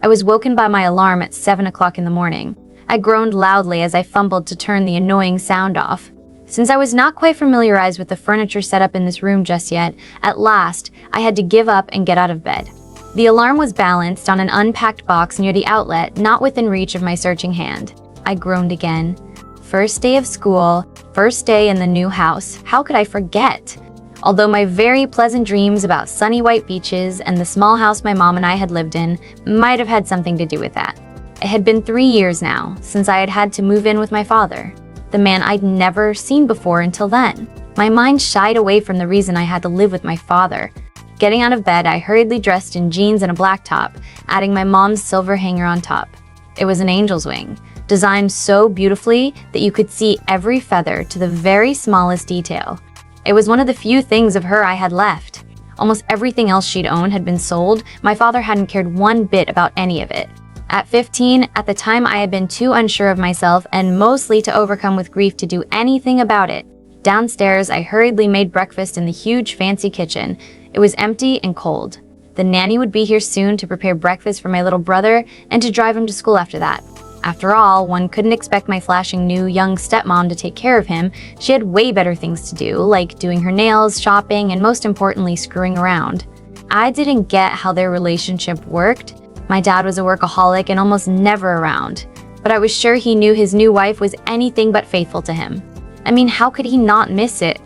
I was woken by my alarm at 7 o'clock in the morning. I groaned loudly as I fumbled to turn the annoying sound off. Since I was not quite familiarized with the furniture setup in this room just yet, at last, I had to give up and get out of bed. The alarm was balanced on an unpacked box near the outlet, not within reach of my searching hand. I groaned again. First day of school, first day in the new house. How could I forget? Although my very pleasant dreams about sunny white beaches and the small house my mom and I had lived in might have had something to do with that. It had been 3 years now since I had had to move in with my father, the man I'd never seen before until then. My mind shied away from the reason I had to live with my father. Getting out of bed, I hurriedly dressed in jeans and a black top, adding my mom's silver hanger on top. It was an angel's wing, designed so beautifully that you could see every feather to the very smallest detail. It was one of the few things of her I had left. Almost everything else she'd owned had been sold. My father hadn't cared one bit about any of it. At 15, at the time I had been too unsure of myself and mostly to overcome with grief to do anything about it. Downstairs, I hurriedly made breakfast in the huge fancy kitchen. It was empty and cold. The nanny would be here soon to prepare breakfast for my little brother and to drive him to school after that. After all, one couldn't expect my flashing new young stepmom to take care of him. She had way better things to do, like doing her nails, shopping, and most importantly, screwing around. I didn't get how their relationship worked. My dad was a workaholic and almost never around, but I was sure he knew his new wife was anything but faithful to him. I mean, how could he not miss it?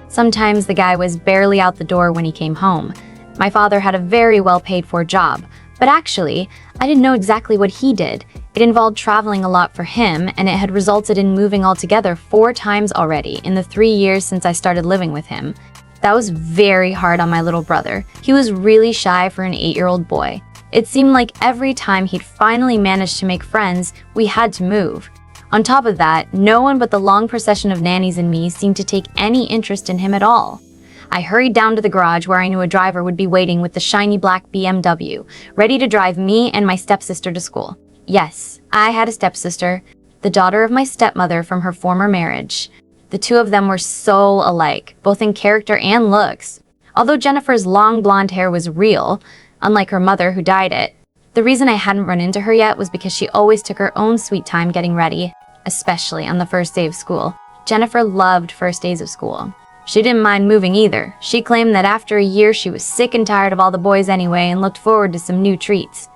Sometimes the guy was barely out the door when he came home. My father had a very well-paid-for job, but actually, I didn't know exactly what he did. It involved traveling a lot for him, and it had resulted in moving altogether 4 times already in the 3 years since I started living with him. That was very hard on my little brother. He was really shy for an 8-year-old boy. It seemed like every time he'd finally managed to make friends, we had to move. On top of that, no one but the long procession of nannies and me seemed to take any interest in him at all. I hurried down to the garage where I knew a driver would be waiting with the shiny black BMW, ready to drive me and my stepsister to school. Yes, I had a stepsister, the daughter of my stepmother from her former marriage. The two of them were so alike, both in character and looks. Although Jennifer's long blonde hair was real, unlike her mother who dyed it, the reason I hadn't run into her yet was because she always took her own sweet time getting ready, especially on the first day of school. Jennifer loved first days of school. She didn't mind moving either. She claimed that after a year she was sick and tired of all the boys anyway and looked forward to some new treats.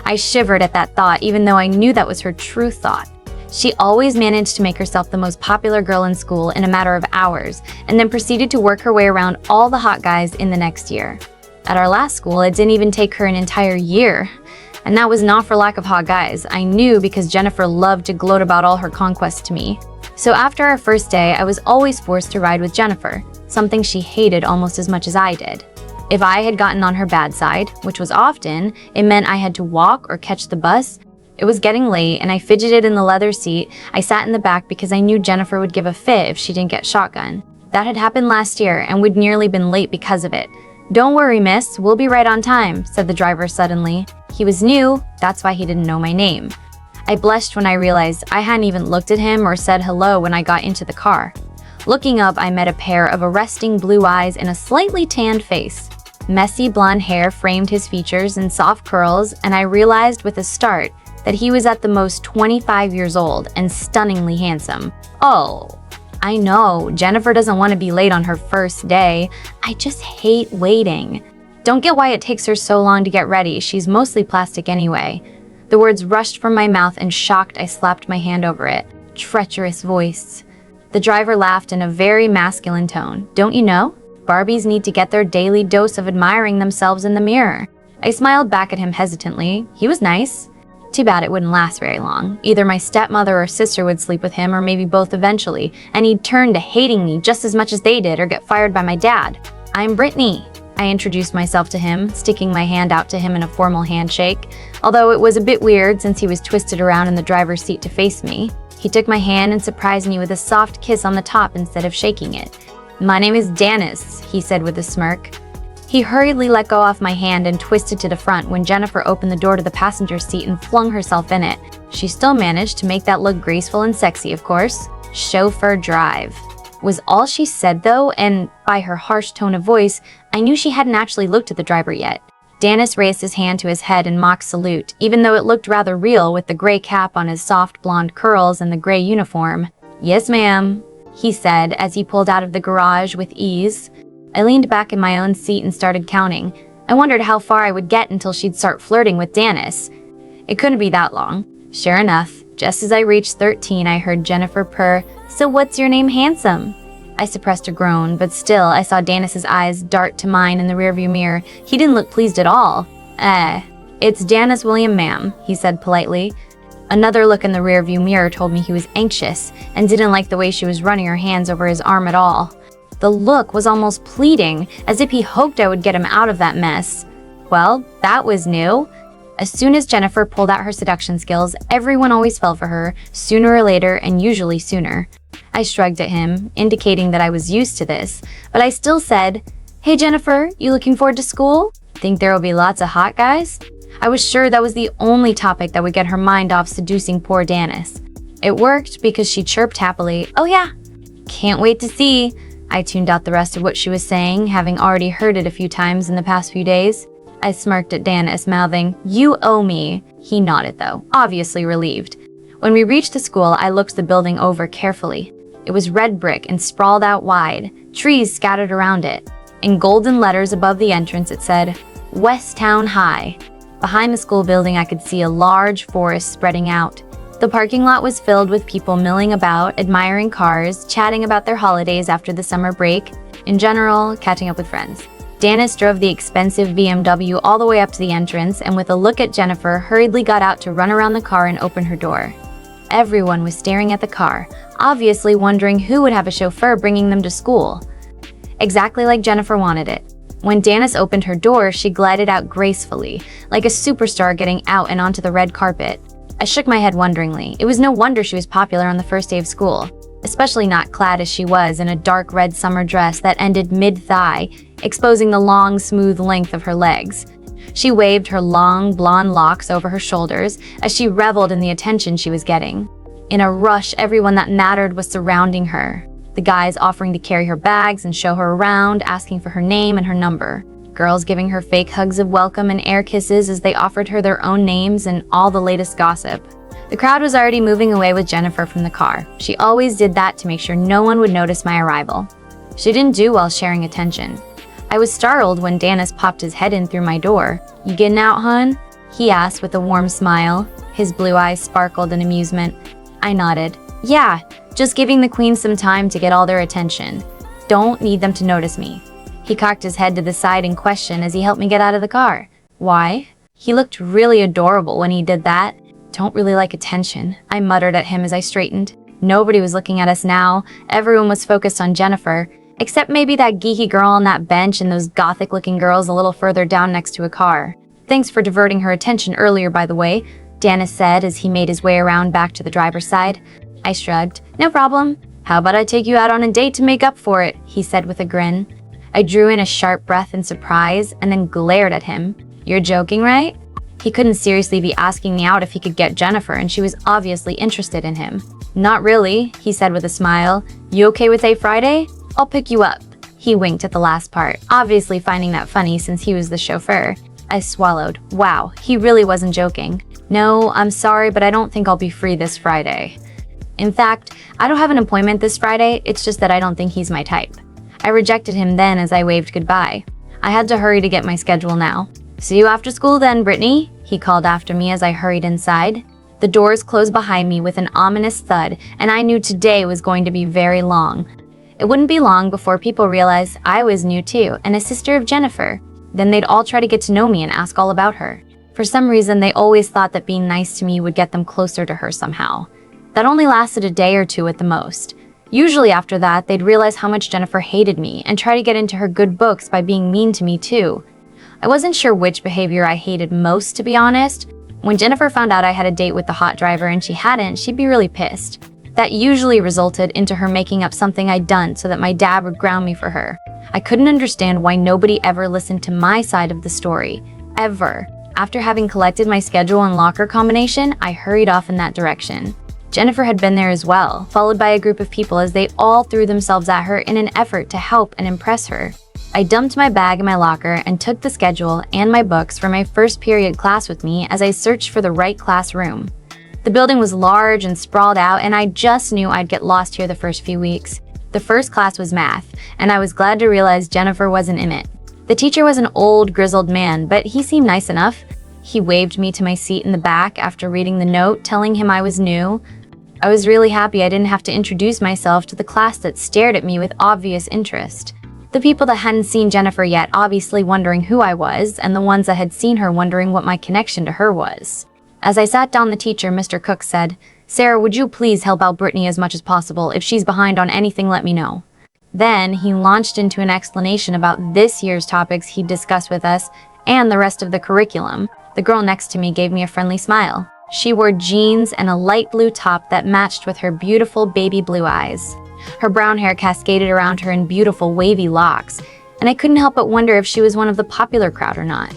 I shivered at that thought, even though I knew that was her true thought. She always managed to make herself the most popular girl in school in a matter of hours, and then proceeded to work her way around all the hot guys in the next year. At our last school, it didn't even take her an entire year. And that was not for lack of hot guys. I knew because Jennifer loved to gloat about all her conquests to me. So after our first day, I was always forced to ride with Jennifer, something she hated almost as much as I did. If I had gotten on her bad side, which was often, it meant I had to walk or catch the bus. It was getting late and I fidgeted in the leather seat. I sat in the back because I knew Jennifer would give a fit if she didn't get shotgun. That had happened last year and we'd nearly been late because of it. "Don't worry, miss, we'll be right on time," said the driver suddenly. He was new, that's why he didn't know my name. I blushed when I realized I hadn't even looked at him or said hello when I got into the car. Looking up, I met a pair of arresting blue eyes and a slightly tanned face. Messy blonde hair framed his features in soft curls, and I realized with a start that he was at the most 25 years old and stunningly handsome. Oh, I know, Jennifer doesn't want to be late on her first day. I just hate waiting. Don't get why it takes her so long to get ready. She's mostly plastic anyway. The words rushed from my mouth and shocked, I slapped my hand over it. Treacherous voice. The driver laughed in a very masculine tone. Don't you know? Barbies need to get their daily dose of admiring themselves in the mirror. I smiled back at him hesitantly. He was nice. Too bad it wouldn't last very long. Either my stepmother or sister would sleep with him, or maybe both eventually, and he'd turn to hating me just as much as they did or get fired by my dad. "I'm Brittany," I introduced myself to him, sticking my hand out to him in a formal handshake, although it was a bit weird since he was twisted around in the driver's seat to face me. He took my hand and surprised me with a soft kiss on the top instead of shaking it. "My name is Dennis," he said with a smirk. He hurriedly let go off my hand and twisted to the front when Jennifer opened the door to the passenger seat and flung herself in it. She still managed to make that look graceful and sexy, of course. "Chauffeur drive," was all she said though, and by her harsh tone of voice, I knew she hadn't actually looked at the driver yet. Dennis raised his hand to his head in mock salute, even though it looked rather real with the gray cap on his soft blonde curls and the gray uniform. "Yes, ma'am," he said as he pulled out of the garage with ease. I leaned back in my own seat and started counting. I wondered how far I would get until she'd start flirting with Dennis. It couldn't be that long. Sure enough, just as I reached 13, I heard Jennifer purr, "So what's your name, handsome?" I suppressed a groan, but still, I saw Dennis's eyes dart to mine in the rearview mirror. He didn't look pleased at all. It's Dennis William, ma'am," he said politely. Another look in the rearview mirror told me he was anxious and didn't like the way she was running her hands over his arm at all. The look was almost pleading, as if he hoped I would get him out of that mess. Well, that was new. As soon as Jennifer pulled out her seduction skills, everyone always fell for her, sooner or later, and usually sooner. I shrugged at him, indicating that I was used to this, but I still said, "Hey Jennifer, you looking forward to school? Think there will be lots of hot guys?" I was sure that was the only topic that would get her mind off seducing poor Dennis. It worked because she chirped happily, "Oh yeah, can't wait to see." I tuned out the rest of what she was saying, having already heard it a few times in the past few days. I smirked at Dennis, mouthing, "You owe me." He nodded though, obviously relieved. When we reached the school, I looked the building over carefully. It was red brick and sprawled out wide, trees scattered around it. In golden letters above the entrance it said, "West Town High." Behind the school building I could see a large forest spreading out. The parking lot was filled with people milling about, admiring cars, chatting about their holidays after the summer break, in general, catching up with friends. Dennis drove the expensive BMW all the way up to the entrance and with a look at Jennifer, hurriedly got out to run around the car and open her door. Everyone was staring at the car, obviously wondering who would have a chauffeur bringing them to school. Exactly like Jennifer wanted it. When Dennis opened her door, she glided out gracefully, like a superstar getting out and onto the red carpet. I shook my head wonderingly. It was no wonder she was popular on the first day of school, especially not clad as she was in a dark red summer dress that ended mid-thigh, exposing the long, smooth length of her legs. She waved her long, blonde locks over her shoulders as she reveled in the attention she was getting. In a rush, everyone that mattered was surrounding her. The guys offering to carry her bags and show her around, asking for her name and her number. Girls giving her fake hugs of welcome and air kisses as they offered her their own names and all the latest gossip. The crowd was already moving away with Jennifer from the car. She always did that to make sure no one would notice my arrival. She didn't do well sharing attention. I was startled when Dennis popped his head in through my door. "You getting out, hun?" he asked with a warm smile. His blue eyes sparkled in amusement. I nodded. "Yeah, just giving the queen some time to get all their attention. Don't need them to notice me." He cocked his head to the side in question as he helped me get out of the car. "Why?" He looked really adorable when he did that. "Don't really like attention," I muttered at him as I straightened. Nobody was looking at us now. Everyone was focused on Jennifer, except maybe that geeky girl on that bench and those gothic-looking girls a little further down next to a car. "Thanks for diverting her attention earlier, by the way," Dennis said as he made his way around back to the driver's side. I shrugged. "No problem. How about I take you out on a date to make up for it?" he said with a grin. I drew in a sharp breath in surprise and then glared at him. "You're joking, right?" He couldn't seriously be asking me out if he could get Jennifer, and she was obviously interested in him. "Not really," he said with a smile. "You okay with a Friday? I'll pick you up." He winked at the last part, obviously finding that funny since he was the chauffeur. I swallowed. Wow, he really wasn't joking. "No, I'm sorry, but I don't think I'll be free this Friday." In fact, I don't have an appointment this Friday, it's just that I don't think he's my type. I rejected him then as I waved goodbye. I had to hurry to get my schedule now. "See you after school then, Brittany," he called after me as I hurried inside. The doors closed behind me with an ominous thud, and I knew today was going to be very long. It wouldn't be long before people realized I was new too, and a sister of Jennifer. Then they'd all try to get to know me and ask all about her. For some reason, they always thought that being nice to me would get them closer to her somehow. That only lasted a day or two at the most. Usually after that, they'd realize how much Jennifer hated me and try to get into her good books by being mean to me too. I wasn't sure which behavior I hated most, to be honest. When Jennifer found out I had a date with the hot driver and she hadn't, she'd be really pissed. That usually resulted into her making up something I'd done so that my dad would ground me for her. I couldn't understand why nobody ever listened to my side of the story. Ever. After having collected my schedule and locker combination, I hurried off in that direction. Jennifer had been there as well, followed by a group of people as they all threw themselves at her in an effort to help and impress her. I dumped my bag in my locker and took the schedule and my books for my first period class with me as I searched for the right classroom. The building was large and sprawled out, and I just knew I'd get lost here the first few weeks. The first class was math, and I was glad to realize Jennifer wasn't in it. The teacher was an old, grizzled man, but he seemed nice enough. He waved me to my seat in the back after reading the note, telling him I was new. I was really happy I didn't have to introduce myself to the class that stared at me with obvious interest. The people that hadn't seen Jennifer yet obviously wondering who I was, and the ones that had seen her wondering what my connection to her was. As I sat down, the teacher, Mr. Cook, said, "Sarah, would you please help out Brittany as much as possible? If she's behind on anything, let me know." Then he launched into an explanation about this year's topics he'd discussed with us and the rest of the curriculum. The girl next to me gave me a friendly smile. She wore jeans and a light blue top that matched with her beautiful baby blue eyes. Her brown hair cascaded around her in beautiful wavy locks, and I couldn't help but wonder if she was one of the popular crowd or not.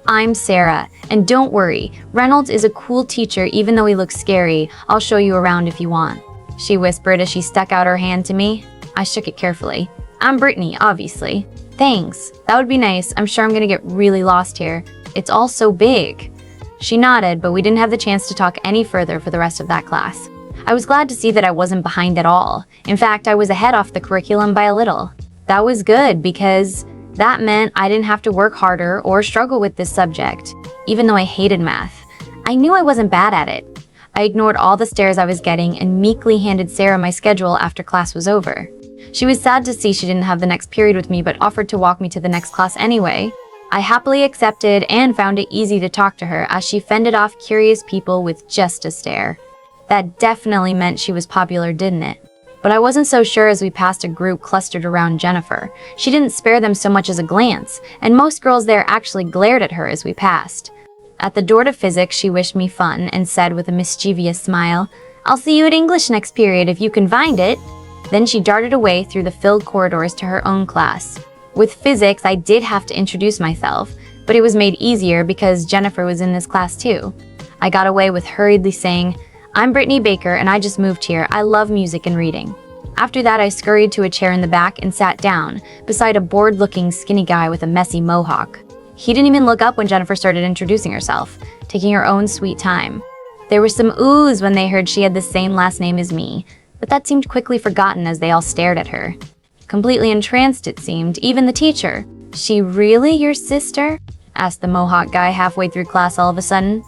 "I'm Sarah, and don't worry, Reynolds is a cool teacher even though he looks scary. I'll show you around if you want," she whispered as she stuck out her hand to me. I shook it carefully. "I'm Brittany, obviously." "Thanks, that would be nice. I'm sure I'm gonna get really lost here. It's all so big." She nodded, but we didn't have the chance to talk any further for the rest of that class. I was glad to see that I wasn't behind at all. In fact, I was ahead off the curriculum by a little. That was good because that meant I didn't have to work harder or struggle with this subject, even though I hated math. I knew I wasn't bad at it. I ignored all the stares I was getting and meekly handed Sarah my schedule after class was over. She was sad to see she didn't have the next period with me, but offered to walk me to the next class anyway. I happily accepted and found it easy to talk to her as she fended off curious people with just a stare. That definitely meant she was popular, didn't it? But I wasn't so sure as we passed a group clustered around Jennifer. She didn't spare them so much as a glance, and most girls there actually glared at her as we passed. At the door to physics, she wished me fun and said with a mischievous smile, "I'll see you at English next period if you can find it." Then she darted away through the filled corridors to her own class. With physics, I did have to introduce myself, but it was made easier because Jennifer was in this class too. I got away with hurriedly saying, "I'm Brittany Baker and I just moved here. I love music and reading." After that, I scurried to a chair in the back and sat down beside a bored-looking skinny guy with a messy mohawk. He didn't even look up when Jennifer started introducing herself, taking her own sweet time. There was some oohs when they heard she had the same last name as me, but that seemed quickly forgotten as they all stared at her. Completely entranced, it seemed, even the teacher. "She really your sister?" asked the mohawk guy halfway through class all of a sudden.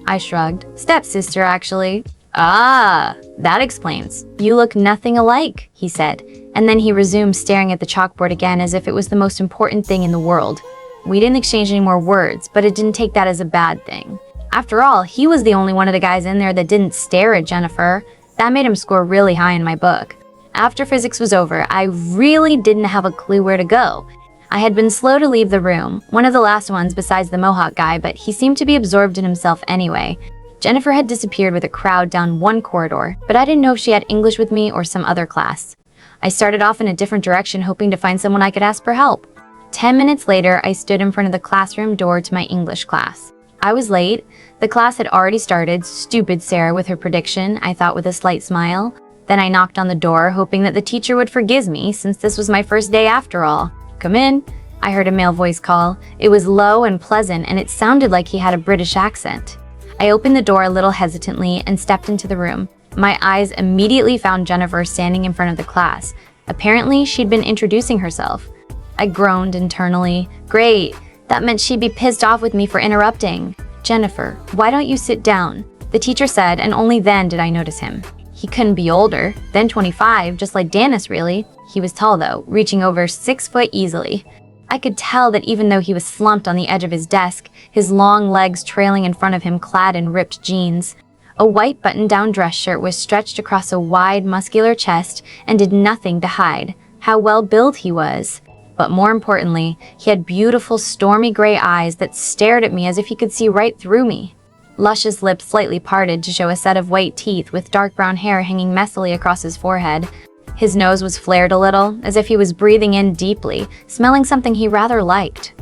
I shrugged. "Stepsister, actually." "Ah, that explains. You look nothing alike," he said, and then he resumed staring at the chalkboard again as if it was the most important thing in the world. We didn't exchange any more words, but it didn't take that as a bad thing. After all, he was the only one of the guys in there that didn't stare at Jennifer. That made him score really high in my book. After physics was over, I really didn't have a clue where to go. I had been slow to leave the room, one of the last ones besides the mohawk guy, but he seemed to be absorbed in himself anyway. Jennifer had disappeared with a crowd down one corridor, but I didn't know if she had English with me or some other class. I started off in a different direction, hoping to find someone I could ask for help. 10 minutes later, I stood in front of the classroom door to my English class. I was late. The class had already started. Stupid Sarah with her prediction, I thought with a slight smile. Then I knocked on the door, hoping that the teacher would forgive me, since this was my first day after all. "Come in," I heard a male voice call. It was low and pleasant, and it sounded like he had a British accent. I opened the door a little hesitantly and stepped into the room. My eyes immediately found Jennifer standing in front of the class. Apparently, she'd been introducing herself. I groaned internally. Great, that meant she'd be pissed off with me for interrupting. "Jennifer, why don't you sit down?" the teacher said, and only then did I notice him. He couldn't be older, then 25, just like Dennis really. He was tall though, reaching over 6 foot easily. I could tell that even though he was slumped on the edge of his desk, his long legs trailing in front of him clad in ripped jeans. A white button-down dress shirt was stretched across a wide, muscular chest and did nothing to hide how well-built he was. But more importantly, he had beautiful, stormy gray eyes that stared at me as if he could see right through me. Luscious lips slightly parted to show a set of white teeth with dark brown hair hanging messily across his forehead. His nose was flared a little, as if he was breathing in deeply, smelling something he rather liked.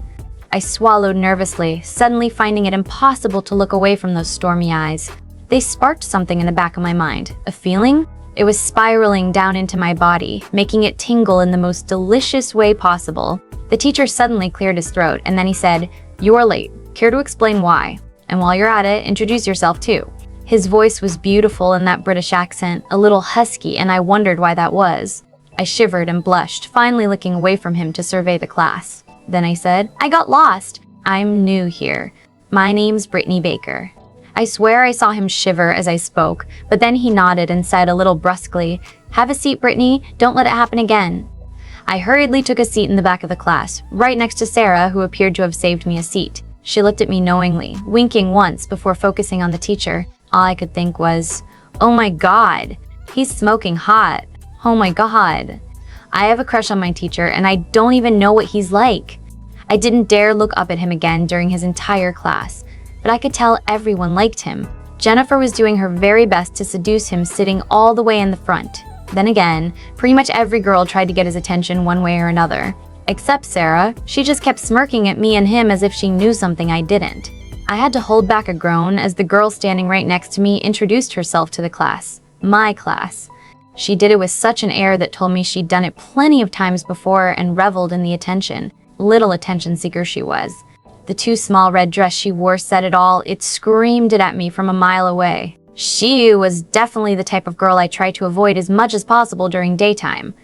I swallowed nervously, suddenly finding it impossible to look away from those stormy eyes. They sparked something in the back of my mind. A feeling? It was spiraling down into my body, making it tingle in the most delicious way possible. The teacher suddenly cleared his throat, and then he said, "You're late. Care to explain why? And while you're at it, introduce yourself too." His voice was beautiful in that British accent, a little husky, and I wondered why that was. I shivered and blushed, finally looking away from him to survey the class. Then I said, "I got lost. I'm new here. My name's Brittany Baker." I swear I saw him shiver as I spoke, but then he nodded and said a little brusquely, "Have a seat, Brittany. Don't let it happen again." I hurriedly took a seat in the back of the class, right next to Sarah, who appeared to have saved me a seat. She looked at me knowingly, winking once before focusing on the teacher. All I could think was, "Oh my God, he's smoking hot. Oh my God." I have a crush on my teacher, and I don't even know what he's like. I didn't dare look up at him again during his entire class, but I could tell everyone liked him. Jennifer was doing her very best to seduce him, sitting all the way in the front. Then again, pretty much every girl tried to get his attention one way or another. Except Sarah, she just kept smirking at me and him as if she knew something I didn't. I had to hold back a groan as the girl standing right next to me introduced herself to the class. My class. She did it with such an air that told me she'd done it plenty of times before and reveled in the attention. Little attention seeker she was. The too small red dress she wore said it all. It screamed it at me from a mile away. She was definitely the type of girl I try to avoid as much as possible during daytime.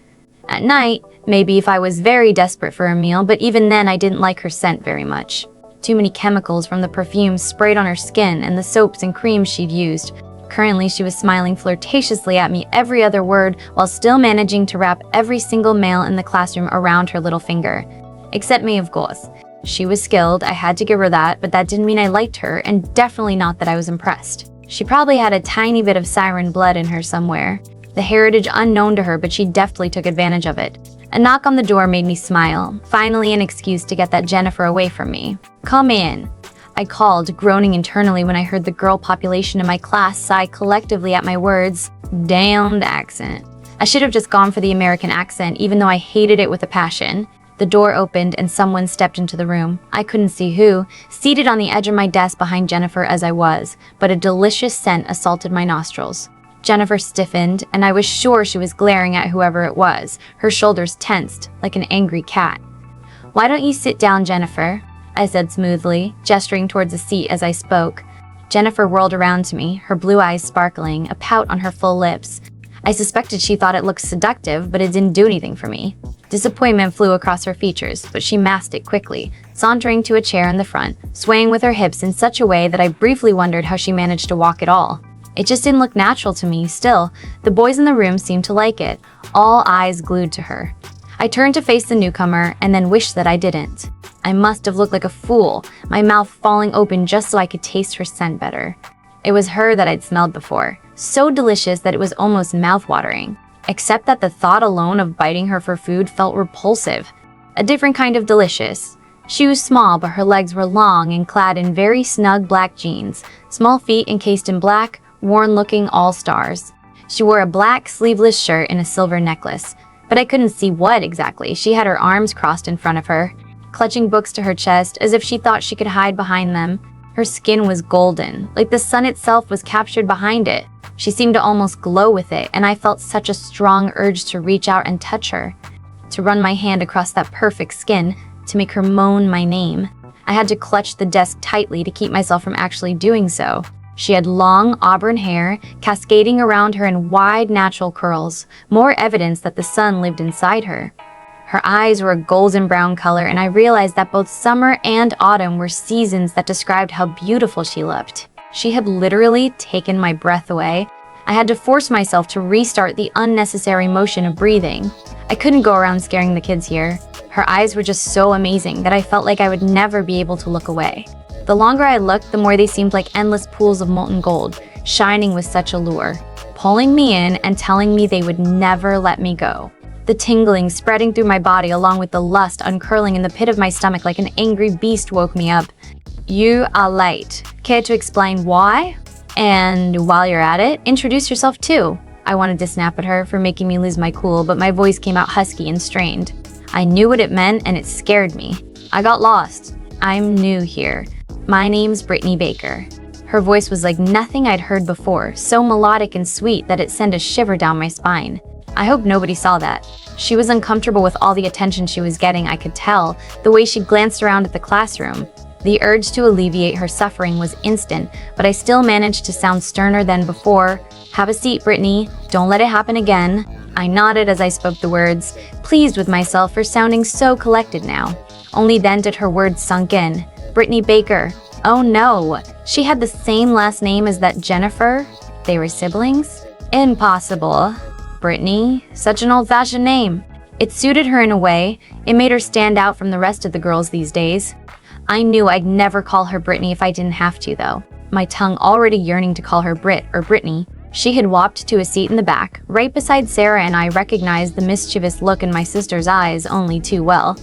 At night, maybe if I was very desperate for a meal, but even then I didn't like her scent very much. Too many chemicals from the perfumes sprayed on her skin and the soaps and creams she'd used. Currently, she was smiling flirtatiously at me every other word while still managing to wrap every single male in the classroom around her little finger. Except me, of course. She was skilled, I had to give her that, but that didn't mean I liked her, and definitely not that I was impressed. She probably had a tiny bit of siren blood in her somewhere. The heritage unknown to her, but she deftly took advantage of it. A knock on the door made me smile, finally an excuse to get that Jennifer away from me. "Come in," I called, groaning internally when I heard the girl population in my class sigh collectively at my words. Damned accent. I should have just gone for the American accent, even though I hated it with a passion. The door opened and someone stepped into the room. I couldn't see who, seated on the edge of my desk behind Jennifer as I was, but a delicious scent assaulted my nostrils. Jennifer stiffened, and I was sure she was glaring at whoever it was, her shoulders tensed, like an angry cat. "Why don't you sit down, Jennifer?" I said smoothly, gesturing towards a seat as I spoke. Jennifer whirled around to me, her blue eyes sparkling, a pout on her full lips. I suspected she thought it looked seductive, but it didn't do anything for me. Disappointment flew across her features, but she masked it quickly, sauntering to a chair in the front, swaying with her hips in such a way that I briefly wondered how she managed to walk at all. It just didn't look natural to me. Still, the boys in the room seemed to like it, all eyes glued to her. I turned to face the newcomer and then wished that I didn't. I must have looked like a fool, my mouth falling open just so I could taste her scent better. It was her that I'd smelled before, so delicious that it was almost mouth-watering. Except that the thought alone of biting her for food felt repulsive. A different kind of delicious. She was small, but her legs were long and clad in very snug black jeans, small feet encased in black, worn-looking all-stars. She wore a black sleeveless shirt and a silver necklace, but I couldn't see what exactly. She had her arms crossed in front of her, clutching books to her chest as if she thought she could hide behind them. Her skin was golden, like the sun itself was captured behind it. She seemed to almost glow with it, and I felt such a strong urge to reach out and touch her, to run my hand across that perfect skin, to make her moan my name. I had to clutch the desk tightly to keep myself from actually doing so. She had long auburn hair, cascading around her in wide natural curls, more evidence that the sun lived inside her. Her eyes were a golden brown color, and I realized that both summer and autumn were seasons that described how beautiful she looked. She had literally taken my breath away. I had to force myself to restart the unnecessary motion of breathing. I couldn't go around scaring the kids here. Her eyes were just so amazing that I felt like I would never be able to look away. The longer I looked, the more they seemed like endless pools of molten gold, shining with such allure, pulling me in and telling me they would never let me go. The tingling spreading through my body along with the lust uncurling in the pit of my stomach like an angry beast woke me up. "You are late. Care to explain why? And while you're at it, introduce yourself too." I wanted to snap at her for making me lose my cool, but my voice came out husky and strained. I knew what it meant and it scared me. "I got lost. I'm new here. My name's Brittany Baker." Her voice was like nothing I'd heard before, so melodic and sweet that it sent a shiver down my spine. I hope nobody saw that. She was uncomfortable with all the attention she was getting, I could tell, the way she glanced around at the classroom. The urge to alleviate her suffering was instant, but I still managed to sound sterner than before. "Have a seat, Brittany. Don't let it happen again." I nodded as I spoke the words, pleased with myself for sounding so collected now. Only then did her words sunk in. Brittany Baker. Oh no, she had the same last name as that Jennifer? They were siblings? Impossible. Brittany, such an old-fashioned name. It suited her in a way. It made her stand out from the rest of the girls these days. I knew I'd never call her Brittany if I didn't have to, though. My tongue already yearning to call her Brit or Brittany. She had walked to a seat in the back, right beside Sarah, and I recognized the mischievous look in my sister's eyes only too well.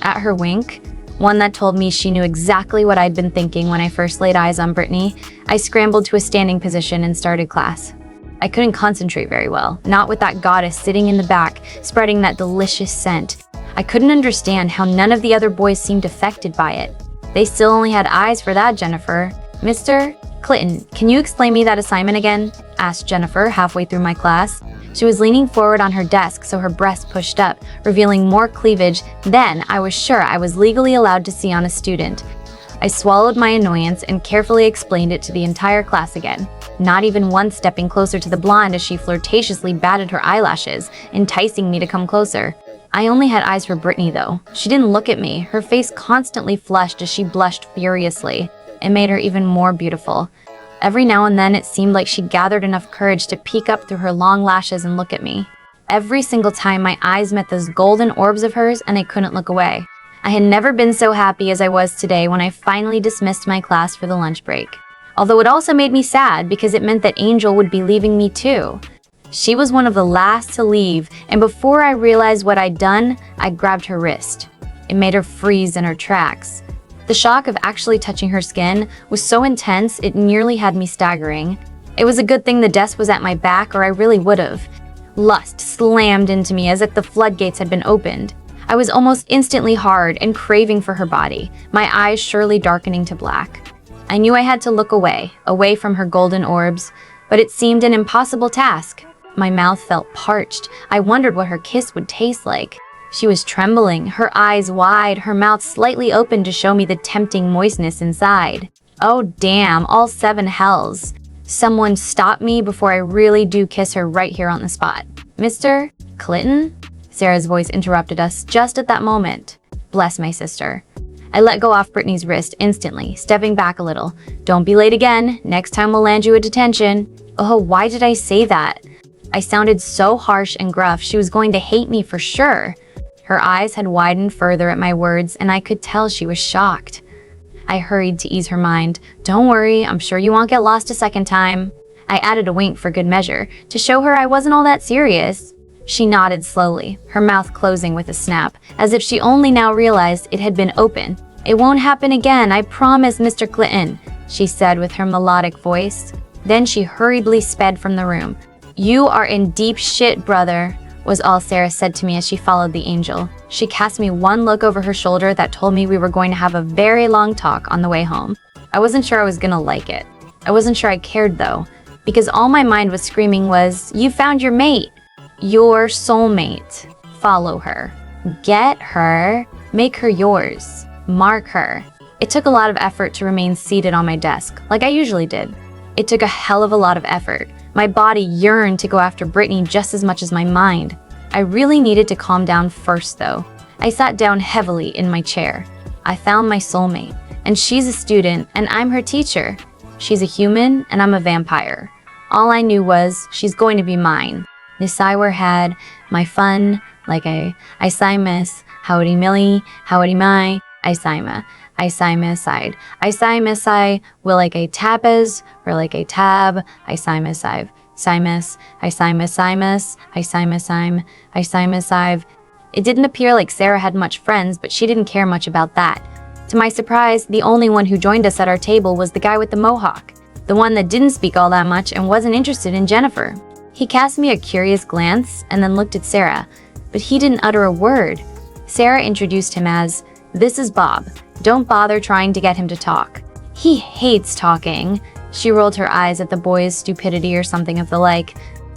At her wink, one that told me she knew exactly what I'd been thinking when I first laid eyes on Brittany, I scrambled to a standing position and started class. I couldn't concentrate very well, not with that goddess sitting in the back, spreading that delicious scent. I couldn't understand how none of the other boys seemed affected by it. They still only had eyes for that Jennifer. "Mr. Clitton, can you explain me that assignment again?" asked Jennifer halfway through my class. She was leaning forward on her desk so her breast pushed up, revealing more cleavage than I was sure I was legally allowed to see on a student. I swallowed my annoyance and carefully explained it to the entire class again, not even once stepping closer to the blonde as she flirtatiously batted her eyelashes, enticing me to come closer. I only had eyes for Brittany though. She didn't look at me, her face constantly flushed as she blushed furiously. It made her even more beautiful. Every now and then it seemed like she gathered enough courage to peek up through her long lashes and look at me. Every single time my eyes met those golden orbs of hers and I couldn't look away. I had never been so happy as I was today when I finally dismissed my class for the lunch break. Although it also made me sad because it meant that Angel would be leaving me too. She was one of the last to leave, and before I realized what I'd done, I grabbed her wrist. It made her freeze in her tracks. The shock of actually touching her skin was so intense it nearly had me staggering. It was a good thing the desk was at my back or I really would've. Lust slammed into me as if the floodgates had been opened. I was almost instantly hard and craving for her body, my eyes surely darkening to black. I knew I had to look away from her golden orbs, but it seemed an impossible task. My mouth felt parched. I wondered what her kiss would taste like. She was trembling, her eyes wide, her mouth slightly open to show me the tempting moistness inside. Oh damn, all 7 hells. Someone stop me before I really do kiss her right here on the spot. "Mr. Clitton?" Sarah's voice interrupted us just at that moment. Bless my sister. I let go off Brittany's wrist instantly, stepping back a little. "Don't be late again. Next time we'll land you a detention." Oh, why did I say that? I sounded so harsh and gruff she was going to hate me for sure. Her eyes had widened further at my words, and I could tell she was shocked. I hurried to ease her mind. "Don't worry, I'm sure you won't get lost a second time." I added a wink for good measure, to show her I wasn't all that serious. She nodded slowly, her mouth closing with a snap, as if she only now realized it had been open. "It won't happen again, I promise, Mr. Clitton," she said with her melodic voice. Then she hurriedly sped from the room. "You are in deep shit, brother," was all Sarah said to me as she followed the angel. She cast me one look over her shoulder that told me we were going to have a very long talk on the way home. I wasn't sure I was gonna like it. I wasn't sure I cared though, because all my mind was screaming was, "You found your mate. Your soulmate. Follow her. Get her. Make her yours. Mark her." It took a lot of effort to remain seated on my desk, like I usually did. It took a hell of a lot of effort. My body yearned to go after Brittany just as much as my mind. I really needed to calm down first though. I sat down heavily in my chair. I found my soulmate, and she's a student and I'm her teacher. She's a human and I'm a vampire. All I knew was she's going to be mine. Nisaiwer had my fun, like I Simus, howdy millie, howdy my, I Sima. I Simus-side. I Simus-I will like a tapes, or like a tab, I Simus-I've. Simus, I Simus-Simus, I Simus-I'm, I Simus-I've. It didn't appear like Sarah had much friends, but she didn't care much about that. To my surprise, the only one who joined us at our table was the guy with the mohawk, the one that didn't speak all that much and wasn't interested in Jennifer. He cast me a curious glance and then looked at Sarah, but he didn't utter a word. Sarah introduced him as, "This is Bob. Don't bother trying to get him to talk. He hates talking," She rolled her eyes at the boys' stupidity or something of the like,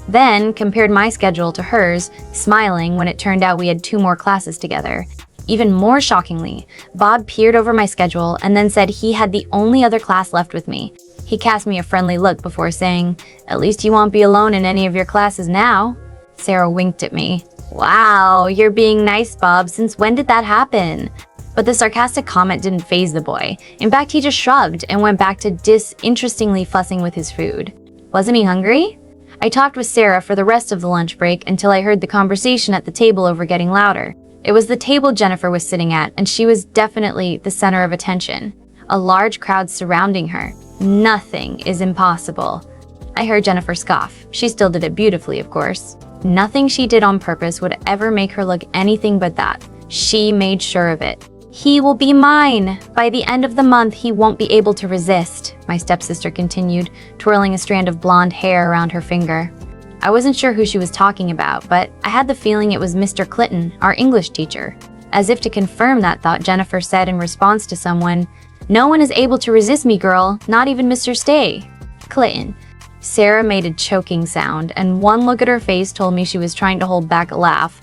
then compared my schedule to hers, smiling when it turned out we had 2 more classes together. Even more shockingly, Bob peered over my schedule and then said he had the only other class left with me. He cast me a friendly look before saying, "At least you won't be alone in any of your classes now." Sarah winked at me. "Wow, you're being nice, Bob. Since when did that happen?" But the sarcastic comment didn't faze the boy. In fact, he just shrugged and went back to disinterestingly fussing with his food. Wasn't he hungry? I talked with Sarah for the rest of the lunch break until I heard the conversation at the table over getting louder. It was the table Jennifer was sitting at, and she was definitely the center of attention. A large crowd surrounding her. Nothing is impossible. I heard Jennifer scoff. She still did it beautifully, of course. Nothing she did on purpose would ever make her look anything but that. She made sure of it. "He will be mine. By the end of the month, he won't be able to resist," my stepsister continued, twirling a strand of blonde hair around her finger. I wasn't sure who she was talking about, but I had the feeling it was Mr. Clitton, our English teacher. As if to confirm that thought, Jennifer said in response to someone, "No one is able to resist me, girl, not even Mr. Stay." Clitton. Sarah made a choking sound, and one look at her face told me she was trying to hold back a laugh.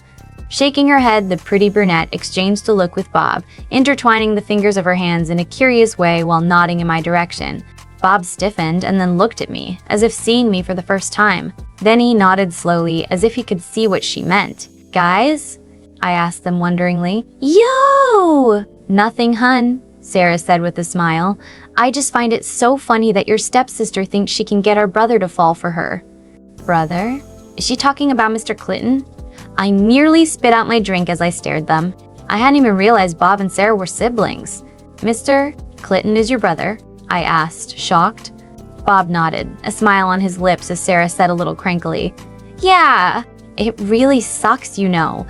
Shaking her head, the pretty brunette exchanged a look with Bob, intertwining the fingers of her hands in a curious way while nodding in my direction. Bob stiffened and then looked at me, as if seeing me for the first time. Then he nodded slowly, as if he could see what she meant. "Guys?" I asked them wonderingly. "Yo!" "Nothing, hun," Sarah said with a smile. "I just find it so funny that your stepsister thinks she can get our brother to fall for her." "Brother? Is she talking about Mr. Clitton?" I nearly spit out my drink as I stared them. I hadn't even realized Bob and Sarah were siblings. "Mr. Clitton is your brother?" I asked, shocked. Bob nodded, a smile on his lips as Sarah said a little crankily, "Yeah, it really sucks, you know.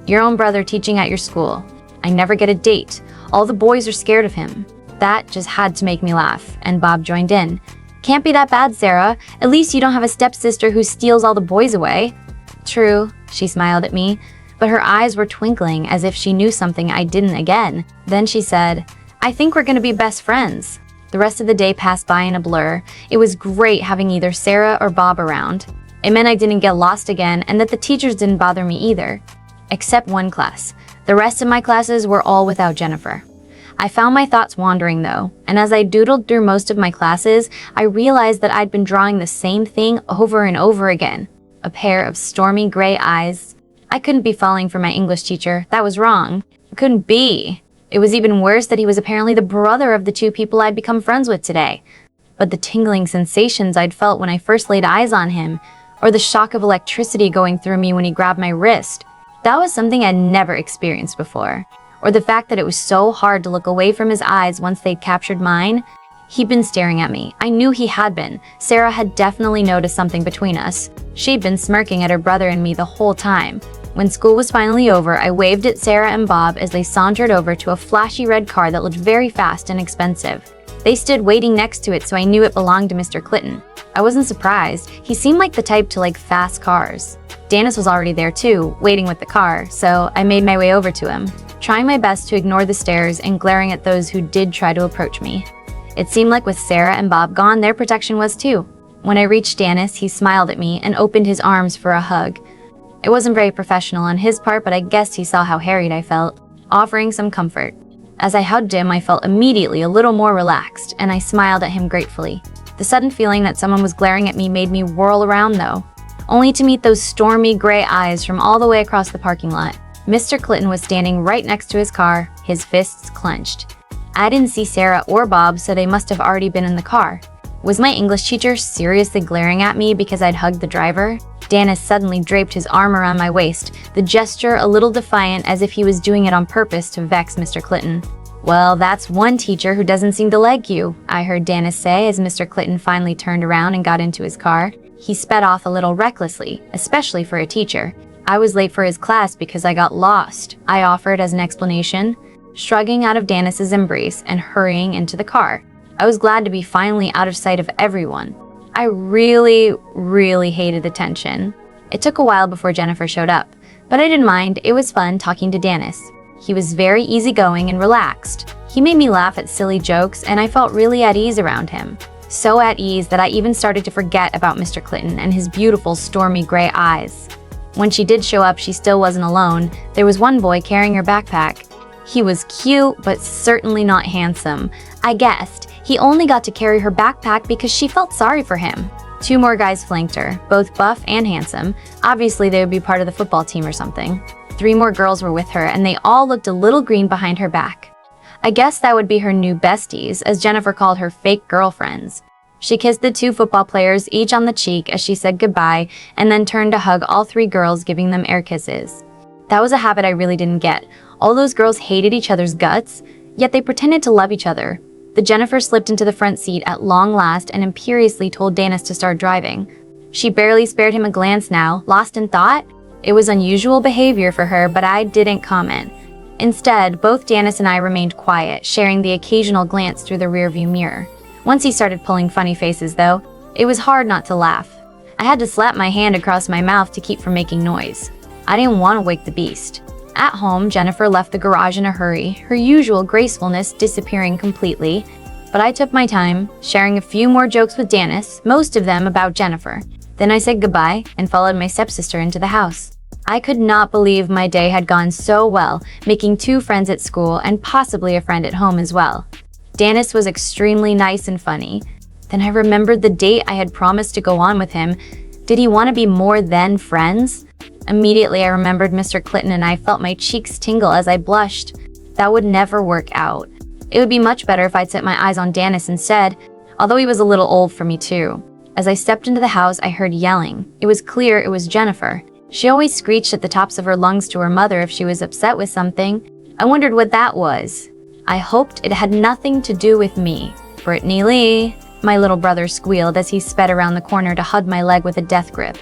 Your own brother teaching at your school. I never get a date. All the boys are scared of him." That just had to make me laugh, and Bob joined in. "Can't be that bad, Sarah. At least you don't have a stepsister who steals all the boys away." "True," she smiled at me, but her eyes were twinkling as if she knew something I didn't again. Then she said, "I think we're gonna be best friends." The rest of the day passed by in a blur. It was great having either Sarah or Bob around. It meant I didn't get lost again and that the teachers didn't bother me either. Except one class. The rest of my classes were all without Jennifer. I found my thoughts wandering though, and as I doodled through most of my classes, I realized that I'd been drawing the same thing over and over again. A pair of stormy gray eyes. I couldn't be falling for my English teacher. That was wrong. It couldn't be. It was even worse that he was apparently the brother of the 2 people I'd become friends with today. But the tingling sensations I'd felt when I first laid eyes on him, or the shock of electricity going through me when he grabbed my wrist, that was something I'd never experienced before. Or the fact that it was so hard to look away from his eyes once they'd captured mine. He'd been staring at me. I knew he had been. Sarah had definitely noticed something between us. She'd been smirking at her brother and me the whole time. When school was finally over, I waved at Sarah and Bob as they sauntered over to a flashy red car that looked very fast and expensive. They stood waiting next to it, so I knew it belonged to Mr. Clitton. I wasn't surprised. He seemed like the type to like fast cars. Dennis was already there too, waiting with the car, so I made my way over to him, trying my best to ignore the stares and glaring at those who did try to approach me. It seemed like with Sarah and Bob gone, their protection was too. When I reached Dennis, he smiled at me and opened his arms for a hug. It wasn't very professional on his part, but I guessed he saw how harried I felt, offering some comfort. As I hugged him, I felt immediately a little more relaxed, and I smiled at him gratefully. The sudden feeling that someone was glaring at me made me whirl around though, only to meet those stormy gray eyes from all the way across the parking lot. Mr. Clitton was standing right next to his car, his fists clenched. I didn't see Sarah or Bob, so they must have already been in the car. Was my English teacher seriously glaring at me because I'd hugged the driver? Dennis suddenly draped his arm around my waist, the gesture a little defiant as if he was doing it on purpose to vex Mr. Clitton. "Well, that's one teacher who doesn't seem to like you," I heard Dennis say as Mr. Clitton finally turned around and got into his car. He sped off a little recklessly, especially for a teacher. "I was late for his class because I got lost," I offered as an explanation, shrugging out of Dennis's embrace and hurrying into the car. I was glad to be finally out of sight of everyone. I really hated the tension. It took a while before Jennifer showed up, but I didn't mind. It was fun talking to Dennis. He was very easygoing and relaxed. He made me laugh at silly jokes, and I felt really at ease around him. so at ease that I even started to forget about Mr. Clitton and his beautiful stormy gray eyes. When she did show up, she still wasn't alone. There was one boy carrying her backpack. He was cute, but certainly not handsome. I guessed he only got to carry her backpack because she felt sorry for him. 2 more guys flanked her, both buff and handsome. Obviously, they would be part of the football team or something. 3 more girls were with her, and they all looked a little green behind her back. I guess that would be her new besties, as Jennifer called her fake girlfriends. She kissed the 2 football players each on the cheek as she said goodbye, and then turned to hug all 3 girls, giving them air kisses. That was a habit I really didn't get. All those girls hated each other's guts, yet they pretended to love each other. The Jennifer slipped into the front seat at long last and imperiously told Danis to start driving. She barely spared him a glance now, lost in thought. It was unusual behavior for her, but I didn't comment. Instead, both Danis and I remained quiet, sharing the occasional glance through the rearview mirror. Once he started pulling funny faces, though, it was hard not to laugh. I had to slap my hand across my mouth to keep from making noise. I didn't want to wake the beast. At home, Jennifer left the garage in a hurry, her usual gracefulness disappearing completely. But I took my time, sharing a few more jokes with Danis, most of them about Jennifer. Then I said goodbye and followed my stepsister into the house. I could not believe my day had gone so well, making 2 friends at school and possibly a friend at home as well. Danis was extremely nice and funny. Then I remembered the date I had promised to go on with him. Did he want to be more than friends? Immediately I remembered Mr. Clitton and I felt my cheeks tingle as I blushed. That would never work out. It would be much better if I'd set my eyes on Danis instead, although he was a little old for me too. As I stepped into the house, I heard yelling. It was clear it was Jennifer. She always screeched at the tops of her lungs to her mother if she was upset with something. I wondered what that was. I hoped it had nothing to do with me. Brittany Lee, my little brother squealed as he sped around the corner to hug my leg with a death grip.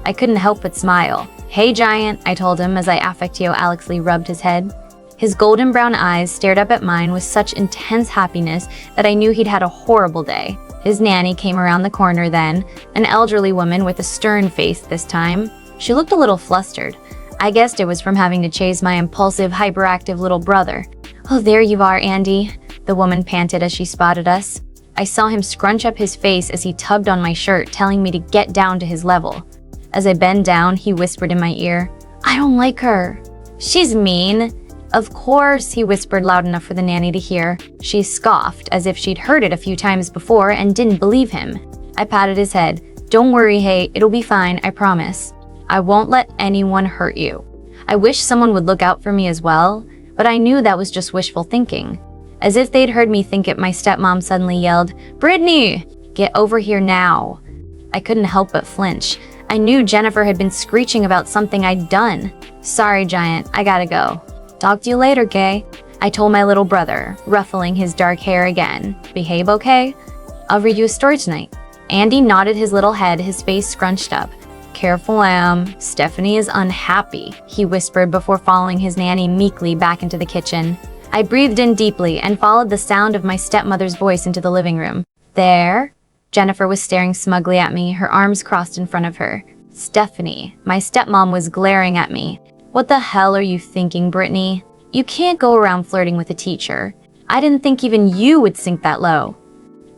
I couldn't help but smile. Hey, giant, I told him as I affectio Alexly rubbed his head. His golden brown eyes stared up at mine with such intense happiness that I knew he'd had a horrible day. His nanny came around the corner then, an elderly woman with a stern face this time. She looked a little flustered. I guessed it was from having to chase my impulsive, hyperactive little brother. Oh, there you are, Andy, the woman panted as she spotted us. I saw him scrunch up his face as he tugged on my shirt, telling me to get down to his level. As I bent down, he whispered in my ear, I don't like her. She's mean. Of course, he whispered loud enough for the nanny to hear. She scoffed, as if she'd heard it a few times before and didn't believe him. I patted his head. Don't worry, hey, it'll be fine, I promise. I won't let anyone hurt you. I wish someone would look out for me as well, but I knew that was just wishful thinking. As if they'd heard me think it, my stepmom suddenly yelled, Brittany, get over here now. I couldn't help but flinch. I knew Jennifer had been screeching about something I'd done. Sorry, giant, I gotta go. Talk to you later, Kay, I told my little brother, ruffling his dark hair again. Behave, okay? I'll read you a story tonight. Andy nodded his little head, his face scrunched up. Careful, Am. Stephanie is unhappy, he whispered before following his nanny meekly back into the kitchen. I breathed in deeply and followed the sound of my stepmother's voice into the living room. There? Jennifer was staring smugly at me, her arms crossed in front of her. Stephanie, my stepmom was glaring at me. What the hell are you thinking, Brittany? You can't go around flirting with a teacher. I didn't think even you would sink that low.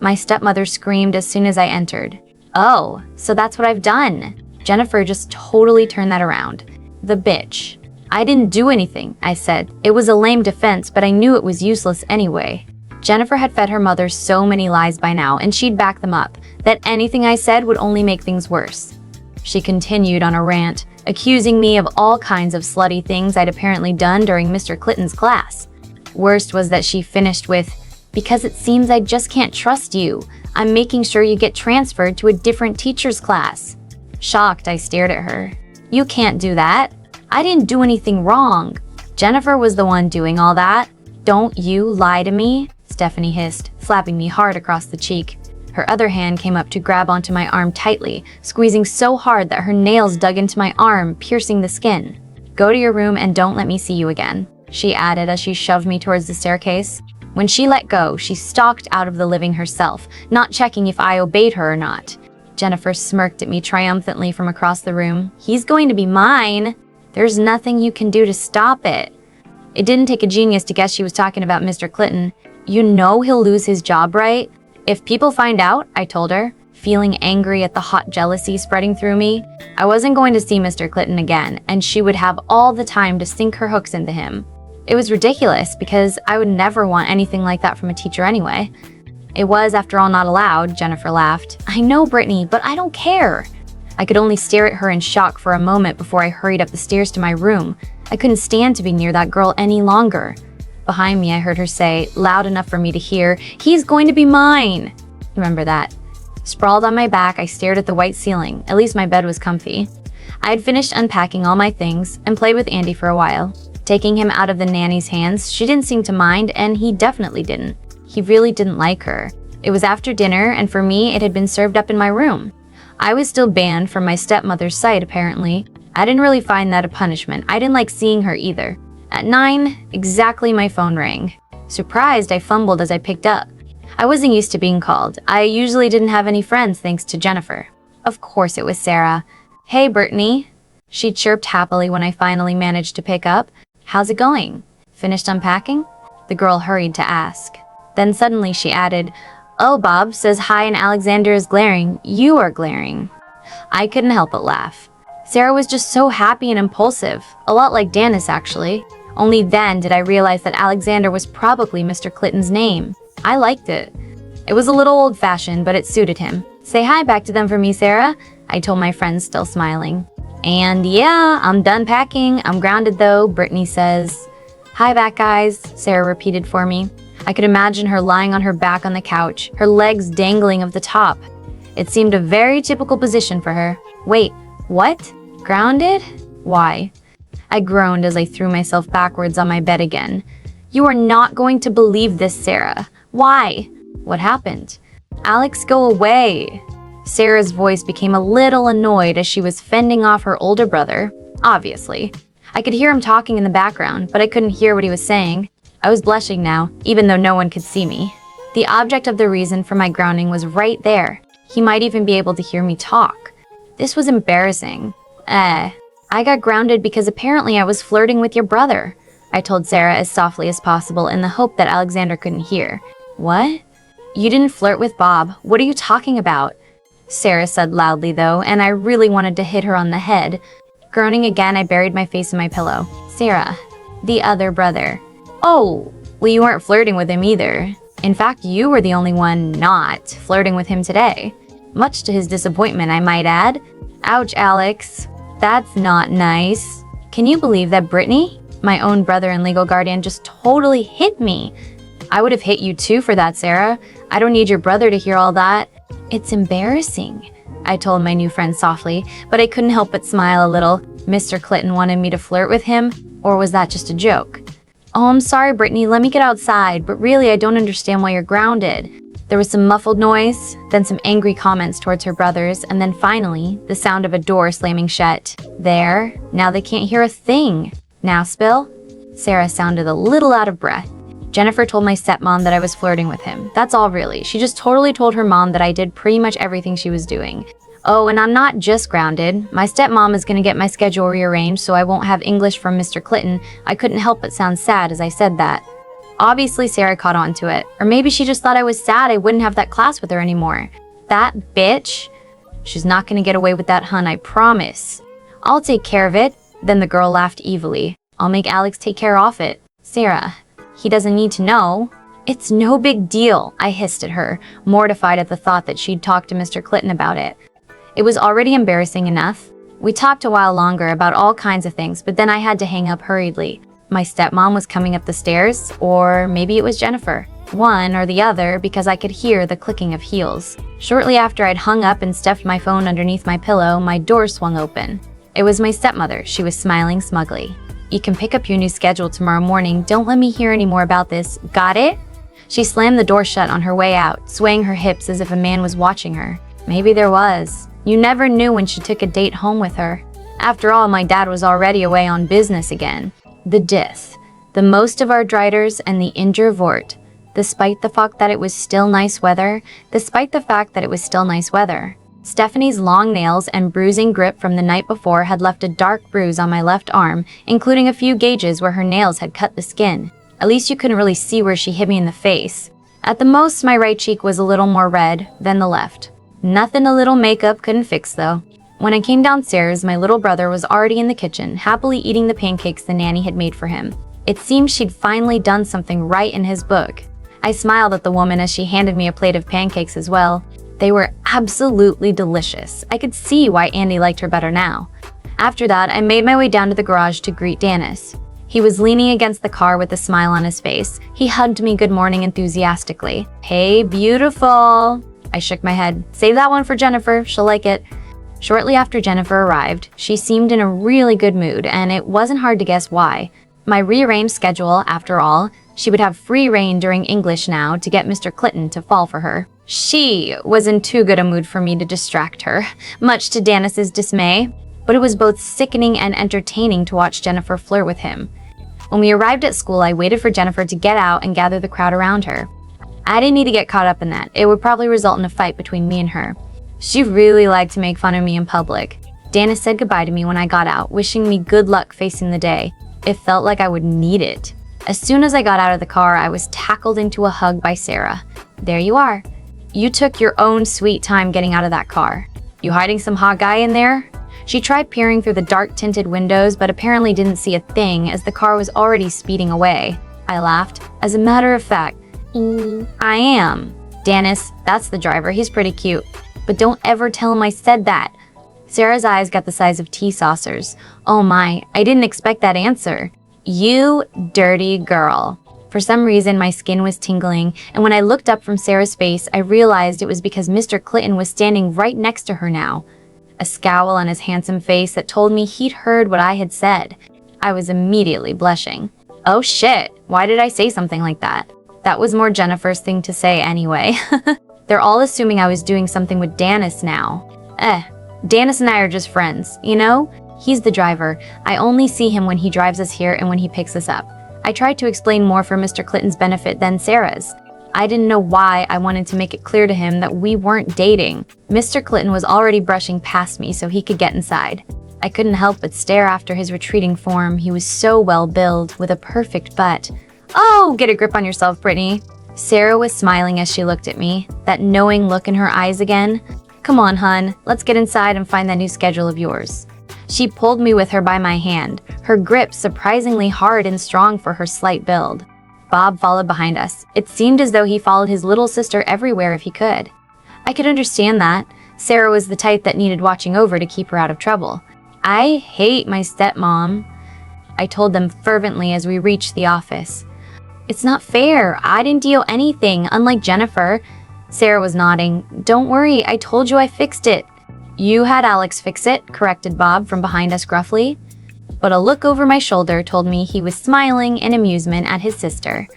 My stepmother screamed as soon as I entered. Oh, so that's what I've done. Jennifer just totally turned that around. The bitch. I didn't do anything, I said. It was a lame defense, but I knew it was useless anyway. Jennifer had fed her mother so many lies by now, and she'd back them up, that anything I said would only make things worse. She continued on a rant, accusing me of all kinds of slutty things I'd apparently done during Mr. Clitton's class. Worst was that she finished with, because it seems I just can't trust you. I'm making sure you get transferred to a different teacher's class. Shocked, I stared at her. You can't do that. I didn't do anything wrong. Jennifer was the one doing all that. Don't you lie to me, Stephanie hissed, slapping me hard across the cheek. Her other hand came up to grab onto my arm tightly, squeezing so hard that her nails dug into my arm, piercing the skin. Go to your room and don't let me see you again, she added as she shoved me towards the staircase. When she let go, she stalked out of the living herself, not checking if I obeyed her or not. Jennifer smirked at me triumphantly from across the room. He's going to be mine. There's nothing you can do to stop it. It didn't take a genius to guess she was talking about Mr. Clitton. You know he'll lose his job, right? If people find out, I told her, feeling angry at the hot jealousy spreading through me, I wasn't going to see Mr. Clitton again, and she would have all the time to sink her hooks into him. It was ridiculous because I would never want anything like that from a teacher anyway. It was, after all, not allowed, Jennifer laughed. I know, Brittany, but I don't care. I could only stare at her in shock for a moment before I hurried up the stairs to my room. I couldn't stand to be near that girl any longer. Behind me, I heard her say, loud enough for me to hear, "He's going to be mine." Remember that. Sprawled on my back, I stared at the white ceiling. At least my bed was comfy. I had finished unpacking all my things and played with Andy for a while. Taking him out of the nanny's hands, she didn't seem to mind, and he definitely didn't. He really didn't like her. It was after dinner, and for me, it had been served up in my room. I was still banned from my stepmother's sight, apparently. I didn't really find that a punishment. I didn't like seeing her either. At 9, exactly, my phone rang. Surprised, I fumbled as I picked up. I wasn't used to being called. I usually didn't have any friends thanks to Jennifer. Of course it was Sarah. "Hey, Brittany." She chirped happily when I finally managed to pick up. "How's it going? Finished unpacking?" The girl hurried to ask. Then suddenly she added, "Oh, Bob says hi and Alexander is glaring. You are glaring." I couldn't help but laugh. Sarah was just so happy and impulsive. A lot like Danis, actually. Only then did I realize that Alexander was probably Mr. Clitton's name. I liked it. It was a little old-fashioned, but it suited him. "Say hi back to them for me, Sarah," I told my friends, still smiling. "And yeah, I'm done packing. I'm grounded though," Brittany says. "Hi back, guys," Sarah repeated for me. I could imagine her lying on her back on the couch, her legs dangling of the top. It seemed a very typical position for her. Wait, what? Grounded? Why? I groaned as I threw myself backwards on my bed again. "You are not going to believe this, Sarah. Why? What happened?" "Alex, go away." Sarah's voice became a little annoyed as she was fending off her older brother, obviously. I could hear him talking in the background, but I couldn't hear what he was saying. I was blushing now, even though no one could see me. The object of the reason for my grounding was right there. He might even be able to hear me talk. This was embarrassing. I got grounded because apparently I was flirting with your brother, I told Sarah as softly as possible in the hope that Alexander couldn't hear. "What? You didn't flirt with Bob. What are you talking about?" Sarah said loudly though, and I really wanted to hit her on the head. Groaning again, I buried my face in my pillow. "Sarah, the other brother." "Oh, well, you weren't flirting with him either. In fact, you were the only one not flirting with him today. Much to his disappointment, I might add." "Ouch, Alex. That's not nice. Can you believe that Brittany, my own brother and legal guardian, just totally hit me?" "I would have hit you too for that, Sarah. I don't need your brother to hear all that." "It's embarrassing," I told my new friend softly, but I couldn't help but smile a little. Mr. Clitton wanted me to flirt with him, or was that just a joke? "Oh, I'm sorry, Brittany. Let me get outside, but really I don't understand why you're grounded." There was some muffled noise, then some angry comments towards her brothers, and then finally, the sound of a door slamming shut. There, now they can't hear a thing. "Now, Spill?" Sarah sounded a little out of breath. Jennifer told my stepmom that I was flirting with him. That's all really. She just totally told her mom that I did pretty much everything she was doing. Oh, and I'm not just grounded. My stepmom is going to get my schedule rearranged so I won't have English from Mr. Clitton. I couldn't help but sound sad as I said that. Obviously, Sarah caught on to it. Or maybe she just thought I was sad I wouldn't have that class with her anymore. That bitch? She's not going to get away with that, hun, I promise. "I'll take care of it." Then the girl laughed evilly. "I'll make Alex take care of it." "Sarah, he doesn't need to know." "It's no big deal," I hissed at her, mortified at the thought that she'd talked to Mr. Clitton about it. It was already embarrassing enough. We talked a while longer about all kinds of things, but then I had to hang up hurriedly. My stepmom was coming up the stairs, or maybe it was Jennifer. One or the other, because I could hear the clicking of heels. Shortly after I'd hung up and stuffed my phone underneath my pillow, my door swung open. It was my stepmother. She was smiling smugly. "You can pick up your new schedule tomorrow morning. Don't let me hear any more about this. Got it?" She slammed the door shut on her way out, swaying her hips as if a man was watching her. Maybe there was. You never knew when she took a date home with her. After all, my dad was already away on business again. The Dith, the most of our driders, and the Injur Vort. Despite the fact that it was still nice weather, Stephanie's long nails and bruising grip from the night before had left a dark bruise on my left arm, including a few gauges where her nails had cut the skin. At least you couldn't really see where she hit me in the face. At the most, my right cheek was a little more red than the left. Nothing a little makeup couldn't fix, though. When I came downstairs, my little brother was already in the kitchen, happily eating the pancakes the nanny had made for him. It seemed she'd finally done something right in his book. I smiled at the woman as she handed me a plate of pancakes as well. They were absolutely delicious. I could see why Andy liked her better now. After that, I made my way down to the garage to greet Dennis. He was leaning against the car with a smile on his face. He hugged me good morning enthusiastically. "Hey, beautiful." I shook my head. "Save that one for Jennifer, she'll like it." Shortly after Jennifer arrived, she seemed in a really good mood, and it wasn't hard to guess why. My rearranged schedule, after all, she would have free reign during English now to get Mr. Clitton to fall for her. She was in too good a mood for me to distract her, much to Dennis's dismay, but it was both sickening and entertaining to watch Jennifer flirt with him. When we arrived at school, I waited for Jennifer to get out and gather the crowd around her. I didn't need to get caught up in that. It would probably result in a fight between me and her. She really liked to make fun of me in public. Dennis said goodbye to me when I got out, wishing me good luck facing the day. It felt like I would need it. As soon as I got out of the car, I was tackled into a hug by Sarah. "There you are. You took your own sweet time getting out of that car. You hiding some hot guy in there?" She tried peering through the dark-tinted windows, but apparently didn't see a thing as the car was already speeding away. I laughed. "As a matter of fact, I am." "Dennis, that's the driver. He's pretty cute. But don't ever tell him I said that." Sarah's eyes got the size of tea saucers. "Oh my, I didn't expect that answer." "You dirty girl." For some reason, my skin was tingling, and when I looked up from Sarah's face, I realized it was because Mr. Clitton was standing right next to her now. A scowl on his handsome face that told me he'd heard what I had said. I was immediately blushing. Oh shit, why did I say something like that? That was more Jennifer's thing to say anyway. They're all assuming I was doing something with Dennis now. Dennis and I are just friends, you know? He's the driver. I only see him when he drives us here and when he picks us up. I tried to explain more for Mr. Clitton's benefit than Sarah's. I didn't know why I wanted to make it clear to him that we weren't dating. Mr. Clitton was already brushing past me so he could get inside. I couldn't help but stare after his retreating form. He was so well built, with a perfect butt. "Oh, get a grip on yourself, Brittany." Sarah was smiling as she looked at me, that knowing look in her eyes again. "Come on, hun, let's get inside and find that new schedule of yours." She pulled me with her by my hand, her grip surprisingly hard and strong for her slight build. Bob followed behind us. It seemed as though he followed his little sister everywhere if he could. I could understand that. Sarah was the type that needed watching over to keep her out of trouble. "I hate my stepmom," I told them fervently as we reached the office. "It's not fair. I didn't deal anything, unlike Jennifer." Sarah was nodding. "Don't worry, I told you I fixed it." "You had Alex fix it," corrected Bob from behind us gruffly. But a look over my shoulder told me he was smiling in amusement at his sister.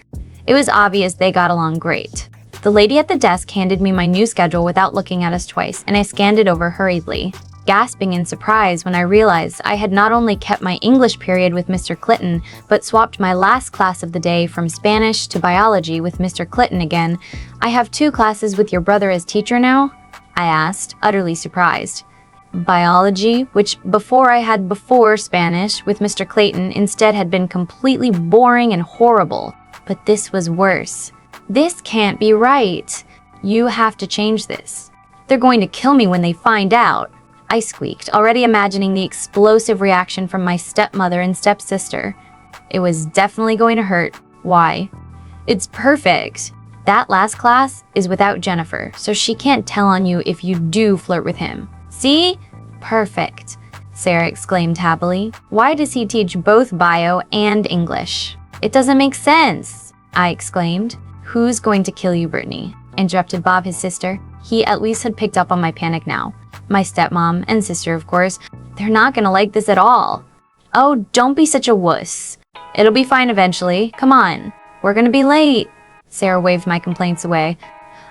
It was obvious they got along great. The lady at the desk handed me my new schedule without looking at us twice, and I scanned it over hurriedly, gasping in surprise when I realized I had not only kept my English period with Mr. Clitton, but swapped my last class of the day from Spanish to biology with Mr. Clitton again. "I have 2 classes with your brother as teacher now?" I asked, utterly surprised. Biology, which before I had Spanish with Mr. Clayton, instead had been completely boring and horrible. But this was worse. "This can't be right. You have to change this. They're going to kill me when they find out," I squeaked, already imagining the explosive reaction from my stepmother and stepsister. It was definitely going to hurt. Why? "It's perfect. That last class is without Jennifer, so she can't tell on you if you do flirt with him. See? Perfect," Sarah exclaimed happily. "Why does he teach both bio and English?" "It doesn't make sense," I exclaimed. "Who's going to kill you, Brittany?" interrupted Bob, his sister. He at least had picked up on my panic now. My stepmom and sister, of course. "They're not gonna like this at all." "Oh, don't be such a wuss. It'll be fine eventually. Come on. We're gonna be late." Sarah waved my complaints away.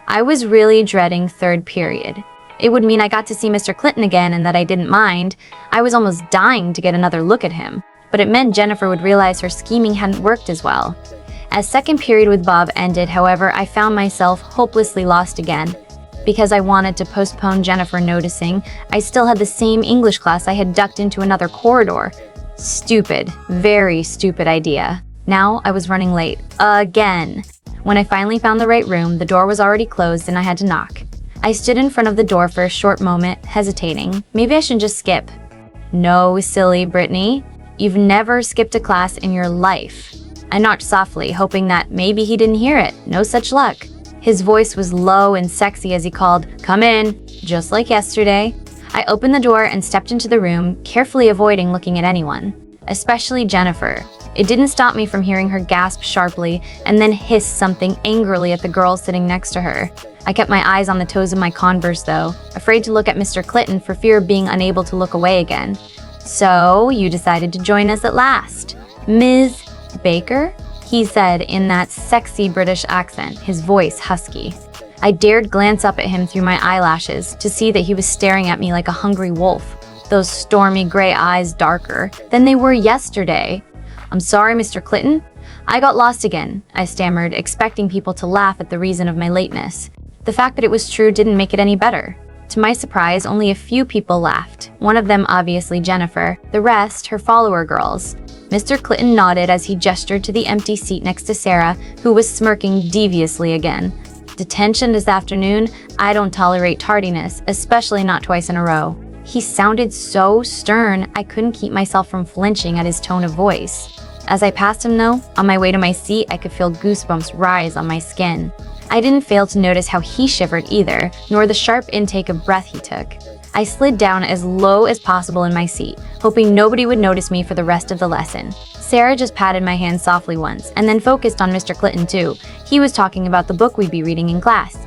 I was really dreading 3rd period. It would mean I got to see Mr. Clitton again and that I didn't mind. I was almost dying to get another look at him. But it meant Jennifer would realize her scheming hadn't worked as well. As 2nd period with Bob ended, however, I found myself hopelessly lost again. Because I wanted to postpone Jennifer noticing, I still had the same English class I had ducked into another corridor. Stupid, very stupid idea. Now I was running late. Again. When I finally found the right room, the door was already closed and I had to knock. I stood in front of the door for a short moment, hesitating. Maybe I should just skip. No, silly Brittany. You've never skipped a class in your life. I knocked softly, hoping that maybe he didn't hear it. No such luck. His voice was low and sexy as he called, "Come in," just like yesterday. I opened the door and stepped into the room, carefully avoiding looking at anyone, especially Jennifer. It didn't stop me from hearing her gasp sharply and then hiss something angrily at the girl sitting next to her. I kept my eyes on the toes of my Converse though, afraid to look at Mr. Clitton for fear of being unable to look away again. "So, you decided to join us at last. Ms. Baker?" he said in that sexy British accent, his voice husky. I dared glance up at him through my eyelashes to see that he was staring at me like a hungry wolf, those stormy gray eyes darker than they were yesterday. "I'm sorry, Mr. Clitton. I got lost again," I stammered, expecting people to laugh at the reason of my lateness. The fact that it was true didn't make it any better. To my surprise, only a few people laughed, one of them obviously Jennifer, the rest her follower girls. Mr. Clitton nodded as he gestured to the empty seat next to Sarah, who was smirking deviously again. "Detention this afternoon? I don't tolerate tardiness, especially not twice in a row." He sounded so stern, I couldn't keep myself from flinching at his tone of voice. As I passed him though, on my way to my seat, I could feel goosebumps rise on my skin. I didn't fail to notice how he shivered either, nor the sharp intake of breath he took. I slid down as low as possible in my seat, hoping nobody would notice me for the rest of the lesson. Sarah just patted my hand softly once, and then focused on Mr. Clitton too. He was talking about the book we'd be reading in class.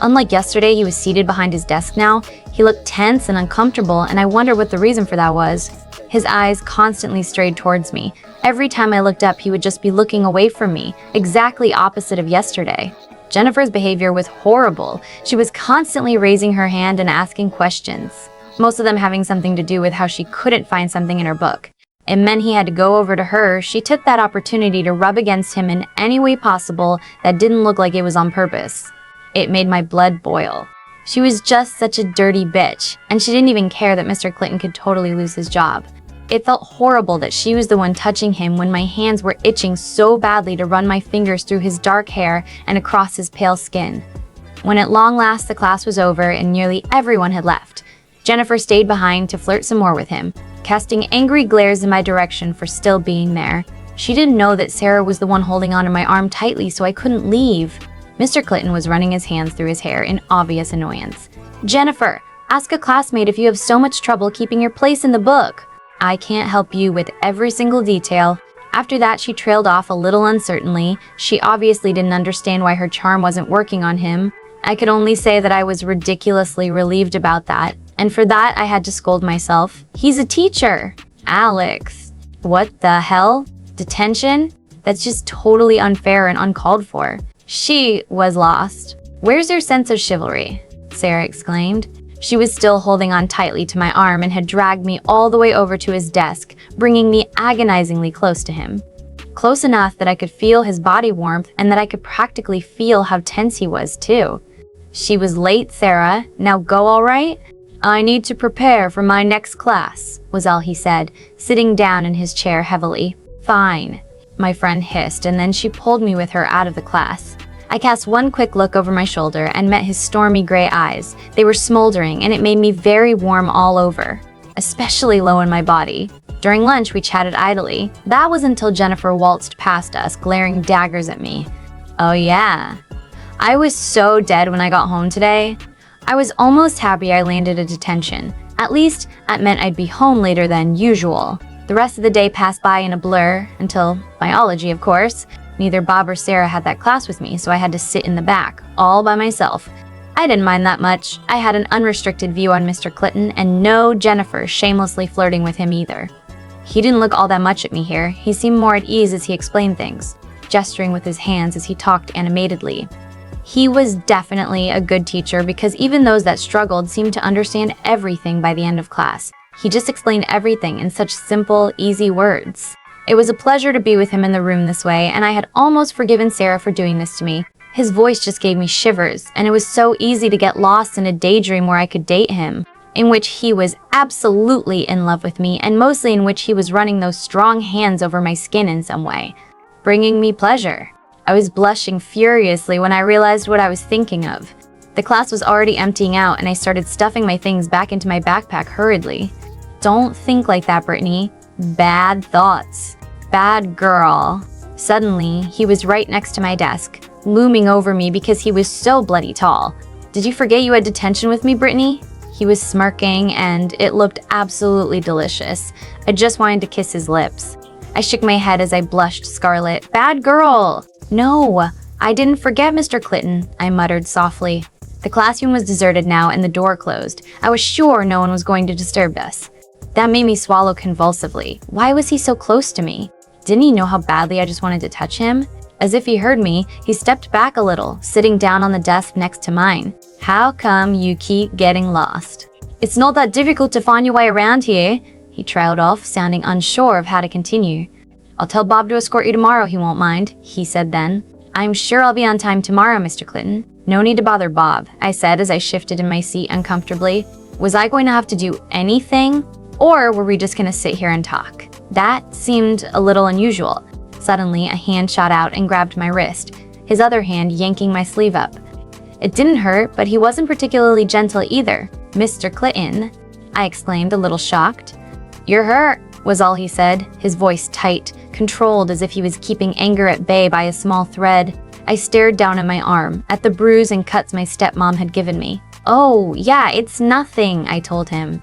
Unlike yesterday, he was seated behind his desk now. He looked tense and uncomfortable, and I wondered what the reason for that was. His eyes constantly strayed towards me. Every time I looked up, he would just be looking away from me, exactly opposite of yesterday. Jennifer's behavior was horrible. She was constantly raising her hand and asking questions, most of them having something to do with how she couldn't find something in her book. It meant he had to go over to her. She took that opportunity to rub against him in any way possible that didn't look like it was on purpose. It made my blood boil. She was just such a dirty bitch, and she didn't even care that Mr. Clitton could totally lose his job. It felt horrible that she was the one touching him when my hands were itching so badly to run my fingers through his dark hair and across his pale skin. When at long last the class was over and nearly everyone had left, Jennifer stayed behind to flirt some more with him, casting angry glares in my direction for still being there. She didn't know that Sarah was the one holding onto my arm tightly so I couldn't leave. Mr. Clitton was running his hands through his hair in obvious annoyance. "Jennifer, ask a classmate if you have so much trouble keeping your place in the book. I can't help you with every single detail." After that, she trailed off a little uncertainly. She obviously didn't understand why her charm wasn't working on him. I could only say that I was ridiculously relieved about that, and for that I had to scold myself. He's a teacher. Alex. What the hell? Detention? That's just totally unfair and uncalled for. She was lost. "Where's your sense of chivalry?" Sarah exclaimed. She was still holding on tightly to my arm and had dragged me all the way over to his desk, bringing me agonizingly close to him. Close enough that I could feel his body warmth and that I could practically feel how tense he was too. "She was late, Sarah. Now go all right?" "I need to prepare for my next class," was all he said, sitting down in his chair heavily. "Fine," my friend hissed, and then she pulled me with her out of the class. I cast one quick look over my shoulder and met his stormy gray eyes. They were smoldering, and it made me very warm all over, especially low in my body. During lunch, we chatted idly. That was until Jennifer waltzed past us, glaring daggers at me. Oh yeah. I was so dead when I got home today. I was almost happy I landed a detention. At least, that meant I'd be home later than usual. The rest of the day passed by in a blur, until biology, of course. Neither Bob or Sarah had that class with me, so I had to sit in the back, all by myself. I didn't mind that much. I had an unrestricted view on Mr. Clitton, and no Jennifer shamelessly flirting with him either. He didn't look all that much at me here. He seemed more at ease as he explained things, gesturing with his hands as he talked animatedly. He was definitely a good teacher because even those that struggled seemed to understand everything by the end of class. He just explained everything in such simple, easy words. It was a pleasure to be with him in the room this way, and I had almost forgiven Sarah for doing this to me. His voice just gave me shivers, and it was so easy to get lost in a daydream where I could date him, in which he was absolutely in love with me, and mostly in which he was running those strong hands over my skin in some way, bringing me pleasure. I was blushing furiously when I realized what I was thinking of. The class was already emptying out and I started stuffing my things back into my backpack hurriedly. Don't think like that, Brittany. Bad thoughts. Bad girl. Suddenly, he was right next to my desk, looming over me because he was so bloody tall. Did you forget you had detention with me, Brittany? He was smirking and it looked absolutely delicious. I just wanted to kiss his lips. I shook my head as I blushed scarlet. Bad girl! No, I didn't forget, Mr. Clitton, I muttered softly. The classroom was deserted now and the door closed. I was sure no one was going to disturb us. That made me swallow convulsively. Why was he so close to me? Didn't he know how badly I just wanted to touch him? As if he heard me, he stepped back a little, sitting down on the desk next to mine. How come you keep getting lost? It's not that difficult to find your way around here, he trailed off, sounding unsure of how to continue. I'll tell Bob to escort you tomorrow, he won't mind, he said then. I'm sure I'll be on time tomorrow, Mr. Clitton. No need to bother Bob, I said as I shifted in my seat uncomfortably. Was I going to have to do anything? Or were we just going to sit here and talk? That seemed a little unusual. Suddenly, a hand shot out and grabbed my wrist, his other hand yanking my sleeve up. It didn't hurt, but he wasn't particularly gentle either. Mr. Clitton, I exclaimed, a little shocked. You're hurt, was all he said, his voice tight, controlled as if he was keeping anger at bay by a small thread. I stared down at my arm, at the bruise and cuts my stepmom had given me. Oh, yeah, it's nothing, I told him.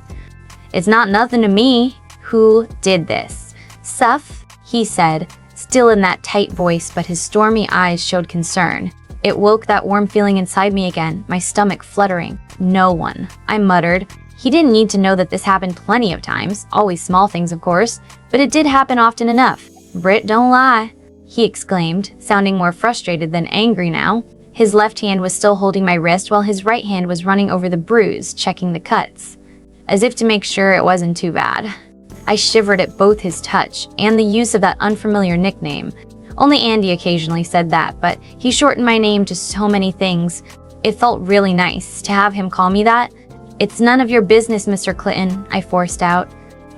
It's not nothing to me. Who did this? Suf, he said, still in that tight voice, but his stormy eyes showed concern. It woke that warm feeling inside me again, my stomach fluttering. No one, I muttered. He didn't need to know that this happened plenty of times, always small things of course, but it did happen often enough. Britt, don't lie, he exclaimed, sounding more frustrated than angry now. His left hand was still holding my wrist while his right hand was running over the bruise, checking the cuts, as if to make sure it wasn't too bad. I shivered at both his touch and the use of that unfamiliar nickname. Only Andy occasionally said that, but he shortened my name to so many things. It felt really nice to have him call me that. It's none of your business, Mr. Clitton, I forced out.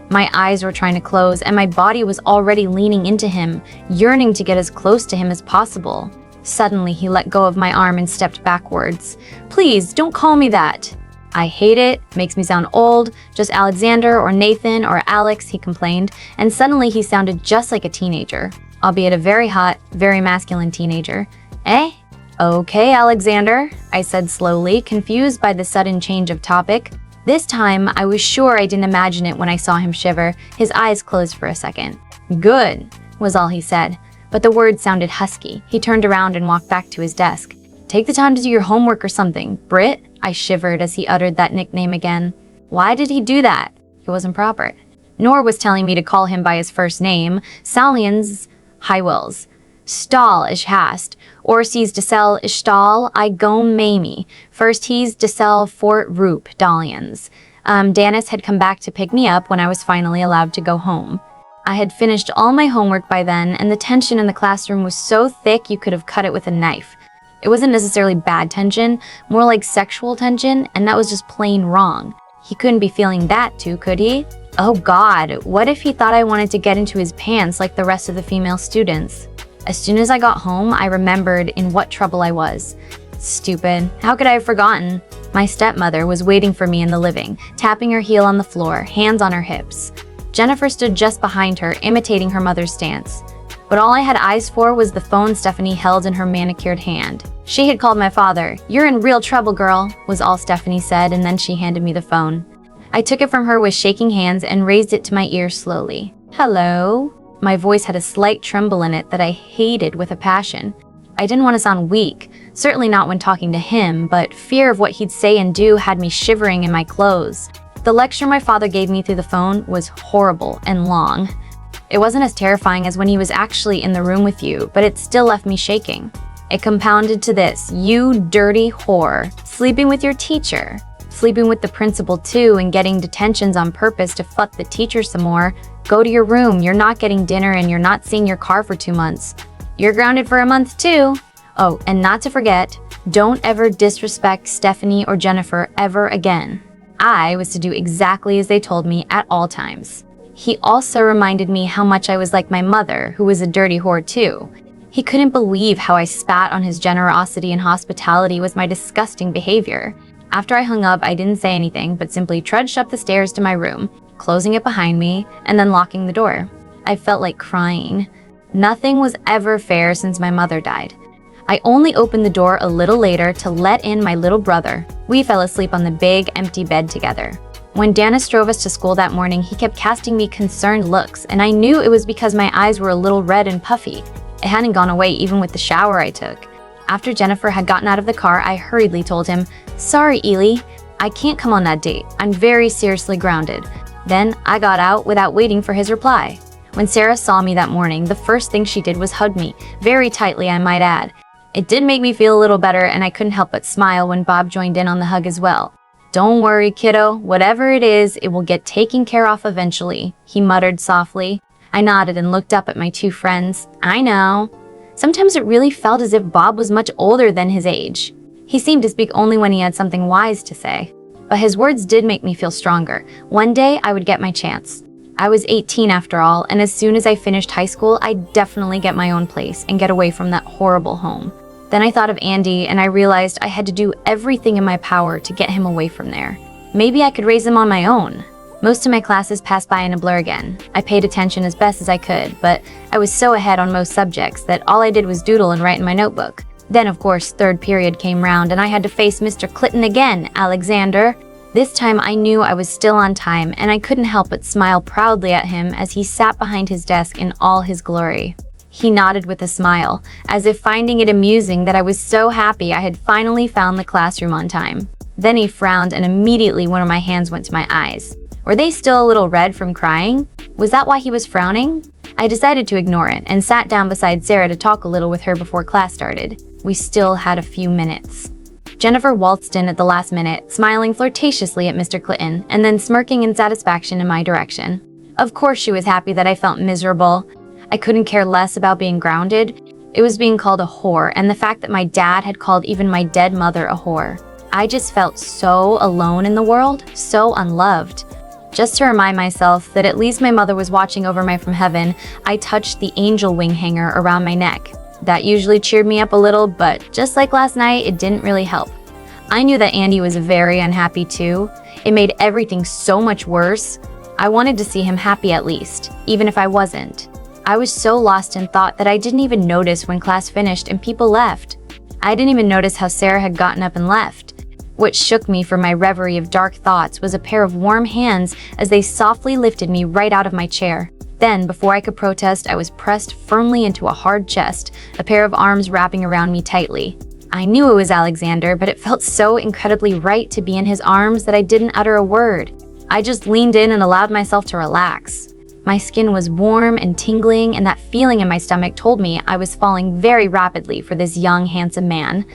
My eyes were trying to close and my body was already leaning into him, yearning to get as close to him as possible. Suddenly, he let go of my arm and stepped backwards. Please, don't call me that. I hate it, makes me sound old, just Alexander or Nathan or Alex, he complained, and suddenly he sounded just like a teenager, albeit a very hot, very masculine teenager. Eh? Okay, Alexander, I said slowly, confused by the sudden change of topic. This time, I was sure I didn't imagine it when I saw him shiver. His eyes closed for a second. Good, was all he said, but the words sounded husky. He turned around and walked back to his desk. Take the time to do your homework or something, Britt, I shivered as he uttered that nickname again. Why did he do that? It wasn't proper. Nor was telling me to call him by his first name, Salians Highwells. Stahl ish hast, or sees de sell ish Stahl, I gome Mamie. First he's de sell Fort Roop, Dalians. Danis had come back to pick me up when I was finally allowed to go home. I had finished all my homework by then, and the tension in the classroom was so thick you could have cut it with a knife. It wasn't necessarily bad tension, more like sexual tension, and that was just plain wrong. He couldn't be feeling that too, could he? Oh God, what if he thought I wanted to get into his pants like the rest of the female students? As soon as I got home, I remembered in what trouble I was. Stupid. How could I have forgotten? My stepmother was waiting for me in the living, tapping her heel on the floor, hands on her hips. Jennifer stood just behind her, imitating her mother's stance. But all I had eyes for was the phone Stephanie held in her manicured hand. She had called my father. You're in real trouble, girl, was all Stephanie said, and then she handed me the phone. I took it from her with shaking hands and raised it to my ear slowly. Hello? My voice had a slight tremble in it that I hated with a passion. I didn't want to sound weak, certainly not when talking to him, but fear of what he'd say and do had me shivering in my clothes. The lecture my father gave me through the phone was horrible and long. It wasn't as terrifying as when he was actually in the room with you, but it still left me shaking. It compounded to this: you dirty whore, sleeping with your teacher, sleeping with the principal too, and getting detentions on purpose to fuck the teacher some more. Go to your room, you're not getting dinner and you're not seeing your car for 2 months. You're grounded for a month too. Oh, and not to forget, don't ever disrespect Stephanie or Jennifer ever again. I was to do exactly as they told me at all times. He also reminded me how much I was like my mother, who was a dirty whore too. He couldn't believe how I spat on his generosity and hospitality with my disgusting behavior. After I hung up, I didn't say anything, but simply trudged up the stairs to my room, closing it behind me, and then locking the door. I felt like crying. Nothing was ever fair since my mother died. I only opened the door a little later to let in my little brother. We fell asleep on the big, empty bed together. When Dennis drove us to school that morning, he kept casting me concerned looks, and I knew it was because my eyes were a little red and puffy. It hadn't gone away even with the shower I took. After Jennifer had gotten out of the car, I hurriedly told him, "Sorry, Ely, I can't come on that date. I'm very seriously grounded." Then I got out without waiting for his reply. When Sarah saw me that morning, the first thing she did was hug me, very tightly I might add. It did make me feel a little better, and I couldn't help but smile when Bob joined in on the hug as well. "Don't worry, kiddo. Whatever it is, it will get taken care of eventually," he muttered softly. I nodded and looked up at my two friends. I know. Sometimes it really felt as if Bob was much older than his age. He seemed to speak only when he had something wise to say. But his words did make me feel stronger. One day, I would get my chance. I was 18 after all, and as soon as I finished high school, I'd definitely get my own place and get away from that horrible home. Then I thought of Andy, and I realized I had to do everything in my power to get him away from there. Maybe I could raise him on my own. Most of my classes passed by in a blur again. I paid attention as best as I could, but I was so ahead on most subjects that all I did was doodle and write in my notebook. Then, of course, third period came round and I had to face Mr. Clitton again, Alexander. This time I knew I was still on time, and I couldn't help but smile proudly at him as he sat behind his desk in all his glory. He nodded with a smile, as if finding it amusing that I was so happy I had finally found the classroom on time. Then he frowned, and immediately one of my hands went to my eyes. Were they still a little red from crying? Was that why he was frowning? I decided to ignore it and sat down beside Sarah to talk a little with her before class started. We still had a few minutes. Jennifer waltzed in at the last minute, smiling flirtatiously at Mr. Clitton, and then smirking in satisfaction in my direction. Of course she was happy that I felt miserable. I couldn't care less about being grounded. It was being called a whore, and the fact that my dad had called even my dead mother a whore. I just felt so alone in the world, so unloved. Just to remind myself that at least my mother was watching over me from heaven, I touched the angel wing hanger around my neck. That usually cheered me up a little, but just like last night, it didn't really help. I knew that Andy was very unhappy too. It made everything so much worse. I wanted to see him happy at least, even if I wasn't. I was so lost in thought that I didn't even notice when class finished and people left. I didn't even notice how Sarah had gotten up and left. What shook me from my reverie of dark thoughts was a pair of warm hands as they softly lifted me right out of my chair. Then, before I could protest, I was pressed firmly into a hard chest, a pair of arms wrapping around me tightly. I knew it was Alexander, but it felt so incredibly right to be in his arms that I didn't utter a word. I just leaned in and allowed myself to relax. My skin was warm and tingling, and that feeling in my stomach told me I was falling very rapidly for this young, handsome man.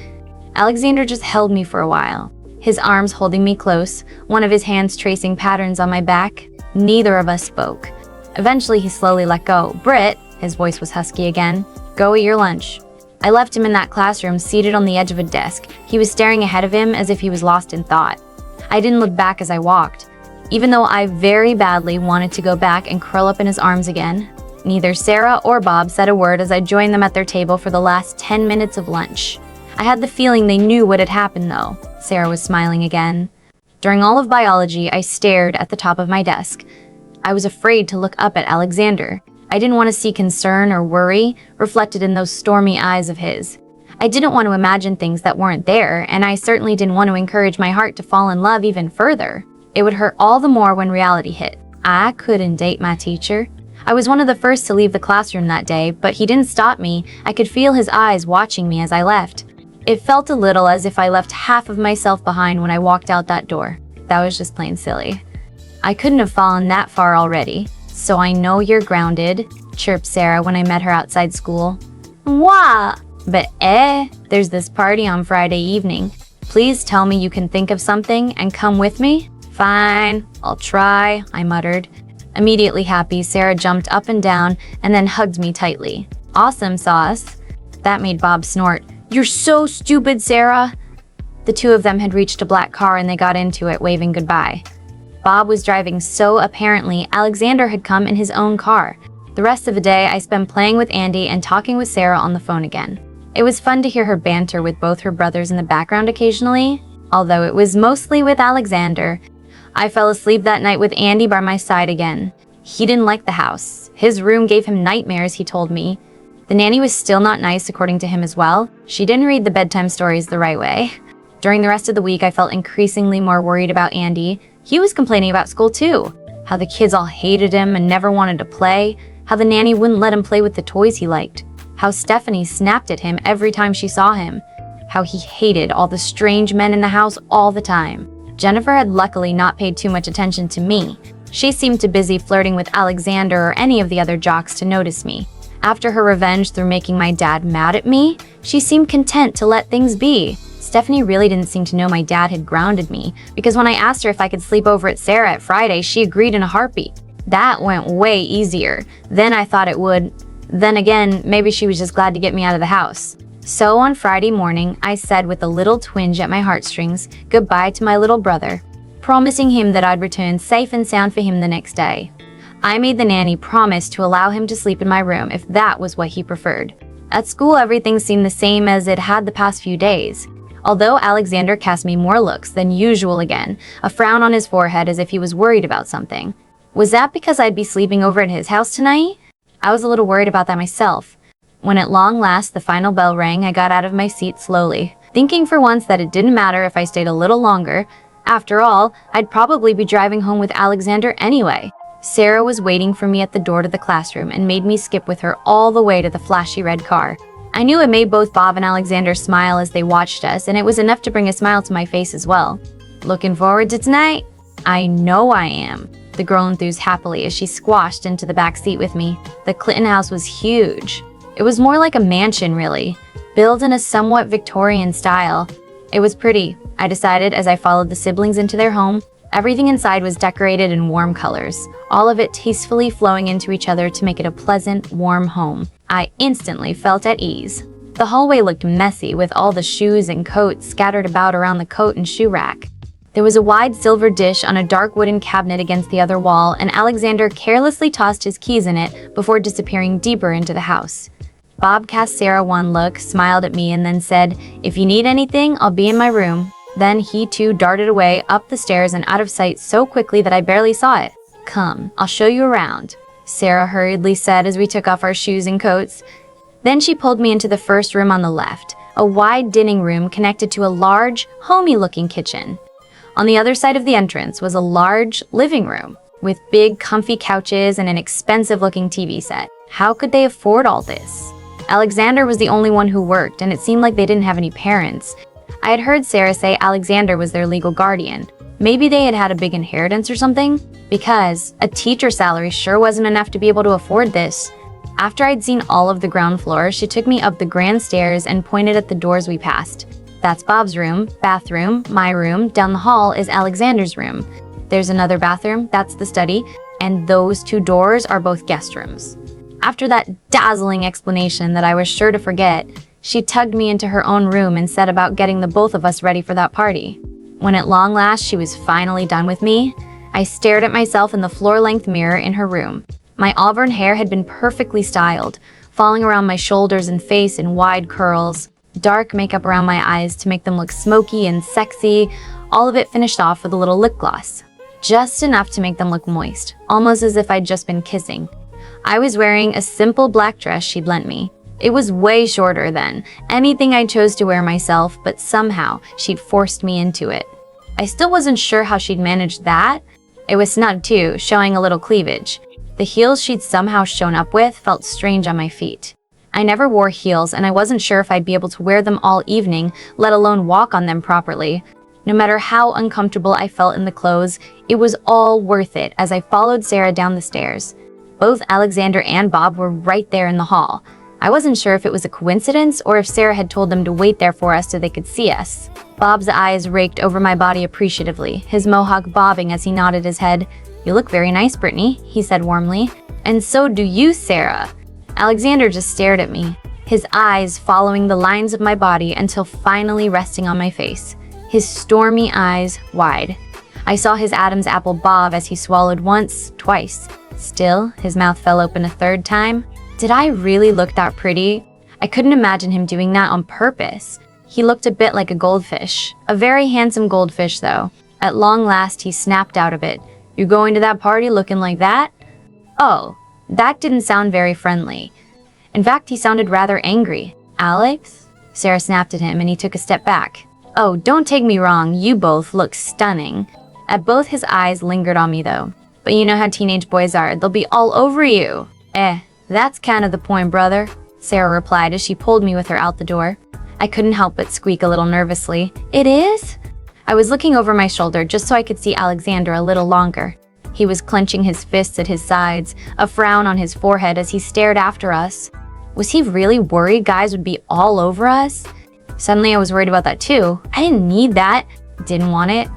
Alexander just held me for a while, his arms holding me close, one of his hands tracing patterns on my back. Neither of us spoke. Eventually, he slowly let go. "Britt," his voice was husky again, "go eat your lunch." I left him in that classroom, seated on the edge of a desk. He was staring ahead of him as if he was lost in thought. I didn't look back as I walked, even though I very badly wanted to go back and curl up in his arms again. Neither Sarah or Bob said a word as I joined them at their table for the last 10 minutes of lunch. I had the feeling they knew what had happened, though. Sarah was smiling again. During all of biology, I stared at the top of my desk. I was afraid to look up at Alexander. I didn't want to see concern or worry reflected in those stormy eyes of his. I didn't want to imagine things that weren't there, and I certainly didn't want to encourage my heart to fall in love even further. It would hurt all the more when reality hit. I couldn't date my teacher. I was one of the first to leave the classroom that day, but he didn't stop me. I could feel his eyes watching me as I left. It felt a little as if I left half of myself behind when I walked out that door. That was just plain silly. I couldn't have fallen that far already. "So I know you're grounded," chirped Sarah when I met her outside school. "What?" "But there's this party on Friday evening. Please tell me you can think of something and come with me." "Fine, I'll try," I muttered. Immediately happy, Sarah jumped up and down and then hugged me tightly. "Awesome sauce." That made Bob snort. "You're so stupid, Sarah." The two of them had reached a black car and they got into it, waving goodbye. Bob was driving, so apparently Alexander had come in his own car. The rest of the day I spent playing with Andy and talking with Sarah on the phone again. It was fun to hear her banter with both her brothers in the background occasionally, although it was mostly with Alexander. I fell asleep that night with Andy by my side again. He didn't like the house. His room gave him nightmares, he told me. The nanny was still not nice according to him as well. She didn't read the bedtime stories the right way. During the rest of the week, I felt increasingly more worried about Andy. He was complaining about school too. How the kids all hated him and never wanted to play. How the nanny wouldn't let him play with the toys he liked. How Stephanie snapped at him every time she saw him. How he hated all the strange men in the house all the time. Jennifer had luckily not paid too much attention to me. She seemed too busy flirting with Alexander or any of the other jocks to notice me. After her revenge through making my dad mad at me, she seemed content to let things be. Stephanie really didn't seem to know my dad had grounded me, because when I asked her if I could sleep over at Sarah at Friday, she agreed in a heartbeat. That went way easier than I thought it would. Then again, maybe she was just glad to get me out of the house. So on Friday morning, I said with a little twinge at my heartstrings, goodbye to my little brother, promising him that I'd return safe and sound for him the next day. I made the nanny promise to allow him to sleep in my room if that was what he preferred. At school, everything seemed the same as it had the past few days. Although Alexander cast me more looks than usual again, a frown on his forehead as if he was worried about something. Was that because I'd be sleeping over at his house tonight? I was a little worried about that myself. When at long last the final bell rang, I got out of my seat slowly, thinking for once that it didn't matter if I stayed a little longer. After all, I'd probably be driving home with Alexander anyway. Sarah was waiting for me at the door to the classroom and made me skip with her all the way to the flashy red car. I knew it made both Bob and Alexander smile as they watched us, and it was enough to bring a smile to my face as well. Looking forward to tonight? I know I am, the girl enthused happily as she squashed into the back seat with me. The Clitton house was huge. It was more like a mansion, really, built in a somewhat Victorian style. It was pretty, I decided as I followed the siblings into their home. Everything inside was decorated in warm colors, all of it tastefully flowing into each other to make it a pleasant, warm home. I instantly felt at ease. The hallway looked messy with all the shoes and coats scattered about around the coat and shoe rack. There was a wide silver dish on a dark wooden cabinet against the other wall, and Alexander carelessly tossed his keys in it before disappearing deeper into the house. Bob cast Sarah one look, smiled at me, and then said, "If you need anything, I'll be in my room." Then he too darted away up the stairs and out of sight so quickly that I barely saw it. "Come, I'll show you around," Sarah hurriedly said as we took off our shoes and coats. Then she pulled me into the first room on the left, a wide dining room connected to a large, homey-looking kitchen. On the other side of the entrance was a large living room with big, comfy couches and an expensive-looking TV set. How could they afford all this? Alexander was the only one who worked, and it seemed like they didn't have any parents. I had heard Sarah say Alexander was their legal guardian. Maybe they had had a big inheritance or something? Because a teacher's salary sure wasn't enough to be able to afford this. After I'd seen all of the ground floor, she took me up the grand stairs and pointed at the doors we passed. That's Bob's room, bathroom, my room. Down the hall is Alexander's room. There's another bathroom, that's the study, and those two doors are both guest rooms. After that dazzling explanation that I was sure to forget, she tugged me into her own room and set about getting the both of us ready for that party. When at long last she was finally done with me, I stared at myself in the floor-length mirror in her room. My auburn hair had been perfectly styled, falling around my shoulders and face in wide curls, dark makeup around my eyes to make them look smoky and sexy, all of it finished off with a little lip gloss. Just enough to make them look moist, almost as if I'd just been kissing. I was wearing a simple black dress she'd lent me. It was way shorter than anything I chose to wear myself, but somehow she'd forced me into it. I still wasn't sure how she'd managed that. It was snug too, showing a little cleavage. The heels she'd somehow shown up with felt strange on my feet. I never wore heels, and I wasn't sure if I'd be able to wear them all evening, let alone walk on them properly. No matter how uncomfortable I felt in the clothes, it was all worth it as I followed Sarah down the stairs. Both Alexander and Bob were right there in the hall. I wasn't sure if it was a coincidence or if Sarah had told them to wait there for us so they could see us. Bob's eyes raked over my body appreciatively, his mohawk bobbing as he nodded his head. "You look very nice, Brittany," he said warmly. "And so do you, Sarah." Alexander just stared at me, his eyes following the lines of my body until finally resting on my face, his stormy eyes wide. I saw his Adam's apple bob as he swallowed once, twice. Still, his mouth fell open a third time. Did I really look that pretty? I couldn't imagine him doing that on purpose. He looked a bit like a goldfish. A very handsome goldfish, though. At long last, he snapped out of it. "You going to that party looking like that?" Oh, that didn't sound very friendly. In fact, he sounded rather angry. "Alex?" Sarah snapped at him, and he took a step back. "Oh, don't take me wrong, you both look stunning." At both his eyes lingered on me, though. "But you know how teenage boys are, they'll be all over you." That's kind of the point, brother," Sarah replied as she pulled me with her out the door. I couldn't help but squeak a little nervously. "It is?" I was looking over my shoulder just so I could see Alexander a little longer. He was clenching his fists at his sides, a frown on his forehead as he stared after us. Was he really worried guys would be all over us? Suddenly I was worried about that too. I didn't need that. Didn't want it.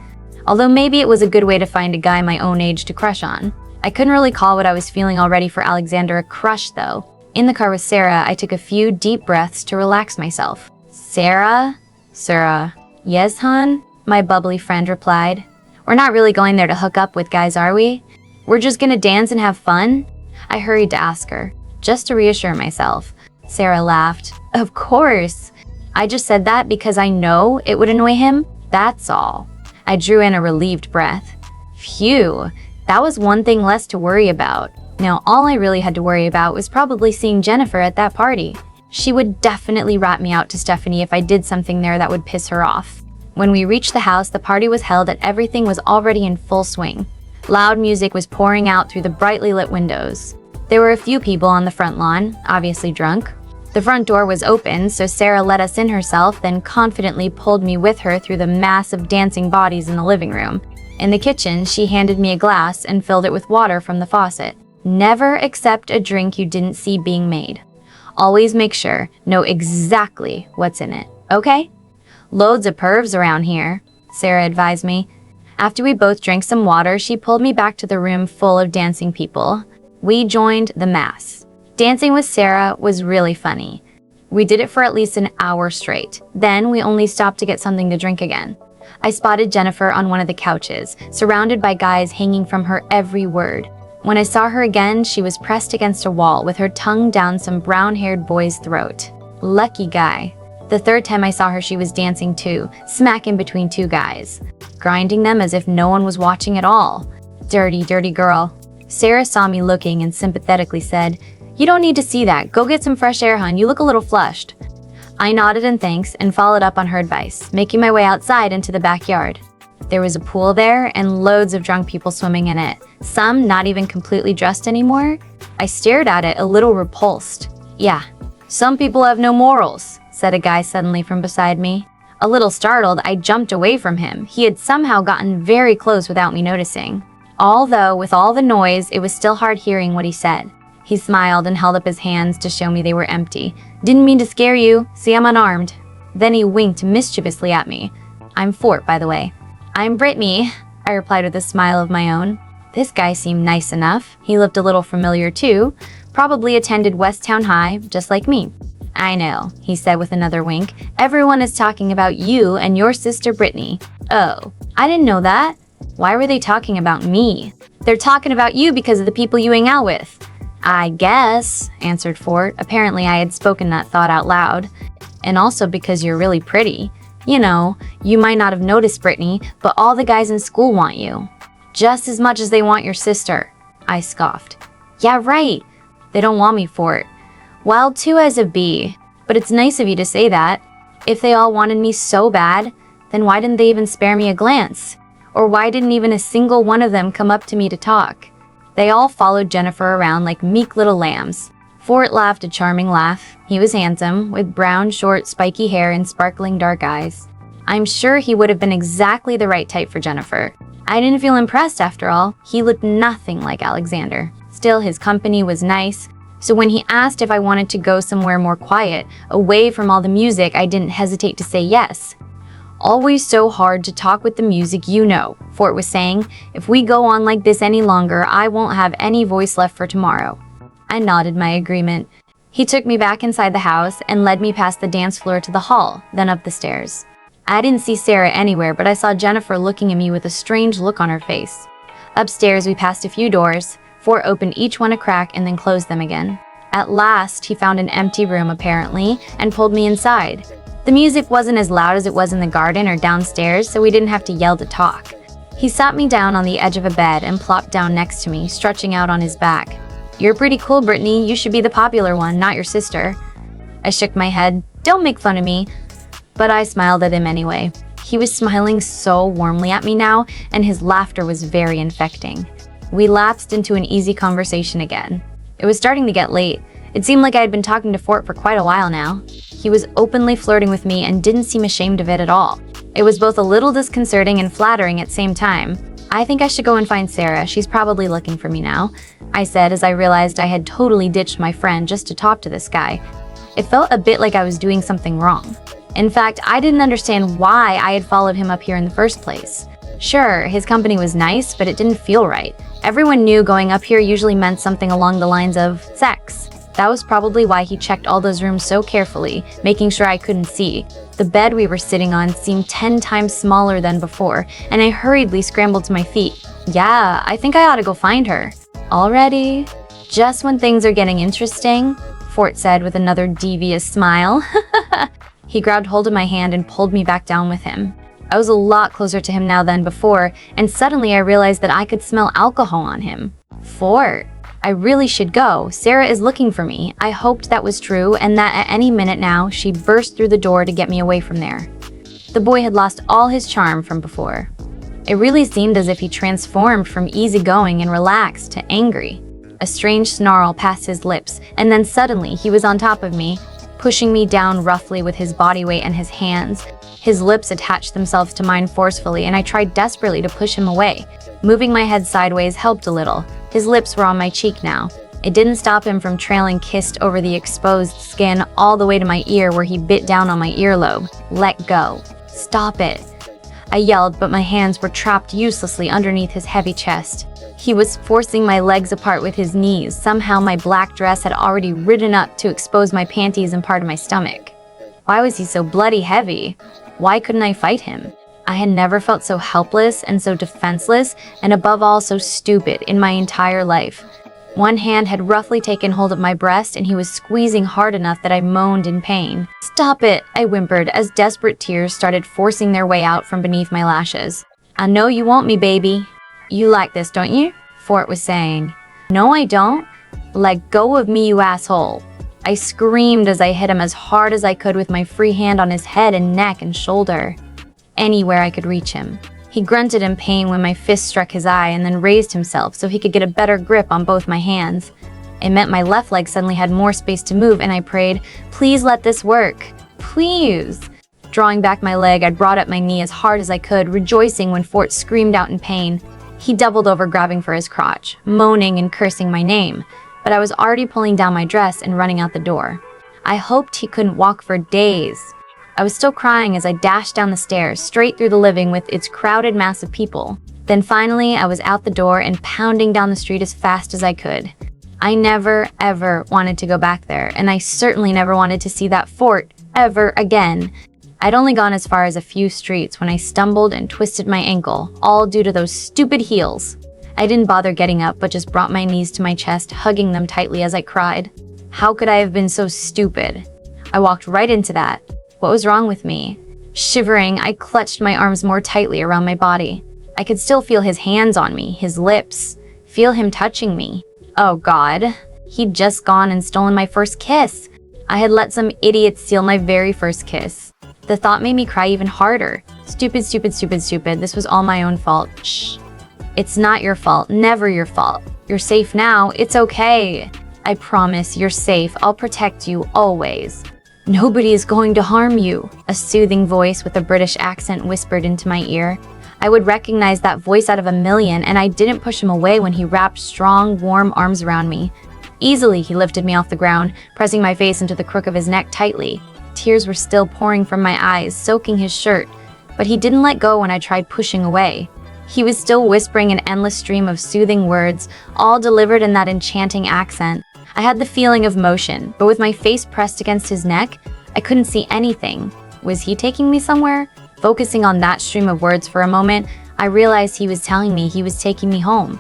Although maybe it was a good way to find a guy my own age to crush on. I couldn't really call what I was feeling already for Alexander a crush though. In the car with Sarah, I took a few deep breaths to relax myself. "Sarah?" "Sarah." "Yes, hon?" my bubbly friend replied. "We're not really going there to hook up with guys, are we? We're just gonna dance and have fun?" I hurried to ask her, just to reassure myself. Sarah laughed. "Of course. I just said that because I know it would annoy him, that's all." I drew in a relieved breath. Phew, that was one thing less to worry about. Now, all I really had to worry about was probably seeing Jennifer at that party. She would definitely rat me out to Stephanie if I did something there that would piss her off. When we reached the house, the party was held and everything was already in full swing. Loud music was pouring out through the brightly lit windows. There were a few people on the front lawn, obviously drunk. The front door was open, so Sarah let us in herself, then confidently pulled me with her through the mass of dancing bodies in the living room. In the kitchen, she handed me a glass and filled it with water from the faucet. Never accept a drink you didn't see being made. Always make sure, know exactly what's in it, okay? "Loads of pervs around here," Sarah advised me. After we both drank some water, she pulled me back to the room full of dancing people. We joined the mass. Dancing with Sarah was really funny. We did it for at least an hour straight. Then we only stopped to get something to drink again. I spotted Jennifer on one of the couches, surrounded by guys hanging from her every word. When I saw her again, she was pressed against a wall with her tongue down some brown-haired boy's throat. Lucky guy. The third time I saw her, she was dancing too, smack in between two guys, grinding them as if no one was watching at all. Dirty, dirty girl. Sarah saw me looking and sympathetically said, "You don't need to see that. Go get some fresh air, hon. You look a little flushed." I nodded in thanks and followed up on her advice, making my way outside into the backyard. There was a pool there and loads of drunk people swimming in it, some not even completely dressed anymore. I stared at it, a little repulsed. "Yeah, some people have no morals," said a guy suddenly from beside me. A little startled, I jumped away from him. He had somehow gotten very close without me noticing. Although, with all the noise, it was still hard hearing what he said. He smiled and held up his hands to show me they were empty. "Didn't mean to scare you. See, I'm unarmed." Then he winked mischievously at me. "I'm Fort, by the way." "I'm Brittany," I replied with a smile of my own. This guy seemed nice enough. He looked a little familiar too. Probably attended Westtown High, just like me. "I know," he said with another wink. "Everyone is talking about you and your sister Brittany." "Oh, I didn't know that. Why were they talking about me?" "They're talking about you because of the people you hang out with." "I guess," answered Fort. Apparently I had spoken that thought out loud. "And also because you're really pretty. You know, you might not have noticed, Brittany, but all the guys in school want you. Just as much as they want your sister." I scoffed. "Yeah, right. They don't want me, Fort." "Well, two as a B, but it's nice of you to say that. If they all wanted me so bad, then why didn't they even spare me a glance? Or why didn't even a single one of them come up to me to talk?" They all followed Jennifer around like meek little lambs. Fort laughed a charming laugh. He was handsome, with brown, short, spiky hair and sparkling dark eyes. I'm sure he would have been exactly the right type for Jennifer. I didn't feel impressed after all. He looked nothing like Alexander. Still, his company was nice. So when he asked if I wanted to go somewhere more quiet, away from all the music, I didn't hesitate to say yes. "Always so hard to talk with the music, you know," Fort was saying. "If we go on like this any longer, I won't have any voice left for tomorrow." I nodded my agreement. He took me back inside the house and led me past the dance floor to the hall, then up the stairs. I didn't see Sarah anywhere, but I saw Jennifer looking at me with a strange look on her face. Upstairs, we passed a few doors. Fort opened each one a crack and then closed them again. At last, he found an empty room apparently and pulled me inside. The music wasn't as loud as it was in the garden or downstairs, so we didn't have to yell to talk. He sat me down on the edge of a bed and plopped down next to me, stretching out on his back. "You're pretty cool, Brittany. You should be the popular one, not your sister." I shook my head. "Don't make fun of me." But I smiled at him anyway. He was smiling so warmly at me now, and his laughter was very infecting. We lapsed into an easy conversation again. It was starting to get late. It seemed like I had been talking to Fort for quite a while now. He was openly flirting with me and didn't seem ashamed of it at all. It was both a little disconcerting and flattering at the same time. "I think I should go and find Sarah. She's probably looking for me now," I said as I realized I had totally ditched my friend just to talk to this guy. It felt a bit like I was doing something wrong. In fact, I didn't understand why I had followed him up here in the first place. Sure, his company was nice, but it didn't feel right. Everyone knew going up here usually meant something along the lines of sex. That was probably why he checked all those rooms so carefully, making sure I couldn't see. The bed we were sitting on seemed 10 times smaller than before, and I hurriedly scrambled to my feet. "Yeah, I think I ought to go find her." "Already? Just when things are getting interesting," Fort said with another devious smile. He grabbed hold of my hand and pulled me back down with him. I was a lot closer to him now than before, and suddenly I realized that I could smell alcohol on him. "Fort, I really should go. Sarah is looking for me." I hoped that was true and that at any minute now, she'd burst through the door to get me away from there. The boy had lost all his charm from before. It really seemed as if he transformed from easygoing and relaxed to angry. A strange snarl passed his lips, and then suddenly he was on top of me, pushing me down roughly with his body weight and his hands. His lips attached themselves to mine forcefully, and I tried desperately to push him away. Moving my head sideways helped a little. His lips were on my cheek now. It didn't stop him from trailing kissed over the exposed skin all the way to my ear where he bit down on my earlobe. "Let go. Stop it." I yelled, but my hands were trapped uselessly underneath his heavy chest. He was forcing my legs apart with his knees. Somehow my black dress had already ridden up to expose my panties and part of my stomach. Why was he so bloody heavy? Why couldn't I fight him? I had never felt so helpless and so defenseless, and above all so stupid in my entire life. One hand had roughly taken hold of my breast, and he was squeezing hard enough that I moaned in pain. "Stop it," I whimpered as desperate tears started forcing their way out from beneath my lashes. "I know you want me, baby." "You like this, don't you?" Fort was saying. "No, I don't." "Let go of me, you asshole." I screamed as I hit him as hard as I could with my free hand on his head and neck and shoulder. Anywhere I could reach him. He grunted in pain when my fist struck his eye and then raised himself so he could get a better grip on both my hands. It meant my left leg suddenly had more space to move, and I prayed, "Please let this work. Please." Drawing back my leg, I brought up my knee as hard as I could, rejoicing when Fort screamed out in pain. He doubled over, grabbing for his crotch, moaning and cursing my name, but I was already pulling down my dress and running out the door. I hoped he couldn't walk for days. I was still crying as I dashed down the stairs, straight through the living with its crowded mass of people. Then finally, I was out the door and pounding down the street as fast as I could. I never, ever wanted to go back there, and I certainly never wanted to see that Fort ever again. I'd only gone as far as a few streets when I stumbled and twisted my ankle, all due to those stupid heels. I didn't bother getting up, but just brought my knees to my chest, hugging them tightly as I cried. How could I have been so stupid? I walked right into that. What was wrong with me? Shivering, I clutched my arms more tightly around my body. I could still feel his hands on me, his lips, feel him touching me. Oh God, he'd just gone and stolen my first kiss. I had let some idiot steal my very first kiss. The thought made me cry even harder. Stupid, stupid, stupid, stupid. This was all my own fault. Shh. It's not your fault, never your fault. You're safe now, it's okay. I promise you're safe, I'll protect you always. Nobody is going to harm you, a soothing voice with a British accent whispered into my ear. I would recognize that voice out of a million, and I didn't push him away when he wrapped strong, warm arms around me. Easily, he lifted me off the ground, pressing my face into the crook of his neck tightly. Tears were still pouring from my eyes, soaking his shirt, but he didn't let go when I tried pushing away. He was still whispering an endless stream of soothing words, all delivered in that enchanting accent. I had the feeling of motion, but with my face pressed against his neck, I couldn't see anything. Was he taking me somewhere? Focusing on that stream of words for a moment, I realized he was telling me he was taking me home.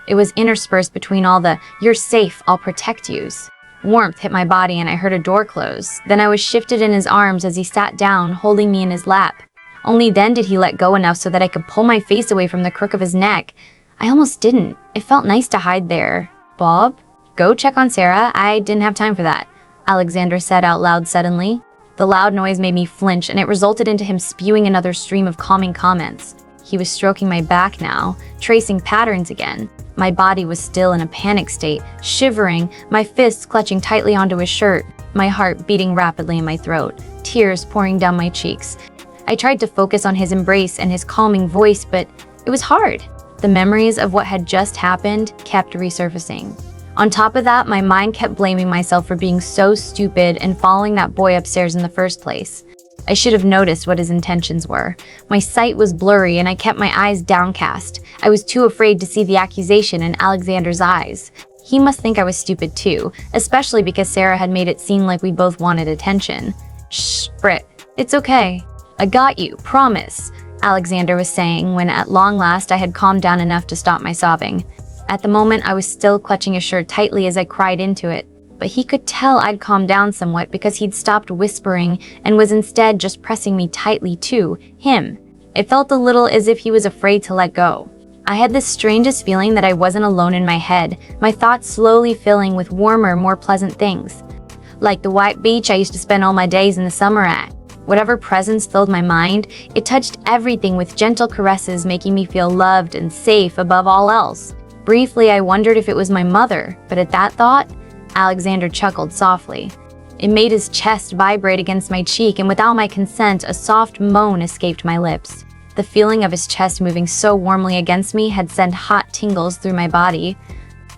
It was interspersed between all the "you're safe, I'll protect yous." Warmth hit my body and I heard a door close. Then I was shifted in his arms as he sat down, holding me in his lap. Only then did he let go enough so that I could pull my face away from the crook of his neck. I almost didn't. It felt nice to hide there. "Bob, go check on Sarah. I didn't have time for that," Alexander said out loud suddenly. The loud noise made me flinch, and it resulted into him spewing another stream of calming comments. He was stroking my back now, tracing patterns again. My body was still in a panic state, shivering, my fists clutching tightly onto his shirt, my heart beating rapidly in my throat, tears pouring down my cheeks. I tried to focus on his embrace and his calming voice, but it was hard. The memories of what had just happened kept resurfacing. On top of that, my mind kept blaming myself for being so stupid and following that boy upstairs in the first place. I should have noticed what his intentions were. My sight was blurry and I kept my eyes downcast. I was too afraid to see the accusation in Alexander's eyes. He must think I was stupid too, especially because Sarah had made it seem like we both wanted attention. "Shh, Britt, it's okay. I got you, promise," Alexander was saying when at long last I had calmed down enough to stop my sobbing. At the moment, I was still clutching his shirt tightly as I cried into it. But he could tell I'd calmed down somewhat because he'd stopped whispering and was instead just pressing me tightly to him. It felt a little as if he was afraid to let go. I had this strangest feeling that I wasn't alone in my head, my thoughts slowly filling with warmer, more pleasant things. Like the white beach I used to spend all my days in the summer at. Whatever presence filled my mind, it touched everything with gentle caresses, making me feel loved and safe above all else. Briefly, I wondered if it was my mother, but at that thought, Alexander chuckled softly. It made his chest vibrate against my cheek, and without my consent, a soft moan escaped my lips. The feeling of his chest moving so warmly against me had sent hot tingles through my body.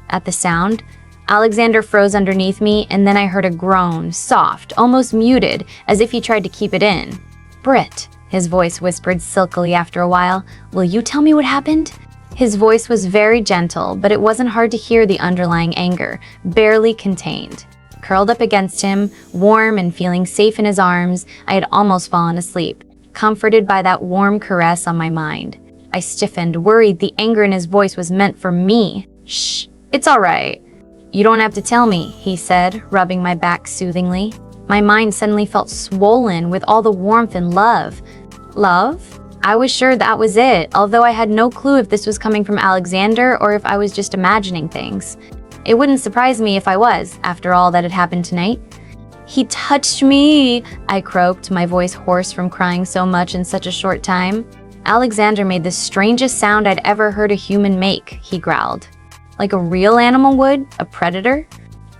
At the sound, Alexander froze underneath me, and then I heard a groan, soft, almost muted, as if he tried to keep it in. "Britt," his voice whispered silkily after a while, "will you tell me what happened?" His voice was very gentle, but it wasn't hard to hear the underlying anger, barely contained. Curled up against him, warm and feeling safe in his arms, I had almost fallen asleep, comforted by that warm caress on my mind. I stiffened, worried the anger in his voice was meant for me. "Shh, it's all right. You don't have to tell me," he said, rubbing my back soothingly. My mind suddenly felt swollen with all the warmth and love. Love? I was sure that was it, although I had no clue if this was coming from Alexander or if I was just imagining things. It wouldn't surprise me if I was, after all that had happened tonight. "He touched me," I croaked, my voice hoarse from crying so much in such a short time. Alexander made the strangest sound I'd ever heard a human make, he growled. Like a real animal would? A predator?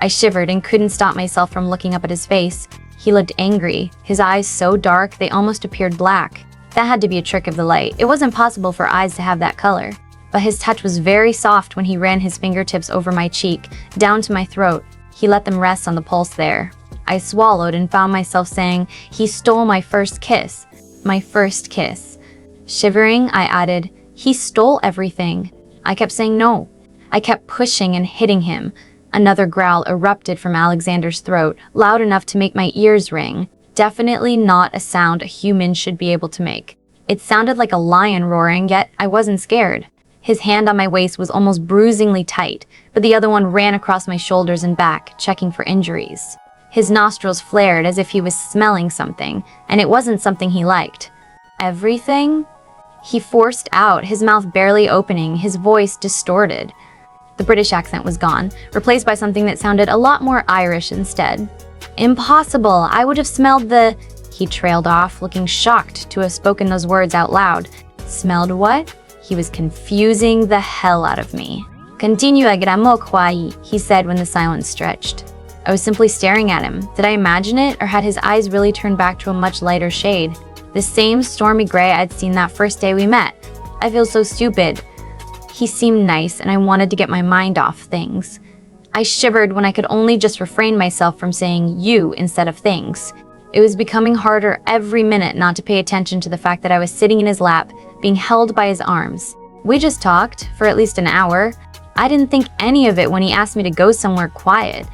I shivered and couldn't stop myself from looking up at his face. He looked angry, his eyes so dark they almost appeared black. That had to be a trick of the light. It wasn't possible for eyes to have that color. But his touch was very soft when he ran his fingertips over my cheek, down to my throat. He let them rest on the pulse there. I swallowed and found myself saying, "He stole my first kiss." My first kiss. Shivering, I added, "He stole everything." I kept saying no. I kept pushing and hitting him. Another growl erupted from Alexander's throat, loud enough to make my ears ring. Definitely not a sound a human should be able to make. It sounded like a lion roaring, yet I wasn't scared. His hand on my waist was almost bruisingly tight, but the other one ran across my shoulders and back, checking for injuries. His nostrils flared as if he was smelling something, and it wasn't something he liked. "Everything?" He forced out, his mouth barely opening, his voice distorted. The British accent was gone, replaced by something that sounded a lot more Irish instead. "Impossible, I would have smelled the..." He trailed off, looking shocked to have spoken those words out loud. Smelled what? He was confusing the hell out of me. "Continue a gramo kwai," he said when the silence stretched. I was simply staring at him. Did I imagine it, or had his eyes really turned back to a much lighter shade? The same stormy gray I'd seen that first day we met. I feel so stupid. He seemed nice, and I wanted to get my mind off things. I shivered when I could only just refrain myself from saying you instead of things. It was becoming harder every minute not to pay attention to the fact that I was sitting in his lap, being held by his arms. We just talked for at least an hour. I didn't think any of it when he asked me to go somewhere quiet.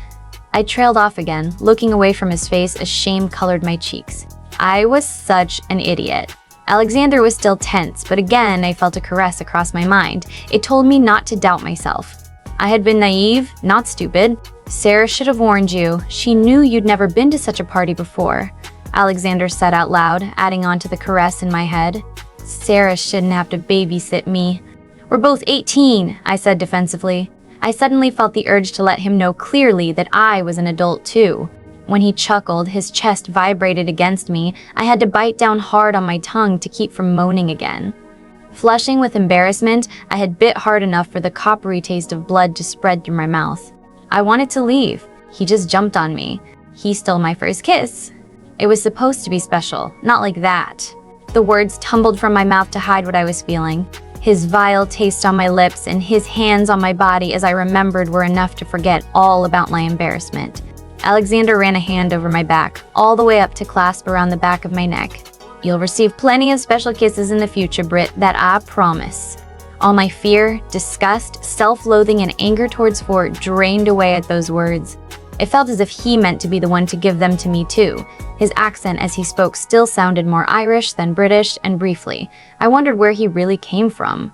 I trailed off again, looking away from his face as shame colored my cheeks. I was such an idiot. Alexander was still tense, but again I felt a caress across my mind. It told me not to doubt myself. I had been naive, not stupid. Sarah should have warned you. She knew you'd never been to such a party before, Alexander said out loud, adding on to the caress in my head. Sarah shouldn't have to babysit me. We're both 18, I said defensively. I suddenly felt the urge to let him know clearly that I was an adult too. When he chuckled, his chest vibrated against me. I had to bite down hard on my tongue to keep from moaning again. Flushing with embarrassment, I had bit hard enough for the coppery taste of blood to spread through my mouth. I wanted to leave. He just jumped on me. He stole my first kiss. It was supposed to be special, not like that. The words tumbled from my mouth to hide what I was feeling. His vile taste on my lips and his hands on my body as I remembered were enough to forget all about my embarrassment. Alexander ran a hand over my back, all the way up to clasp around the back of my neck. You'll receive plenty of special kisses in the future, Britt, that I promise. All my fear, disgust, self-loathing, and anger towards Fort drained away at those words. It felt as if he meant to be the one to give them to me too. His accent as he spoke still sounded more Irish than British, and briefly, I wondered where he really came from.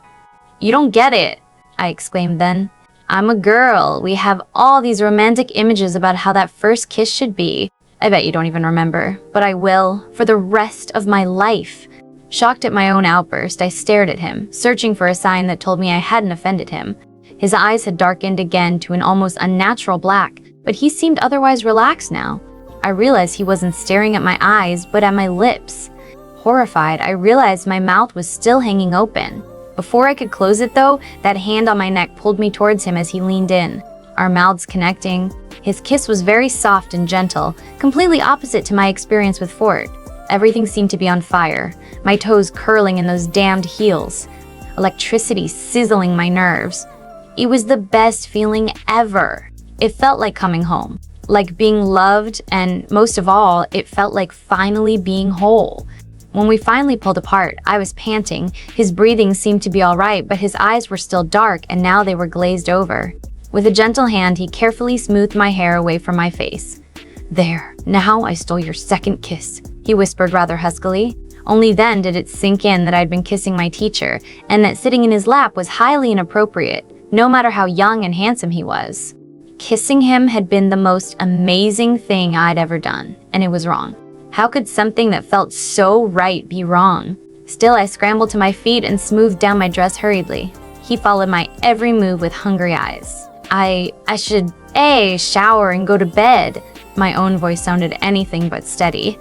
You don't get it, I exclaimed then. I'm a girl. We have all these romantic images about how that first kiss should be. I bet you don't even remember, but I will, for the rest of my life. Shocked at my own outburst, I stared at him, searching for a sign that told me I hadn't offended him. His eyes had darkened again to an almost unnatural black, but he seemed otherwise relaxed now. I realized he wasn't staring at my eyes, but at my lips. Horrified, I realized my mouth was still hanging open. Before I could close it though, that hand on my neck pulled me towards him as he leaned in, our mouths connecting. His kiss was very soft and gentle, completely opposite to my experience with Fort. Everything seemed to be on fire, my toes curling in those damned heels, electricity sizzling my nerves. It was the best feeling ever. It felt like coming home, like being loved, and most of all, it felt like finally being whole. When we finally pulled apart, I was panting. His breathing seemed to be all right, but his eyes were still dark and now they were glazed over. With a gentle hand, he carefully smoothed my hair away from my face. There, now I stole your second kiss, he whispered rather huskily. Only then did it sink in that I'd been kissing my teacher, and that sitting in his lap was highly inappropriate, no matter how young and handsome he was. Kissing him had been the most amazing thing I'd ever done, and it was wrong. How could something that felt so right be wrong? Still, I scrambled to my feet and smoothed down my dress hurriedly. He followed my every move with hungry eyes. I should, shower and go to bed. My own voice sounded anything but steady.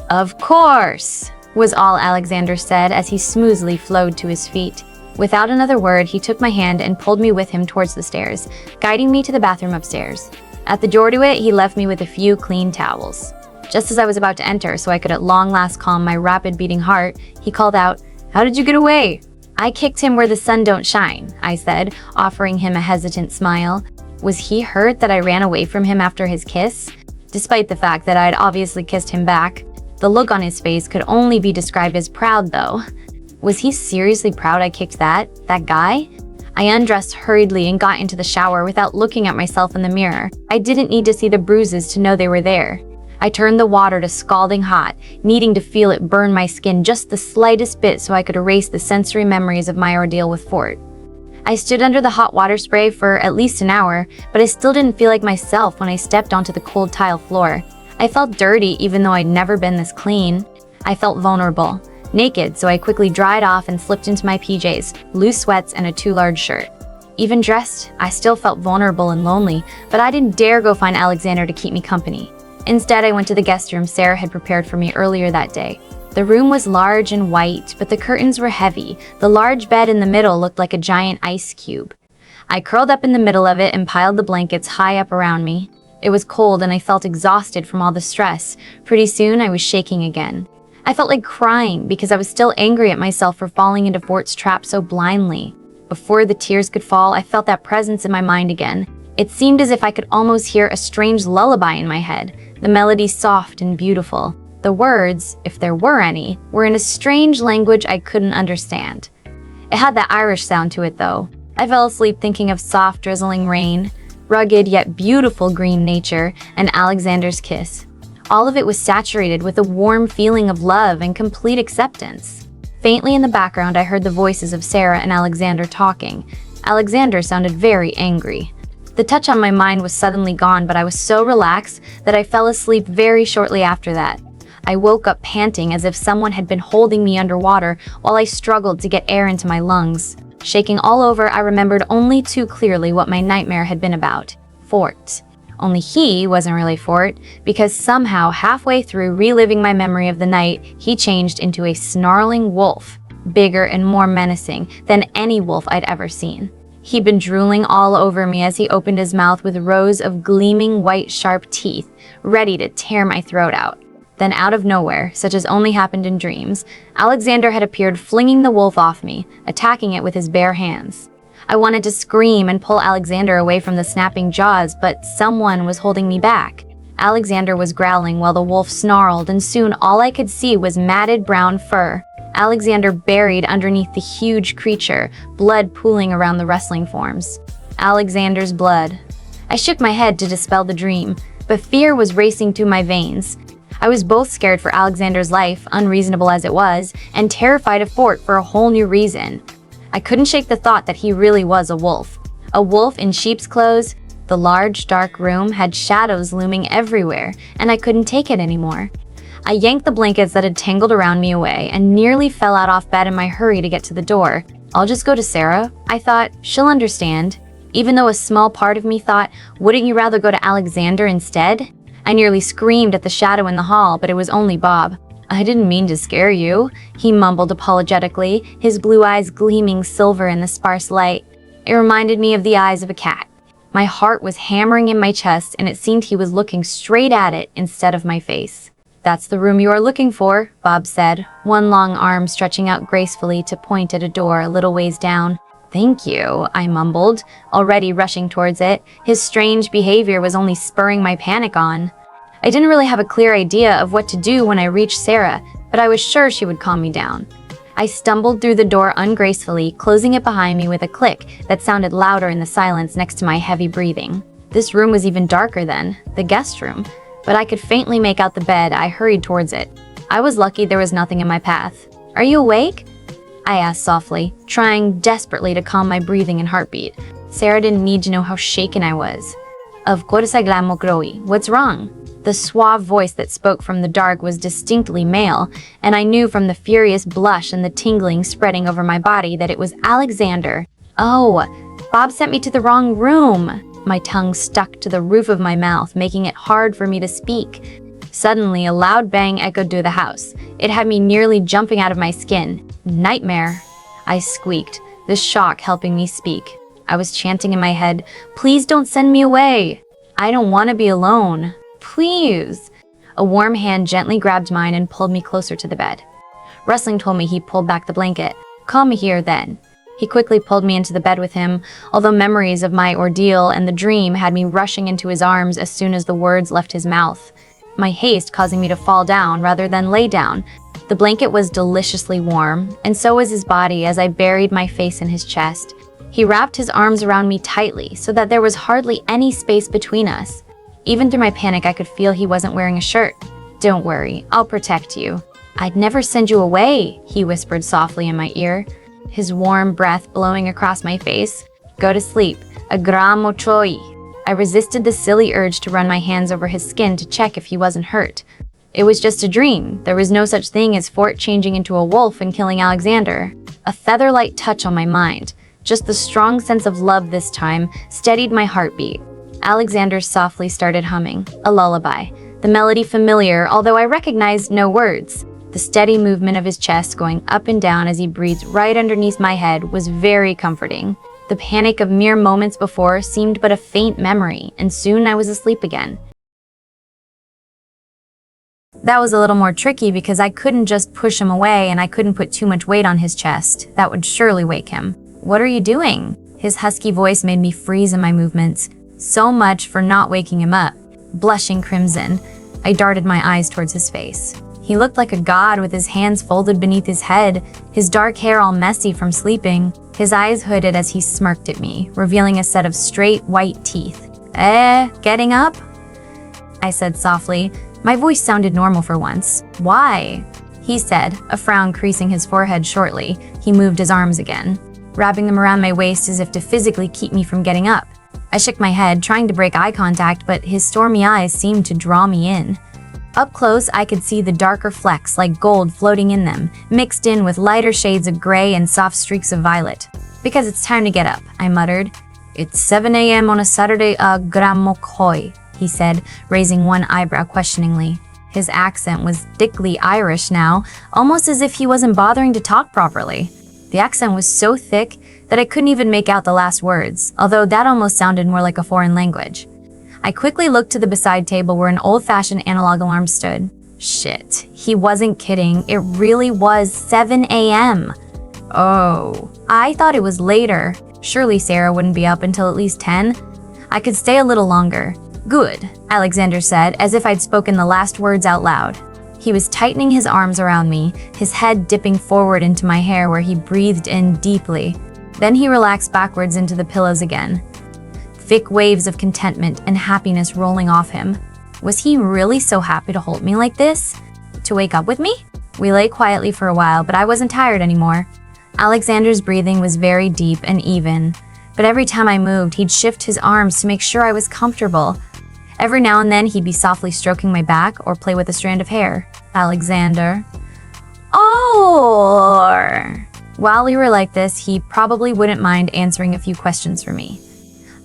Of course, was all Alexander said as he smoothly flowed to his feet. Without another word, he took my hand and pulled me with him towards the stairs, guiding me to the bathroom upstairs. At the door to it, he left me with a few clean towels. Just as I was about to enter, so I could at long last calm my rapid beating heart, he called out, "How did you get away?" "I kicked him where the sun don't shine," I said, offering him a hesitant smile. Was he hurt that I ran away from him after his kiss? Despite the fact that I'd obviously kissed him back, the look on his face could only be described as proud though. Was he seriously proud I kicked that guy? I undressed hurriedly and got into the shower without looking at myself in the mirror. I didn't need to see the bruises to know they were there. I turned the water to scalding hot, needing to feel it burn my skin just the slightest bit so I could erase the sensory memories of my ordeal with Fort. I stood under the hot water spray for at least an hour, but I still didn't feel like myself when I stepped onto the cold tile floor. I felt dirty even though I'd never been this clean. I felt vulnerable, naked, so I quickly dried off and slipped into my PJs, loose sweats, and a too large shirt. Even dressed, I still felt vulnerable and lonely, but I didn't dare go find Alexander to keep me company. Instead, I went to the guest room Sarah had prepared for me earlier that day. The room was large and white, but the curtains were heavy. The large bed in the middle looked like a giant ice cube. I curled up in the middle of it and piled the blankets high up around me. It was cold and I felt exhausted from all the stress. Pretty soon, I was shaking again. I felt like crying because I was still angry at myself for falling into Fort's trap so blindly. Before the tears could fall, I felt that presence in my mind again. It seemed as if I could almost hear a strange lullaby in my head, the melody soft and beautiful. The words, if there were any, were in a strange language I couldn't understand. It had that Irish sound to it though. I fell asleep thinking of soft drizzling rain, rugged yet beautiful green nature, and Alexander's kiss. All of it was saturated with a warm feeling of love and complete acceptance. Faintly in the background, I heard the voices of Sarah and Alexander talking. Alexander sounded very angry. The touch on my mind was suddenly gone, but I was so relaxed that I fell asleep very shortly after that. I woke up panting as if someone had been holding me underwater while I struggled to get air into my lungs. Shaking all over, I remembered only too clearly what my nightmare had been about. Fort. Only he wasn't really Fort, because somehow halfway through reliving my memory of the night, he changed into a snarling wolf, bigger and more menacing than any wolf I'd ever seen. He'd been drooling all over me as he opened his mouth with rows of gleaming white sharp teeth, ready to tear my throat out. Then out of nowhere, such as only happened in dreams, Alexander had appeared, flinging the wolf off me, attacking it with his bare hands. I wanted to scream and pull Alexander away from the snapping jaws, but someone was holding me back. Alexander was growling while the wolf snarled, and soon all I could see was matted brown fur. Alexander buried underneath the huge creature, blood pooling around the wrestling forms. Alexander's blood. I shook my head to dispel the dream, but fear was racing through my veins. I was both scared for Alexander's life, unreasonable as it was, and terrified of Fort for a whole new reason. I couldn't shake the thought that he really was a wolf. A wolf in sheep's clothes. The large, dark room had shadows looming everywhere, and I couldn't take it anymore. I yanked the blankets that had tangled around me away and nearly fell out off bed in my hurry to get to the door. I'll just go to Sarah, I thought. She'll understand. Even though a small part of me thought, wouldn't you rather go to Alexander instead? I nearly screamed at the shadow in the hall, but it was only Bob. I didn't mean to scare you, he mumbled apologetically, his blue eyes gleaming silver in the sparse light. It reminded me of the eyes of a cat. My heart was hammering in my chest, and it seemed he was looking straight at it instead of my face. That's the room you are looking for, Bob said, one long arm stretching out gracefully to point at a door a little ways down. Thank you, I mumbled, already rushing towards it. His strange behavior was only spurring my panic on. I didn't really have a clear idea of what to do when I reached Sarah, but I was sure she would calm me down. I stumbled through the door ungracefully, closing it behind me with a click that sounded louder in the silence next to my heavy breathing. This room was even darker then, the guest room, but I could faintly make out the bed. I hurried towards it. I was lucky there was nothing in my path. Are you awake? I asked softly, trying desperately to calm my breathing and heartbeat. Sarah didn't need to know how shaken I was. Of course I glamo growy. What's wrong? The suave voice that spoke from the dark was distinctly male, and I knew from the furious blush and the tingling spreading over my body that it was Alexander. Oh, Bob sent me to the wrong room. My tongue stuck to the roof of my mouth, making it hard for me to speak. Suddenly, a loud bang echoed through the house. It had me nearly jumping out of my skin. Nightmare, I squeaked, the shock helping me speak. I was chanting in my head, please don't send me away. I don't want to be alone. Please. A warm hand gently grabbed mine and pulled me closer to the bed. Rustling told me he pulled back the blanket. Call me here then. He quickly pulled me into the bed with him, although memories of my ordeal and the dream had me rushing into his arms as soon as the words left his mouth. My haste causing me to fall down rather than lay down. The blanket was deliciously warm, and so was his body as I buried my face in his chest. He wrapped his arms around me tightly so that there was hardly any space between us. Even through my panic, I could feel he wasn't wearing a shirt. Don't worry, I'll protect you. I'd never send you away, he whispered softly in my ear, his warm breath blowing across my face. Go to sleep. Agramo choi. I resisted the silly urge to run my hands over his skin to check if he wasn't hurt. It was just a dream. There was no such thing as Fort changing into a wolf and killing Alexander. A feather-light touch on my mind. Just the strong sense of love this time steadied my heartbeat. Alexander softly started humming, a lullaby. The melody familiar, although I recognized no words. The steady movement of his chest going up and down as he breathed right underneath my head was very comforting. The panic of mere moments before seemed but a faint memory, and soon I was asleep again. That was a little more tricky because I couldn't just push him away and I couldn't put too much weight on his chest. That would surely wake him. What are you doing? His husky voice made me freeze in my movements. So much for not waking him up. Blushing crimson, I darted my eyes towards his face. He looked like a god with his hands folded beneath his head, his dark hair all messy from sleeping, his eyes hooded as he smirked at me, revealing a set of straight white teeth. Getting up? I said softly. My voice sounded normal for once. Why? he said, a frown creasing his forehead shortly. He moved his arms again, wrapping them around my waist as if to physically keep me from getting up. I shook my head, trying to break eye contact, but his stormy eyes seemed to draw me in. Up close, I could see the darker flecks like gold floating in them, mixed in with lighter shades of gray and soft streaks of violet. "Because it's time to get up," I muttered. "It's 7 a.m. on a Saturday, grammokoi," he said, raising one eyebrow questioningly. His accent was thickly Irish now, almost as if he wasn't bothering to talk properly. The accent was so thick that I couldn't even make out the last words, although that almost sounded more like a foreign language. I quickly looked to the beside table where an old-fashioned analog alarm stood. Shit, he wasn't kidding. It really was 7 a.m. Oh, I thought it was later. Surely Sarah wouldn't be up until at least 10. I could stay a little longer. "Good," Alexander said, as if I'd spoken the last words out loud. He was tightening his arms around me, his head dipping forward into my hair where he breathed in deeply. Then he relaxed backwards into the pillows again. Thick waves of contentment and happiness rolling off him. Was he really so happy to hold me like this? To wake up with me? We lay quietly for a while, but I wasn't tired anymore. Alexander's breathing was very deep and even, but every time I moved, he'd shift his arms to make sure I was comfortable. Every now and then, he'd be softly stroking my back or play with a strand of hair. "Alexander." "Oh!" While we were like this, he probably wouldn't mind answering a few questions for me.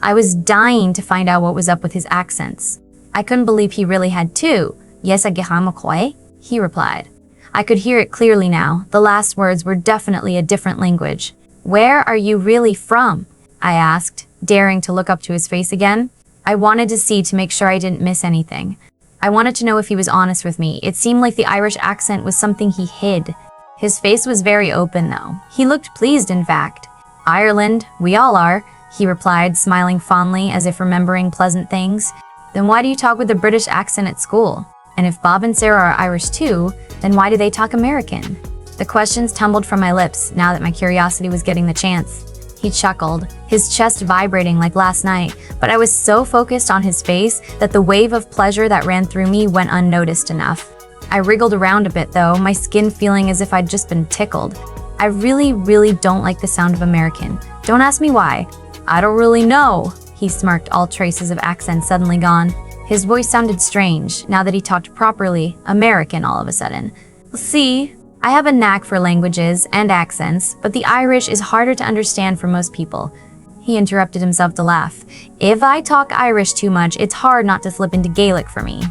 I was dying to find out what was up with his accents. I couldn't believe he really had two. "Yes, agahamakoi," he replied. I could hear it clearly now. The last words were definitely a different language. "Where are you really from?" I asked, daring to look up to his face again. I wanted to see to make sure I didn't miss anything. I wanted to know if he was honest with me. It seemed like the Irish accent was something he hid. His face was very open, though. He looked pleased, in fact. "Ireland, we all are," he replied, smiling fondly as if remembering pleasant things. "Then why do you talk with a British accent at school? And if Bob and Sarah are Irish too, then why do they talk American?" The questions tumbled from my lips now that my curiosity was getting the chance. He chuckled, his chest vibrating like last night, but I was so focused on his face that the wave of pleasure that ran through me went unnoticed enough. I wriggled around a bit though, my skin feeling as if I'd just been tickled. I really don't like the sound of American. Don't ask me why. "I don't really know," he smirked, all traces of accent suddenly gone. His voice sounded strange, now that he talked properly, American all of a sudden. "See, I have a knack for languages and accents, but the Irish is harder to understand for most people." He interrupted himself to laugh. "If I talk Irish too much, it's hard not to slip into Gaelic for me.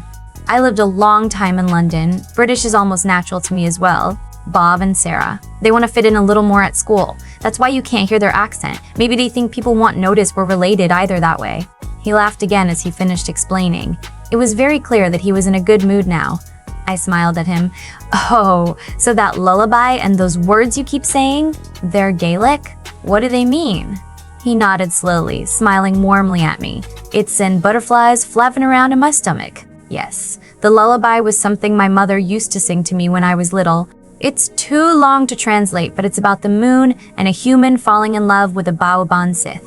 I lived a long time in London. British is almost natural to me as well. Bob and Sarah. They want to fit in a little more at school. That's why you can't hear their accent. Maybe they think people won't notice we're related either that way." He laughed again as he finished explaining. It was very clear that he was in a good mood now. I smiled at him. "Oh, so that lullaby and those words you keep saying, they're Gaelic? What do they mean?" He nodded slowly, smiling warmly at me. "It sent butterflies flapping around in my stomach. Yes, the lullaby was something my mother used to sing to me when I was little. It's too long to translate, but it's about the moon and a human falling in love with a Baoban Sith."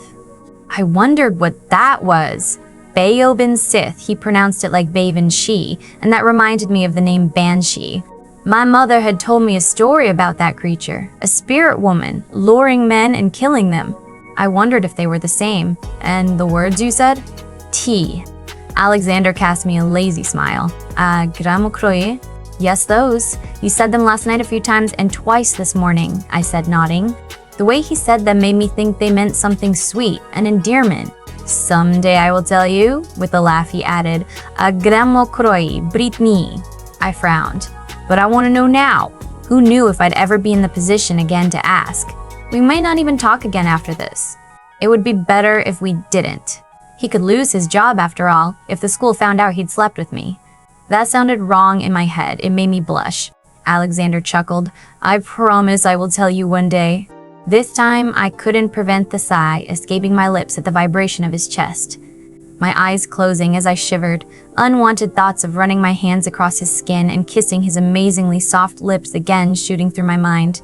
I wondered what that was. Baobin Sith, he pronounced it like Baven She, and that reminded me of the name Banshee. My mother had told me a story about that creature, a spirit woman, luring men and killing them. I wondered if they were the same. "And the words you said?" "Tea." Alexander cast me a lazy smile. Gramokroye." "Yes, those. You said them last night a few times and twice this morning," I said, nodding. The way he said them made me think they meant something sweet, an endearment. "Someday I will tell you," with a laugh he added, "Gramokroye, Brittany." I frowned. "But I want to know now." Who knew if I'd ever be in the position again to ask? We might not even talk again after this. It would be better if we didn't. He could lose his job after all, if the school found out he'd slept with me. That sounded wrong in my head. It made me blush. Alexander chuckled. "I promise I will tell you one day." This time, I couldn't prevent the sigh escaping my lips at the vibration of his chest. My eyes closing as I shivered, unwanted thoughts of running my hands across his skin and kissing his amazingly soft lips again shooting through my mind.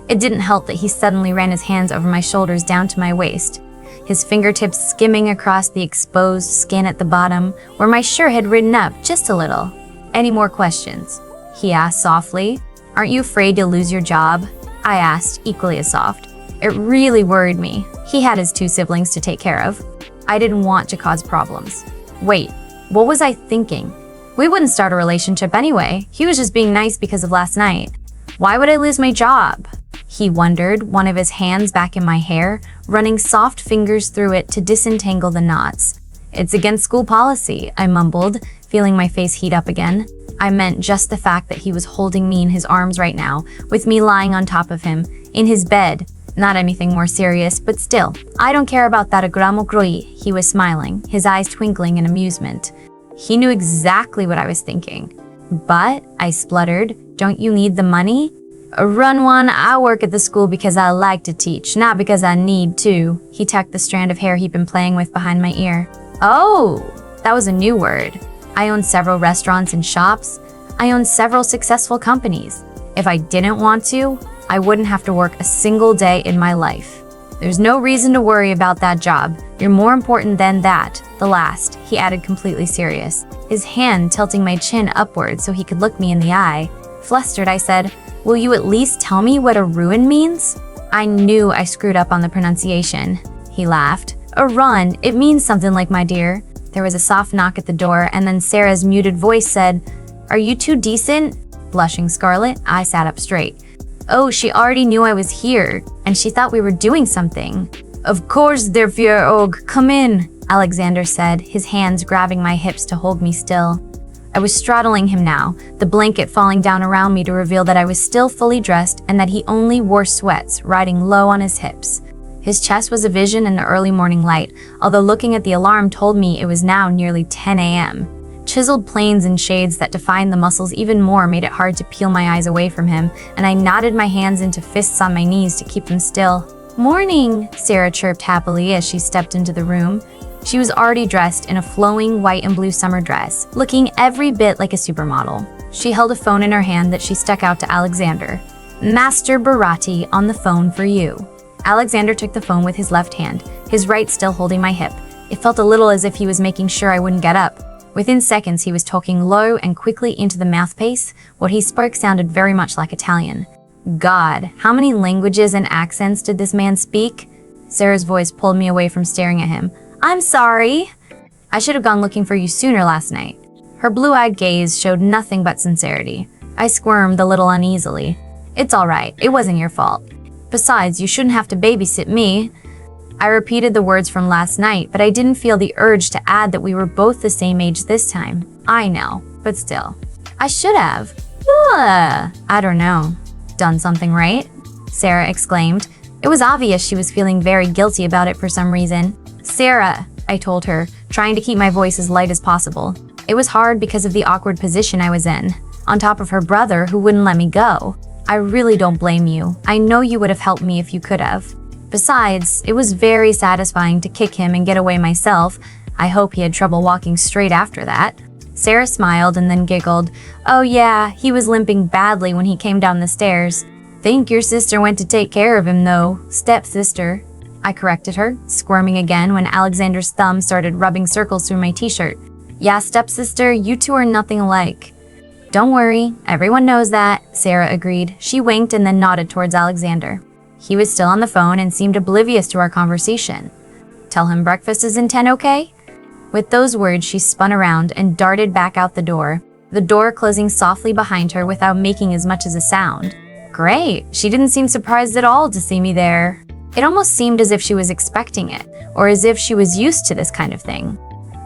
It didn't help that he suddenly ran his hands over my shoulders down to my waist, his fingertips skimming across the exposed skin at the bottom, where my shirt had ridden up just a little. "Any more questions?" he asked softly. Aren't you afraid to lose your job? I asked, equally as soft. It really worried me. He had his 2 siblings to take care of. I didn't want to cause problems. Wait, what was I thinking? We wouldn't start a relationship anyway. He was just being nice because of last night. Why would I lose my job? He wondered, one of his hands back in my hair, running soft fingers through it to disentangle the knots. It's against school policy, I mumbled, feeling my face heat up again. I meant just the fact that he was holding me in his arms right now, with me lying on top of him, in his bed. Not anything more serious, but still. I don't care about that agramo kroi, he was smiling, his eyes twinkling in amusement. He knew exactly what I was thinking. But, I spluttered, don't you need the money? Run one, I work at the school because I like to teach, not because I need to. He tucked the strand of hair he'd been playing with behind my ear. Oh, that was a new word. I own several restaurants and shops. I own several successful companies. If I didn't want to, I wouldn't have to work a single day in my life. There's no reason to worry about that job. You're more important than that. The last, he added completely serious, his hand tilting my chin upward so he could look me in the eye. Flustered, I said, will you at least tell me what a ruin means? I knew I screwed up on the pronunciation. He laughed. A run, it means something like my dear. There was a soft knock at the door, and then Sarah's muted voice said, are you too decent? Blushing scarlet, I sat up straight. Oh, she already knew I was here, and she thought we were doing something. Of course, der Führer Og, come in, Alexander said, his hands grabbing my hips to hold me still. I was straddling him now, the blanket falling down around me to reveal that I was still fully dressed and that he only wore sweats, riding low on his hips. His chest was a vision in the early morning light, although looking at the alarm told me it was now nearly 10 a.m. Chiseled planes and shades that defined the muscles even more made it hard to peel my eyes away from him, and I knotted my hands into fists on my knees to keep them still. Morning, Sarah chirped happily as she stepped into the room. She was already dressed in a flowing white and blue summer dress, looking every bit like a supermodel. She held a phone in her hand that she stuck out to Alexander. Master Barati on the phone for you. Alexander took the phone with his left hand, his right still holding my hip. It felt a little as if he was making sure I wouldn't get up. Within seconds, he was talking low and quickly into the mouthpiece. What he spoke sounded very much like Italian. God, how many languages and accents did this man speak? Sarah's voice pulled me away from staring at him. I'm sorry. I should have gone looking for you sooner last night. Her blue-eyed gaze showed nothing but sincerity. I squirmed a little uneasily. It's all right. It wasn't your fault. Besides, you shouldn't have to babysit me. I repeated the words from last night, but I didn't feel the urge to add that we were both the same age this time. I know, but still. I should have. I don't know. Done something right? Sarah exclaimed. It was obvious she was feeling very guilty about it for some reason. Sarah, I told her, trying to keep my voice as light as possible. It was hard because of the awkward position I was in, on top of her brother who wouldn't let me go. I really don't blame you. I know you would have helped me if you could have. Besides, it was very satisfying to kick him and get away myself. I hope he had trouble walking straight after that. Sarah smiled and then giggled. Oh yeah, he was limping badly when he came down the stairs. Think your sister went to take care of him though, stepsister. I corrected her, squirming again when Alexander's thumb started rubbing circles through my t-shirt. Yeah, stepsister, you two are nothing alike. Don't worry, everyone knows that, Sarah agreed. She winked and then nodded towards Alexander. He was still on the phone and seemed oblivious to our conversation. Tell him breakfast is in 10, okay? With those words, she spun around and darted back out the door closing softly behind her without making as much as a sound. Great, she didn't seem surprised at all to see me there. It almost seemed as if she was expecting it, or as if she was used to this kind of thing.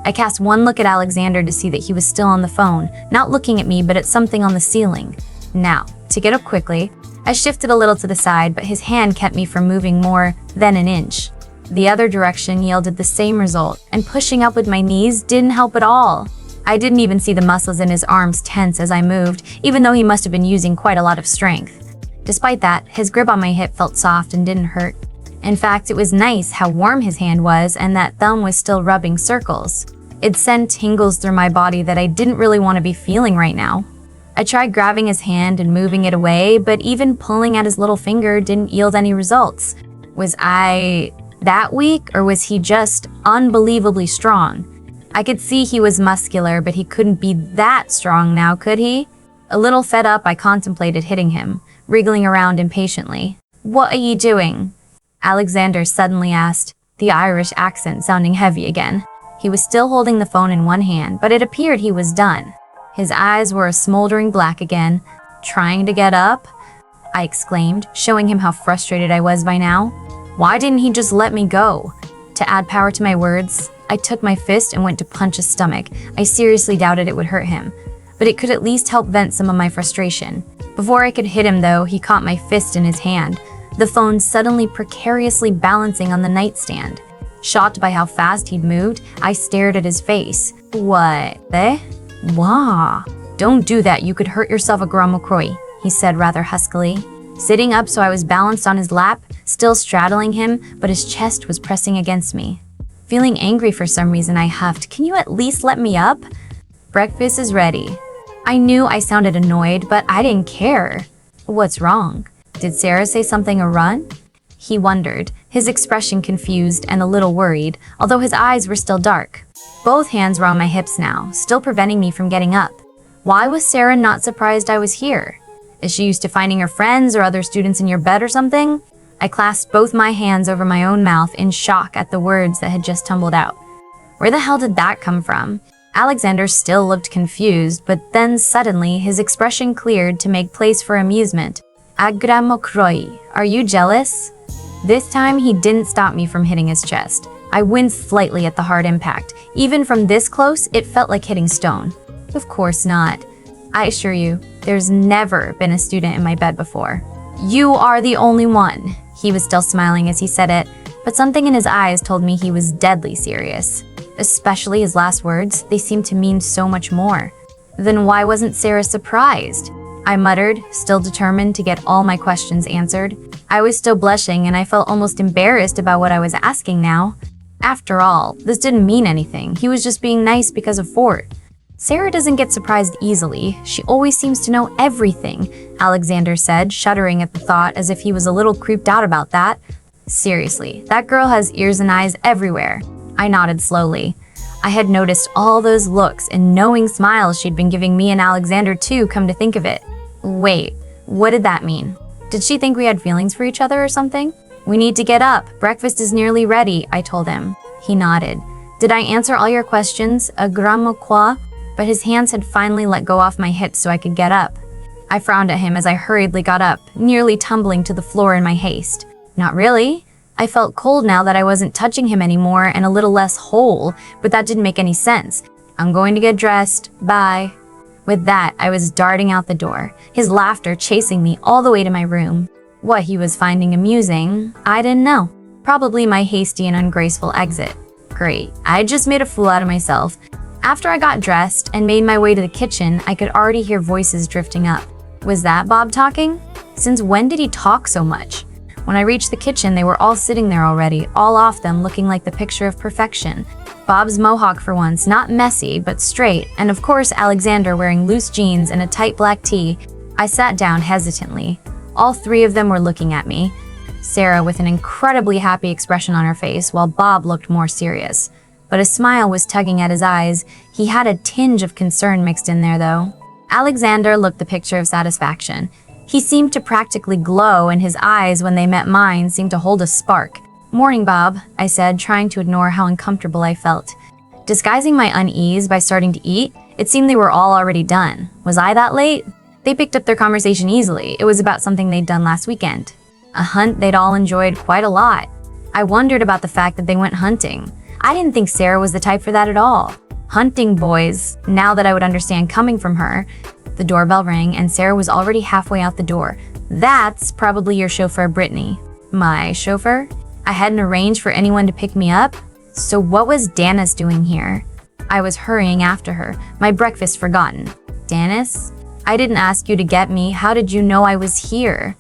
I cast one look at Alexander to see that he was still on the phone, not looking at me but at something on the ceiling. Now, to get up quickly, I shifted a little to the side, but his hand kept me from moving more than an inch. The other direction yielded the same result, and pushing up with my knees didn't help at all. I didn't even see the muscles in his arms tense as I moved, even though he must have been using quite a lot of strength. Despite that, his grip on my hip felt soft and didn't hurt. In fact, it was nice how warm his hand was and that thumb was still rubbing circles. It sent tingles through my body that I didn't really want to be feeling right now. I tried grabbing his hand and moving it away, but even pulling at his little finger didn't yield any results. Was I that weak, or was he just unbelievably strong? I could see he was muscular, but he couldn't be that strong now, could he? A little fed up, I contemplated hitting him, wriggling around impatiently. "What are you doing?" Alexander suddenly asked, the Irish accent sounding heavy again. He was still holding the phone in one hand, but it appeared he was done. His eyes were a smoldering black again. "Trying to get up?" I exclaimed, showing him how frustrated I was by now. Why didn't he just let me go? To add power to my words, I took my fist and went to punch his stomach. I seriously doubted it would hurt him, but it could at least help vent some of my frustration. Before I could hit him, though, he caught my fist in his hand, the phone suddenly precariously balancing on the nightstand. Shocked by how fast he'd moved, I stared at his face. "What? Wah. Don't do that, you could hurt yourself a gramokroy," he said rather huskily. Sitting up so I was balanced on his lap, still straddling him, but his chest was pressing against me. Feeling angry for some reason, I huffed, "Can you at least let me up?" "Breakfast is ready." I knew I sounded annoyed, but I didn't care. "What's wrong? Did Sarah say something or run?" He wondered, his expression confused and a little worried, although his eyes were still dark. Both hands were on my hips now, still preventing me from getting up. Why was Sarah not surprised I was here? Is she used to finding her friends or other students in your bed or something? I clasped both my hands over my own mouth in shock at the words that had just tumbled out. Where the hell did that come from? Alexander still looked confused, but then suddenly his expression cleared to make place for amusement. "Agramokroi, are you jealous?" This time he didn't stop me from hitting his chest. I winced slightly at the hard impact. Even from this close, it felt like hitting stone. Of course not. I assure you, there's never been a student in my bed before. "You are the only one." He was still smiling as he said it, but something in his eyes told me he was deadly serious. Especially his last words, they seemed to mean so much more. Then why wasn't Sarah surprised? I muttered, still determined to get all my questions answered. I was still blushing and I felt almost embarrassed about what I was asking now. After all, this didn't mean anything. He was just being nice because of Fort. "Sarah doesn't get surprised easily. She always seems to know everything," Alexander said, shuddering at the thought as if he was a little creeped out about that. "Seriously, that girl has ears and eyes everywhere." I nodded slowly. I had noticed all those looks and knowing smiles she'd been giving me and Alexander too, come to think of it. Wait, what did that mean? Did she think we had feelings for each other or something? "We need to get up. Breakfast is nearly ready," I told him. He nodded. "Did I answer all your questions? A gramokwa?" But his hands had finally let go off my hips so I could get up. I frowned at him as I hurriedly got up, nearly tumbling to the floor in my haste. Not really. I felt cold now that I wasn't touching him anymore and a little less whole, but that didn't make any sense. "I'm going to get dressed. Bye." With that, I was darting out the door, his laughter chasing me all the way to my room. What he was finding amusing, I didn't know. Probably my hasty and ungraceful exit. Great, I just made a fool out of myself. After I got dressed and made my way to the kitchen, I could already hear voices drifting up. Was that Bob talking? Since when did he talk so much? When I reached the kitchen, they were all sitting there already, all off them looking like the picture of perfection. Bob's mohawk for once, not messy, but straight, and of course Alexander wearing loose jeans and a tight black tee. I sat down hesitantly. All three of them were looking at me. Sarah with an incredibly happy expression on her face, while Bob looked more serious. But a smile was tugging at his eyes. He had a tinge of concern mixed in there, though. Alexander looked the picture of satisfaction. He seemed to practically glow, and his eyes, when they met mine, seemed to hold a spark. "Morning, Bob," I said, trying to ignore how uncomfortable I felt. Disguising my unease by starting to eat, it seemed they were all already done. Was I that late? They picked up their conversation easily. It was about something they'd done last weekend. A hunt they'd all enjoyed quite a lot. I wondered about the fact that they went hunting. I didn't think Sarah was the type for that at all. Hunting boys, now that I would understand coming from her. The doorbell rang and Sarah was already halfway out the door. "That's probably your chauffeur, Brittany." My chauffeur? I hadn't arranged for anyone to pick me up? So what was Danis doing here? I was hurrying after her, my breakfast forgotten. "Danis? I didn't ask you to get me. How did you know I was here?"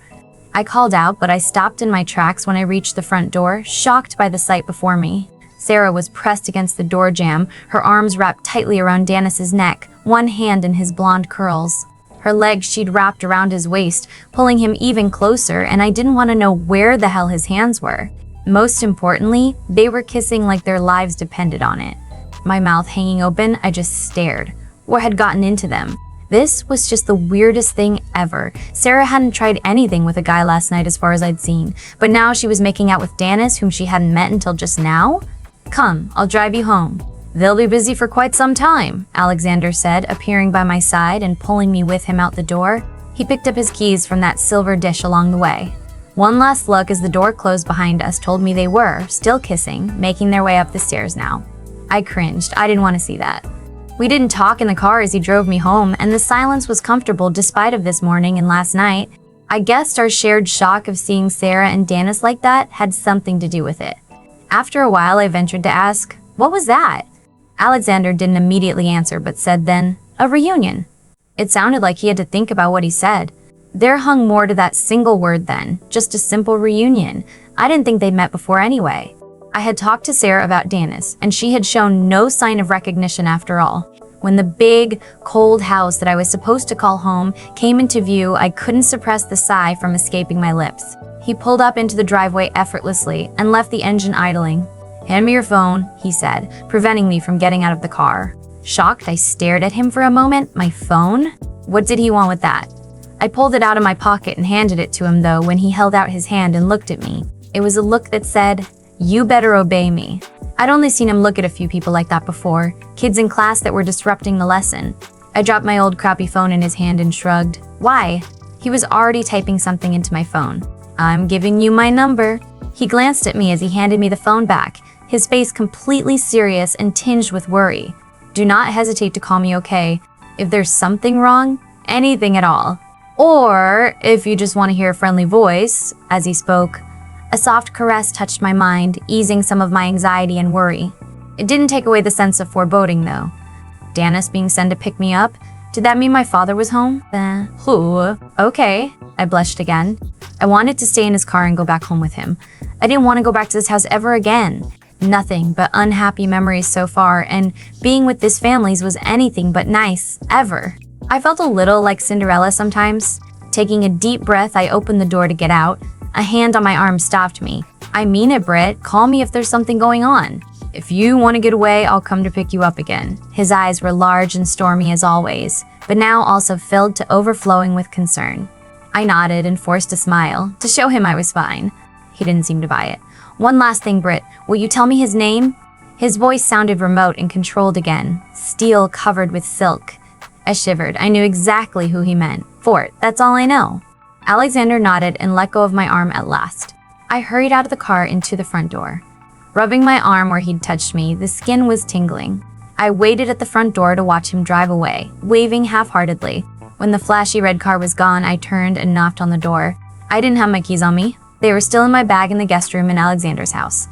I called out, but I stopped in my tracks when I reached the front door, shocked by the sight before me. Sarah was pressed against the door jamb, her arms wrapped tightly around Danis's neck, one hand in his blonde curls. Her legs she'd wrapped around his waist, pulling him even closer, and I didn't want to know where the hell his hands were. Most importantly, they were kissing like their lives depended on it. My mouth hanging open, I just stared. What had gotten into them? This was just the weirdest thing ever. Sarah hadn't tried anything with a guy last night as far as I'd seen, but now she was making out with Dennis, whom she hadn't met until just now? Come, I'll drive you home. They'll be busy for quite some time, Alexander said, appearing by my side and pulling me with him out the door. He picked up his keys from that silver dish along the way. One last look as the door closed behind us told me they were, still kissing, making their way up the stairs now. I cringed. I didn't want to see that. We didn't talk in the car as he drove me home, and the silence was comfortable despite of this morning and last night. I guessed our shared shock of seeing Sarah and Dennis like that had something to do with it. After a while, I ventured to ask, "What was that?" Alexander didn't immediately answer, but said then, "A reunion." It sounded like he had to think about what he said. There hung more to that single word then, just a simple reunion. I didn't think they'd met before anyway. I had talked to Sarah about Dennis, and she had shown no sign of recognition after all. When the big, cold house that I was supposed to call home came into view, I couldn't suppress the sigh from escaping my lips. He pulled up into the driveway effortlessly and left the engine idling. "Hand me your phone," he said, preventing me from getting out of the car. Shocked, I stared at him for a moment. My phone? What did he want with that? I pulled it out of my pocket and handed it to him though when he held out his hand and looked at me. It was a look that said, "You better obey me." I'd only seen him look at a few people like that before, kids in class that were disrupting the lesson. I dropped my old crappy phone in his hand and shrugged. "Why?" He was already typing something into my phone. "I'm giving you my number." He glanced at me as he handed me the phone back, his face completely serious and tinged with worry. "Do not hesitate to call me, okay? If there's something wrong, anything at all. Or if you just want to hear a friendly voice," as he spoke. A soft caress touched my mind, easing some of my anxiety and worry. It didn't take away the sense of foreboding, though. Dennis being sent to pick me up? Did that mean my father was home? Okay, I blushed again. I wanted to stay in his car and go back home with him. I didn't want to go back to this house ever again. Nothing but unhappy memories so far, and being with this family was anything but nice, ever. I felt a little like Cinderella sometimes. Taking a deep breath, I opened the door to get out. A hand on my arm stopped me. "I mean it, Britt. Call me if there's something going on. If you want to get away, I'll come to pick you up again." His eyes were large and stormy as always, but now also filled to overflowing with concern. I nodded and forced a smile to show him I was fine. He didn't seem to buy it. "One last thing, Britt. Will you tell me his name?" His voice sounded remote and controlled again, steel covered with silk. I shivered. I knew exactly who he meant. "Fort, that's all I know." Alexander nodded and let go of my arm at last. I hurried out of the car into the front door. Rubbing my arm where he'd touched me, the skin was tingling. I waited at the front door to watch him drive away, waving half-heartedly. When the flashy red car was gone, I turned and knocked on the door. I didn't have my keys on me. They were still in my bag in the guest room in Alexander's house.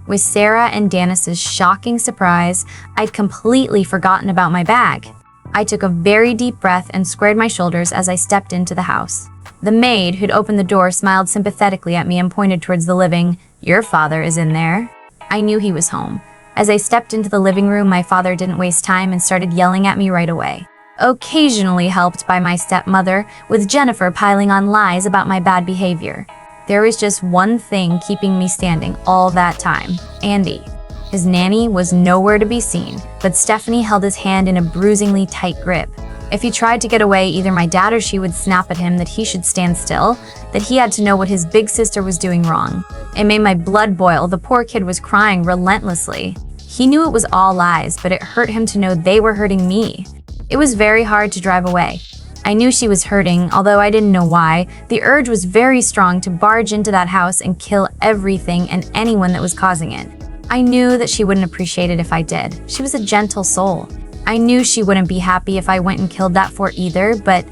With Sarah and Dennis's shocking surprise, I'd completely forgotten about my bag. I took a very deep breath and squared my shoulders as I stepped into the house. The maid who'd opened the door smiled sympathetically at me and pointed towards the living. "Your father is in there." I knew he was home. As I stepped into the living room, my father didn't waste time and started yelling at me right away. Occasionally helped by my stepmother, with Jennifer piling on lies about my bad behavior. There was just one thing keeping me standing all that time: Andy. His nanny was nowhere to be seen, but Stephanie held his hand in a bruisingly tight grip. If he tried to get away, either my dad or she would snap at him that he should stand still, that he had to know what his big sister was doing wrong. It made my blood boil. The poor kid was crying relentlessly. He knew it was all lies, but it hurt him to know they were hurting me. It was very hard to drive away. I knew she was hurting, although I didn't know why. The urge was very strong to barge into that house and kill everything and anyone that was causing it. I knew that she wouldn't appreciate it if I did. She was a gentle soul. I knew she wouldn't be happy if I went and killed that fort either, but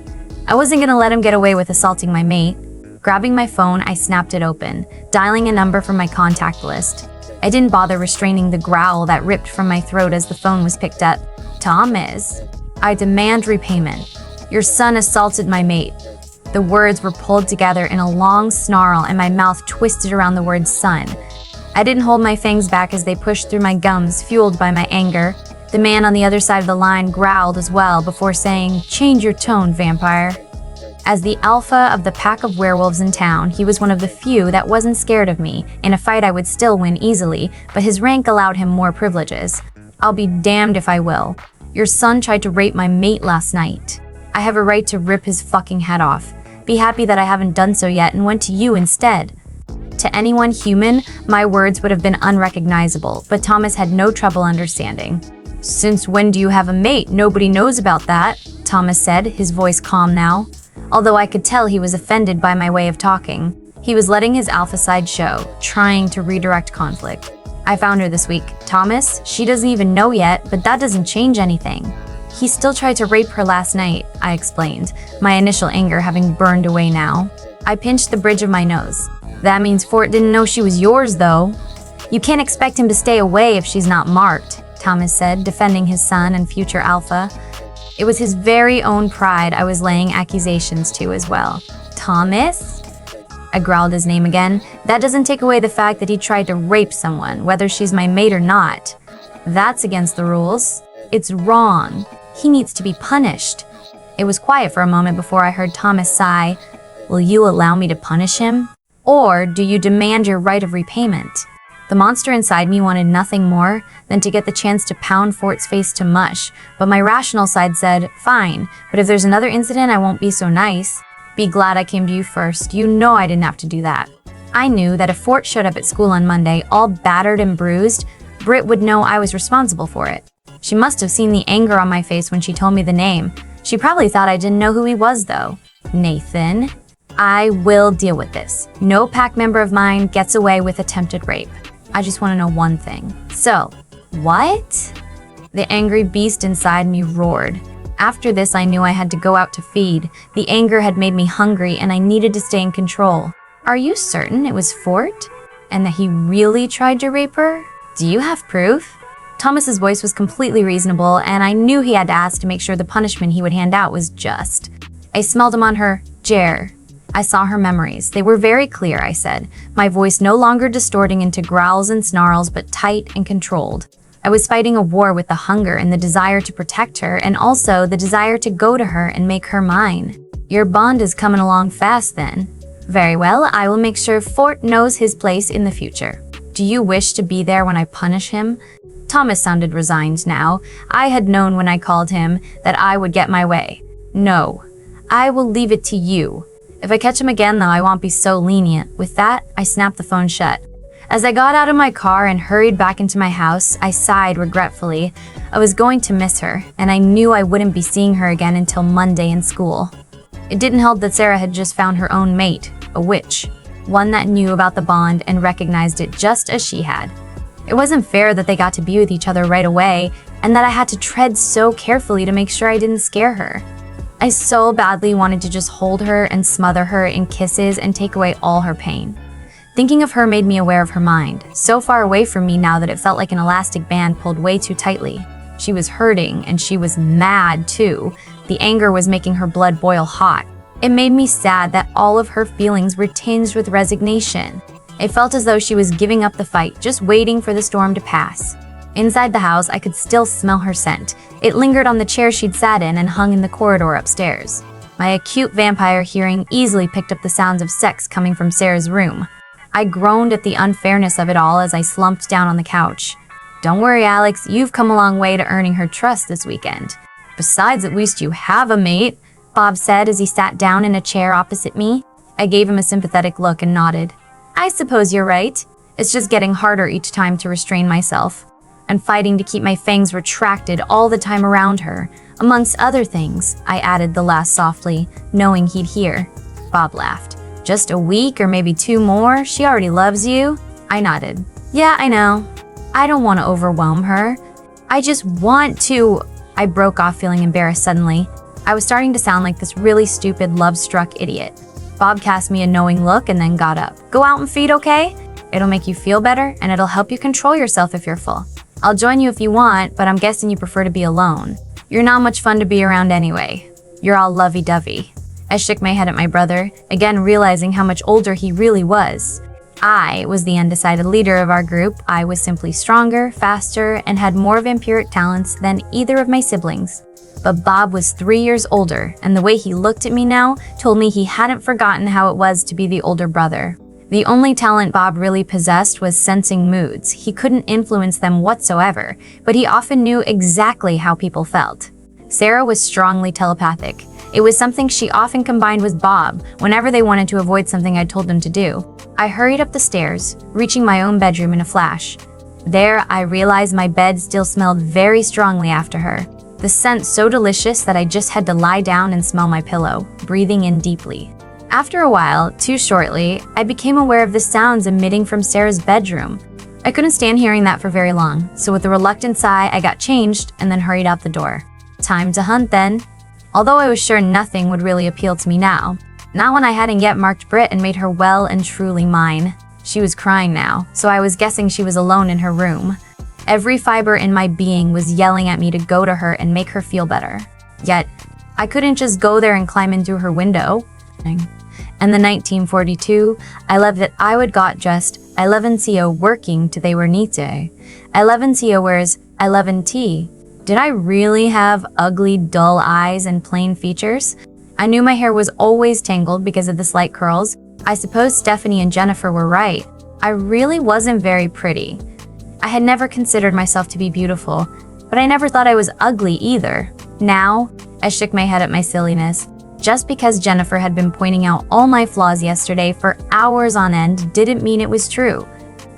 I wasn't gonna let him get away with assaulting my mate. Grabbing my phone, I snapped it open, dialing a number from my contact list. I didn't bother restraining the growl that ripped from my throat as the phone was picked up. "Thomas, I demand repayment. Your son assaulted my mate." The words were pulled together in a long snarl and my mouth twisted around the word son. I didn't hold my fangs back as they pushed through my gums, fueled by my anger. The man on the other side of the line growled as well before saying, "Change your tone, vampire." As the alpha of the pack of werewolves in town, he was one of the few that wasn't scared of me. In a fight I would still win easily, but his rank allowed him more privileges. "I'll be damned if I will. Your son tried to rape my mate last night." I have a right to rip his fucking head off. Be happy that I haven't done so yet and went to you instead. To anyone human, my words would have been unrecognizable, but Thomas had no trouble understanding. Since when do you have a mate? Nobody knows about that, Thomas said, his voice calm now. Although I could tell he was offended by my way of talking. He was letting his alpha side show, trying to redirect conflict. I found her this week. Thomas, she doesn't even know yet, but that doesn't change anything. He still tried to rape her last night, I explained, my initial anger having burned away now. I pinched the bridge of my nose. That means Fort didn't know she was yours, though. You can't expect him to stay away if she's not marked, Thomas said, defending his son and future alpha. It was his very own pride I was laying accusations to as well. Thomas? I growled his name again. That doesn't take away the fact that he tried to rape someone, whether she's my mate or not. That's against the rules. It's wrong. He needs to be punished. It was quiet for a moment before I heard Thomas sigh. Will you allow me to punish him? Or do you demand your right of repayment? The monster inside me wanted nothing more than to get the chance to pound Fort's face to mush, but my rational side said, fine, but if there's another incident, I won't be so nice. Be glad I came to you first. You know I didn't have to do that. I knew that if Fort showed up at school on Monday, all battered and bruised, Britt would know I was responsible for it. She must have seen the anger on my face when she told me the name. She probably thought I didn't know who he was, though. Nathan. I will deal with this. No pack member of mine gets away with attempted rape. I just want to know one thing. So, what? The angry beast inside me roared. After this, I knew I had to go out to feed. The anger had made me hungry and I needed to stay in control. Are you certain it was Fort? And that he really tried to rape her? Do you have proof? Thomas's voice was completely reasonable and I knew he had to ask to make sure the punishment he would hand out was just. I smelled him on her, Jer. I saw her memories. They were very clear, I said, my voice no longer distorting into growls and snarls, but tight and controlled. I was fighting a war with the hunger and the desire to protect her, and also the desire to go to her and make her mine. Your bond is coming along fast, then. Very well, I will make sure Fort knows his place in the future. Do you wish to be there when I punish him? Thomas sounded resigned now. I had known when I called him that I would get my way. No, I will leave it to you. If I catch him again, though, I won't be so lenient. With that, I snapped the phone shut. As I got out of my car and hurried back into my house, I sighed regretfully. I was going to miss her, and I knew I wouldn't be seeing her again until Monday in school. It didn't help that Sarah had just found her own mate, a witch, one that knew about the bond and recognized it just as she had. It wasn't fair that they got to be with each other right away, and that I had to tread so carefully to make sure I didn't scare her. I so badly wanted to just hold her and smother her in kisses and take away all her pain. Thinking of her made me aware of her mind, so far away from me now that it felt like an elastic band pulled way too tightly. She was hurting, and she was mad, too. The anger was making her blood boil hot. It made me sad that all of her feelings were tinged with resignation. It felt as though she was giving up the fight, just waiting for the storm to pass. Inside the house, I could still smell her scent. It lingered on the chair she'd sat in and hung in the corridor upstairs. My acute vampire hearing easily picked up the sounds of sex coming from Sarah's room. I groaned at the unfairness of it all as I slumped down on the couch. Don't worry, Alex, you've come a long way to earning her trust this weekend. Besides, at least you have a mate, Bob said as he sat down in a chair opposite me. I gave him a sympathetic look and nodded. I suppose you're right. It's just getting harder each time to restrain myself. And fighting to keep my fangs retracted all the time around her. Amongst other things, I added the last softly, knowing he'd hear. Bob laughed. Just a week or maybe 2 more? She already loves you? I nodded. Yeah, I know. I don't want to overwhelm her. I just want to... I broke off feeling embarrassed suddenly. I was starting to sound like this really stupid, love-struck idiot. Bob cast me a knowing look and then got up. Go out and feed, okay? It'll make you feel better and it'll help you control yourself if you're full. I'll join you if you want, but I'm guessing you prefer to be alone. You're not much fun to be around anyway. You're all lovey-dovey. I shook my head at my brother, again realizing how much older he really was. I was the undecided leader of our group. I was simply stronger, faster, and had more vampiric talents than either of my siblings. But Bob was 3 years older, and the way he looked at me now told me he hadn't forgotten how it was to be the older brother. The only talent Bob really possessed was sensing moods. He couldn't influence them whatsoever, but he often knew exactly how people felt. Sarah was strongly telepathic. It was something she often combined with Bob whenever they wanted to avoid something I'd told them to do. I hurried up the stairs, reaching my own bedroom in a flash. There, I realized my bed still smelled very strongly after her. The scent so delicious that I just had to lie down and smell my pillow, breathing in deeply. After a while, too shortly, I became aware of the sounds emitting from Sarah's bedroom. I couldn't stand hearing that for very long, so with a reluctant sigh, I got changed and then hurried out the door. Time to hunt then. Although I was sure nothing would really appeal to me now. Not when I hadn't yet marked Britt and made her well and truly mine. She was crying now, so I was guessing she was alone in her room. Every fiber in my being was yelling at me to go to her and make her feel better. Yet, I couldn't just go there and climb in through her window. And the 1942, I loved that I would got just 11 CO working to they were nite. 11 CO wears 11 T. Did I really have ugly, dull eyes and plain features? I knew my hair was always tangled because of the slight curls. I suppose Stephanie and Jennifer were right. I really wasn't very pretty. I had never considered myself to be beautiful, but I never thought I was ugly either. Now, I shook my head at my silliness. Just because Jennifer had been pointing out all my flaws yesterday for hours on end didn't mean it was true.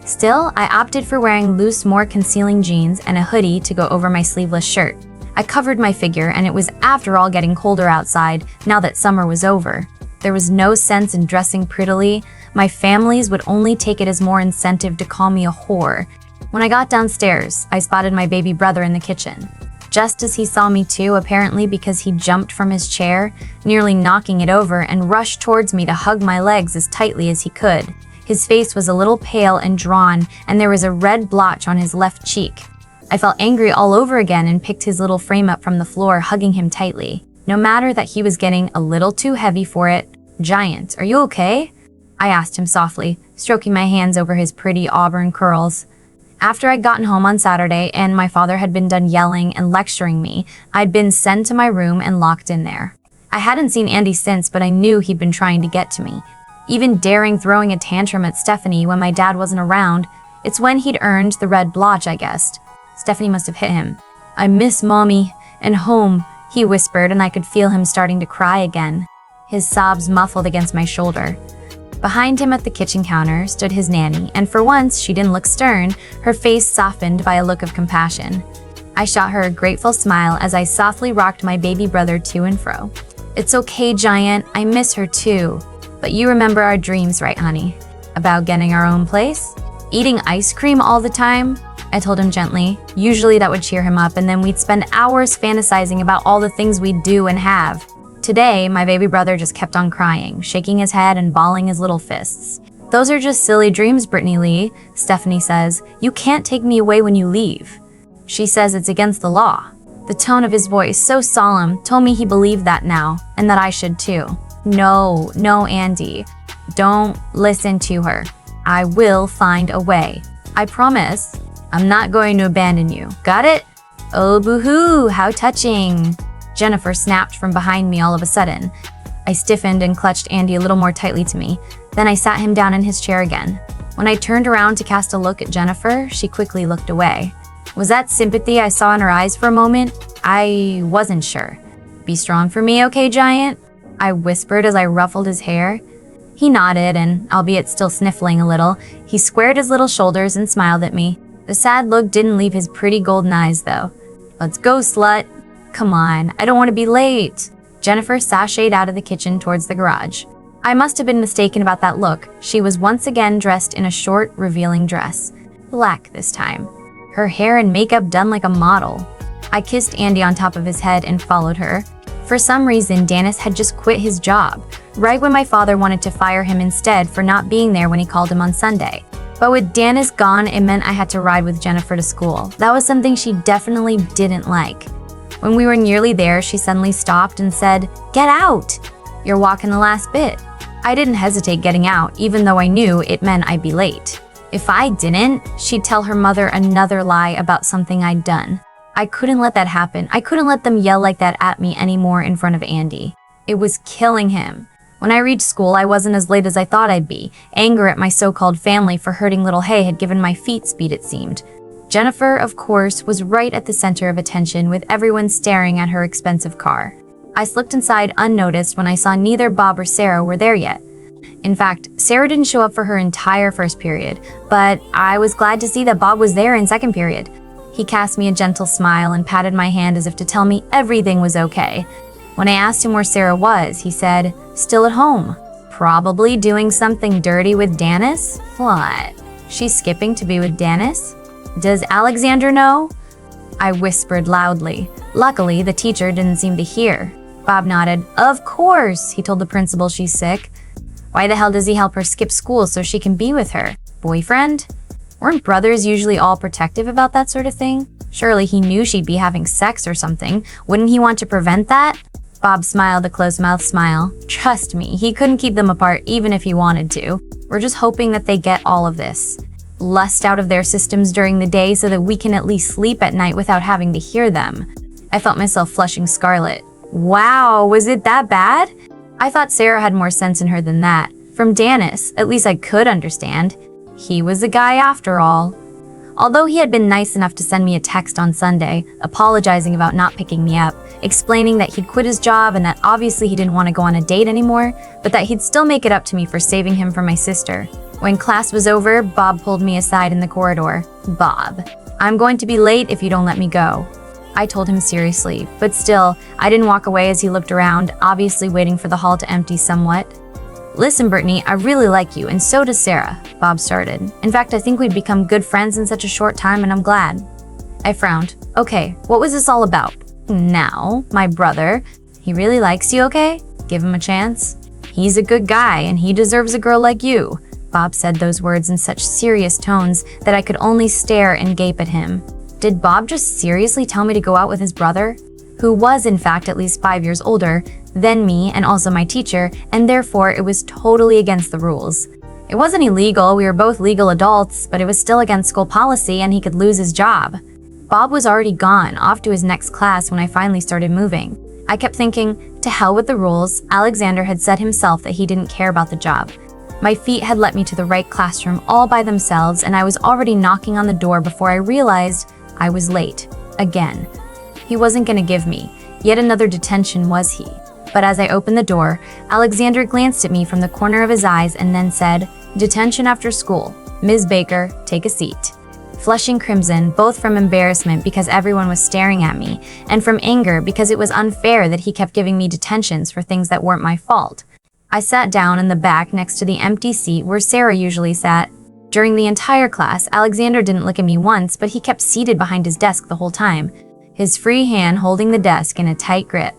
Still, I opted for wearing loose, more concealing jeans and a hoodie to go over my sleeveless shirt. I covered my figure, and it was after all getting colder outside now that summer was over. There was no sense in dressing prettily. My families would only take it as more incentive to call me a whore. When I got downstairs, I spotted my baby brother in the kitchen. Just as he saw me too, apparently because he jumped from his chair, nearly knocking it over, and rushed towards me to hug my legs as tightly as he could. His face was a little pale and drawn, and there was a red blotch on his left cheek. I felt angry all over again and picked his little frame up from the floor, hugging him tightly. No matter that he was getting a little too heavy for it. "Giant, are you okay?" I asked him softly, stroking my hands over his pretty auburn curls. After I'd gotten home on Saturday and my father had been done yelling and lecturing me, I'd been sent to my room and locked in there. I hadn't seen Andy since, but I knew he'd been trying to get to me. Even daring throwing a tantrum at Stephanie when my dad wasn't around. It's when he'd earned the red blotch, I guessed. Stephanie must have hit him. "I miss Mommy and home," he whispered, and I could feel him starting to cry again. His sobs muffled against my shoulder. Behind him at the kitchen counter stood his nanny, and for once she didn't look stern, her face softened by a look of compassion. I shot her a grateful smile as I softly rocked my baby brother to and fro. "It's okay, Giant, I miss her too. But you remember our dreams, right, honey? About getting our own place? Eating ice cream all the time?" I told him gently. Usually that would cheer him up, and then we'd spend hours fantasizing about all the things we'd do and have. Today, my baby brother just kept on crying, shaking his head and balling his little fists. "Those are just silly dreams, Brittany Lee," Stephanie says. "You can't take me away when you leave." She says it's against the law. The tone of his voice, so solemn, told me he believed that now, and that I should too. No, Andy. Don't listen to her. I will find a way. I promise. I'm not going to abandon you. Got it? Oh, boo-hoo, how touching. Jennifer snapped from behind me all of a sudden. I stiffened and clutched Andy a little more tightly to me. Then I sat him down in his chair again. When I turned around to cast a look at Jennifer, she quickly looked away. Was that sympathy I saw in her eyes for a moment? I wasn't sure. "Be strong for me, okay, Giant?" I whispered as I ruffled his hair. He nodded and, albeit still sniffling a little, he squared his little shoulders and smiled at me. The sad look didn't leave his pretty golden eyes, though. "Let's go, slut." "Come on, I don't want to be late." Jennifer sashayed out of the kitchen towards the garage. I must have been mistaken about that look. She was once again dressed in a short, revealing dress. Black this time. Her hair and makeup done like a model. I kissed Andy on top of his head and followed her. For some reason, Dennis had just quit his job, right when my father wanted to fire him instead for not being there when he called him on Sunday. But with Dennis gone, it meant I had to ride with Jennifer to school. That was something she definitely didn't like. When we were nearly there, she suddenly stopped and said, "Get out! You're walking the last bit." I didn't hesitate getting out, even though I knew it meant I'd be late. If I didn't, she'd tell her mother another lie about something I'd done. I couldn't let that happen. I couldn't let them yell like that at me anymore in front of Andy. It was killing him. When I reached school, I wasn't as late as I thought I'd be. Anger at my so-called family for hurting little Hay had given my feet speed, it seemed. Jennifer, of course, was right at the center of attention with everyone staring at her expensive car. I slipped inside unnoticed when I saw neither Bob or Sarah were there yet. In fact, Sarah didn't show up for her entire first period, but I was glad to see that Bob was there in second period. He cast me a gentle smile and patted my hand as if to tell me everything was okay. When I asked him where Sarah was, he said, "Still at home. Probably doing something dirty with Dennis?" "What? She's skipping to be with Dennis? Does Alexander know?" I whispered loudly. Luckily, the teacher didn't seem to hear. Bob nodded. "Of course. He told the principal she's sick. Why the hell does he help her skip school so she can be with her? Boyfriend? Weren't brothers usually all protective about that sort of thing? Surely he knew she'd be having sex or something. Wouldn't he want to prevent that?" Bob smiled a closed-mouthed smile. "Trust me, he couldn't keep them apart even if he wanted to. We're just hoping that they get all of this lust out of their systems during the day so that we can at least sleep at night without having to hear them." I felt myself flushing scarlet. Wow, was it that bad? I thought Sarah had more sense in her than that. From Dennis, at least I could understand. He was a guy after all. Although he had been nice enough to send me a text on Sunday, apologizing about not picking me up, explaining that he'd quit his job and that obviously he didn't want to go on a date anymore, but that he'd still make it up to me for saving him from my sister. When class was over, Bob pulled me aside in the corridor. "Bob, I'm going to be late if you don't let me go." I told him seriously, but still, I didn't walk away as he looked around, obviously waiting for the hall to empty somewhat. "Listen, Brittany, I really like you, and so does Sarah," Bob started. "In fact, I think we'd become good friends in such a short time, and I'm glad." I frowned. "Okay, what was this all about?" "Now, my brother, he really likes you, okay? Give him a chance. He's a good guy, and he deserves a girl like you." Bob said those words in such serious tones that I could only stare and gape at him. Did Bob just seriously tell me to go out with his brother, who was in fact at least 5 years older than me and also my teacher, and therefore it was totally against the rules? It wasn't illegal, we were both legal adults, but it was still against school policy and he could lose his job. Bob was already gone, off to his next class when I finally started moving. I kept thinking, to hell with the rules, Alexander had said himself that he didn't care about the job. My feet had led me to the right classroom all by themselves, and I was already knocking on the door before I realized I was late. Again. He wasn't going to give me. Yet another detention, was he? But as I opened the door, Alexander glanced at me from the corner of his eyes and then said, "Detention after school. Ms. Baker, take a seat." Flushing crimson, both from embarrassment because everyone was staring at me, and from anger because it was unfair that he kept giving me detentions for things that weren't my fault. I sat down in the back next to the empty seat where Sarah usually sat. During the entire class, Alexander didn't look at me once, but he kept seated behind his desk the whole time, his free hand holding the desk in a tight grip.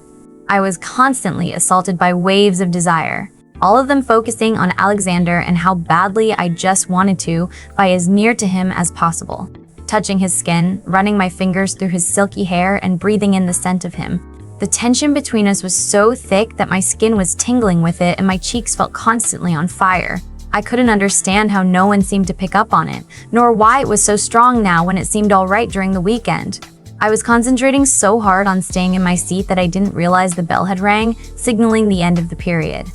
I was constantly assaulted by waves of desire, all of them focusing on Alexander and how badly I just wanted to be as near to him as possible. Touching his skin, running my fingers through his silky hair, and breathing in the scent of him. The tension between us was so thick that my skin was tingling with it and my cheeks felt constantly on fire. I couldn't understand how no one seemed to pick up on it, nor why it was so strong now when it seemed all right during the weekend. I was concentrating so hard on staying in my seat that I didn't realize the bell had rang, signaling the end of the period.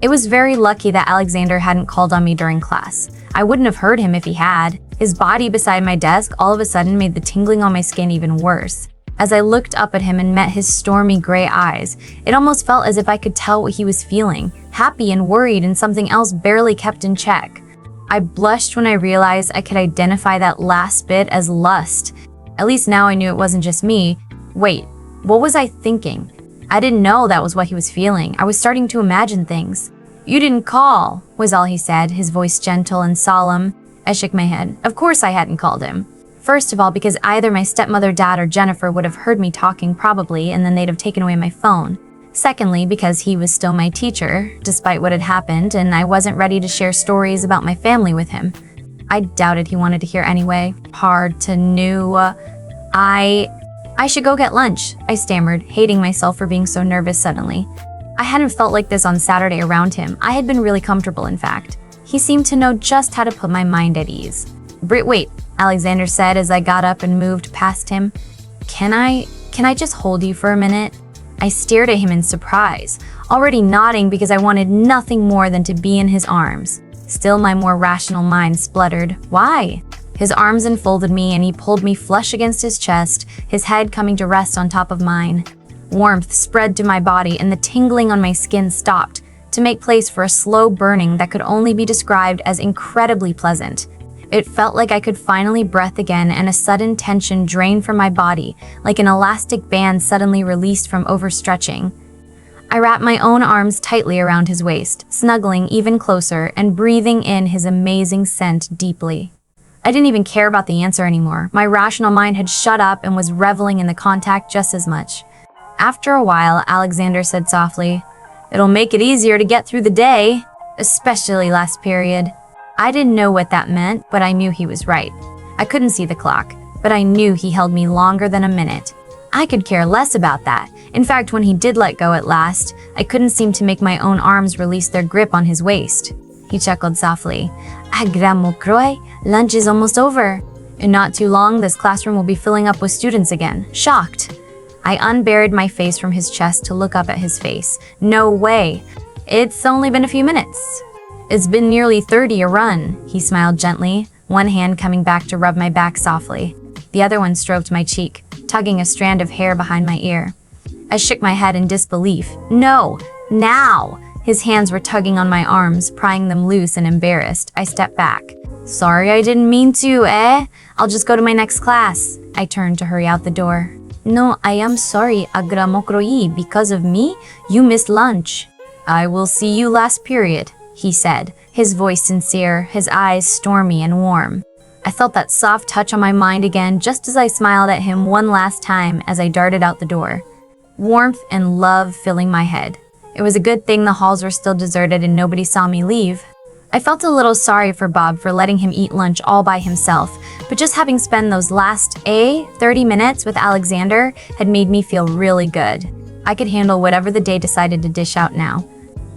It was very lucky that Alexander hadn't called on me during class. I wouldn't have heard him if he had. His body beside my desk all of a sudden made the tingling on my skin even worse. As I looked up at him and met his stormy gray eyes, it almost felt as if I could tell what he was feeling, happy and worried, and something else barely kept in check. I blushed when I realized I could identify that last bit as lust. At least now I knew it wasn't just me. Wait, what was I thinking? I didn't know that was what he was feeling. I was starting to imagine things. "You didn't call," was all he said, his voice gentle and solemn. I shook my head. Of course I hadn't called him. First of all, because either my stepmother, dad, or Jennifer would have heard me talking probably, and then they'd have taken away my phone. Secondly, because he was still my teacher, despite what had happened, and I wasn't ready to share stories about my family with him. I doubted he wanted to hear anyway. Hard to know. I should go get lunch, I stammered, hating myself for being so nervous suddenly. I hadn't felt like this on Saturday around him. I had been really comfortable, in fact. He seemed to know just how to put my mind at ease. Wait, Alexander said as I got up and moved past him. Can I just hold you for a minute? I stared at him in surprise, already nodding because I wanted nothing more than to be in his arms. Still, my more rational mind spluttered, "Why?" His arms enfolded me and he pulled me flush against his chest, his head coming to rest on top of mine. Warmth spread to my body and the tingling on my skin stopped, to make place for a slow burning that could only be described as incredibly pleasant. It felt like I could finally breathe again, and a sudden tension drained from my body, like an elastic band suddenly released from overstretching. I wrapped my own arms tightly around his waist, snuggling even closer and breathing in his amazing scent deeply. I didn't even care about the answer anymore. My rational mind had shut up and was reveling in the contact just as much. After a while, Alexander said softly, "It'll make it easier to get through the day, especially last period." I didn't know what that meant, but I knew he was right. I couldn't see the clock, but I knew he held me longer than a minute. I could care less about that. In fact, when he did let go at last, I couldn't seem to make my own arms release their grip on his waist. He chuckled softly. "Agramo croy, lunch is almost over. In not too long, this classroom will be filling up with students again." Shocked. I unburied my face from his chest to look up at his face. "No way. It's only been a few minutes." "It's been nearly 30 a run," he smiled gently, one hand coming back to rub my back softly. The other one stroked my cheek, tugging a strand of hair behind my ear. I shook my head in disbelief. "No, now!" His hands were tugging on my arms, prying them loose, and embarrassed, I stepped back. "Sorry, I didn't mean to, eh? I'll just go to my next class." I turned to hurry out the door. "No, I am sorry, Agramokroyi. Because of me, you missed lunch." "I will see you last period," he said, his voice sincere, his eyes stormy and warm. I felt that soft touch on my mind again just as I smiled at him one last time as I darted out the door. Warmth and love filling my head. It was a good thing the halls were still deserted and nobody saw me leave. I felt a little sorry for Bob for letting him eat lunch all by himself, but just having spent those last 30 minutes with Alexander had made me feel really good. I could handle whatever the day decided to dish out now.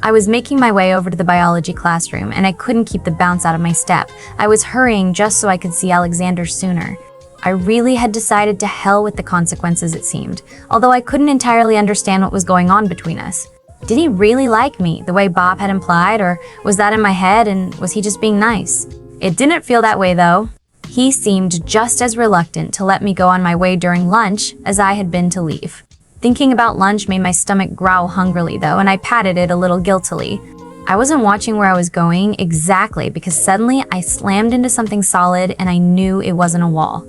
I was making my way over to the biology classroom, and I couldn't keep the bounce out of my step. I was hurrying just so I could see Alexander sooner. I really had decided to hell with the consequences, it seemed, although I couldn't entirely understand what was going on between us. Did he really like me, the way Bob had implied, or was that in my head and was he just being nice? It didn't feel that way, though. He seemed just as reluctant to let me go on my way during lunch as I had been to leave. Thinking about lunch made my stomach growl hungrily, though, and I patted it a little guiltily. I wasn't watching where I was going exactly because suddenly I slammed into something solid and I knew it wasn't a wall.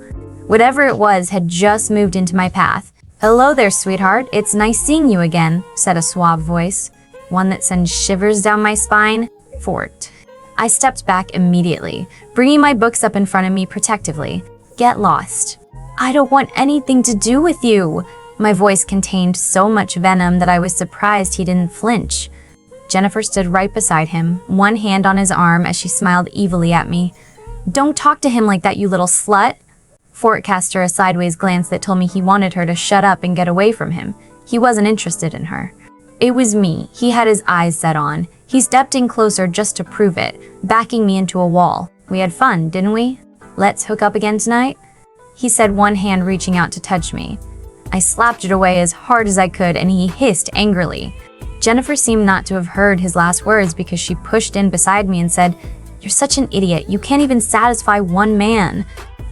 Whatever it was had just moved into my path. "Hello there, sweetheart. It's nice seeing you again," said a suave voice, one that sends shivers down my spine. Fort. I stepped back immediately, bringing my books up in front of me protectively. "Get lost." "I don't want anything to do with you." My voice contained so much venom that I was surprised he didn't flinch. Jennifer stood right beside him, one hand on his arm as she smiled evilly at me. "Don't talk to him like that, you little slut." Fort cast her a sideways glance that told me he wanted her to shut up and get away from him. He wasn't interested in her. It was me he had his eyes set on. He stepped in closer just to prove it, backing me into a wall. "We had fun, didn't we? Let's hook up again tonight?" He said, one hand reaching out to touch me. I slapped it away as hard as I could and he hissed angrily. Jennifer seemed not to have heard his last words because she pushed in beside me and said, "You're such an idiot. You can't even satisfy one man."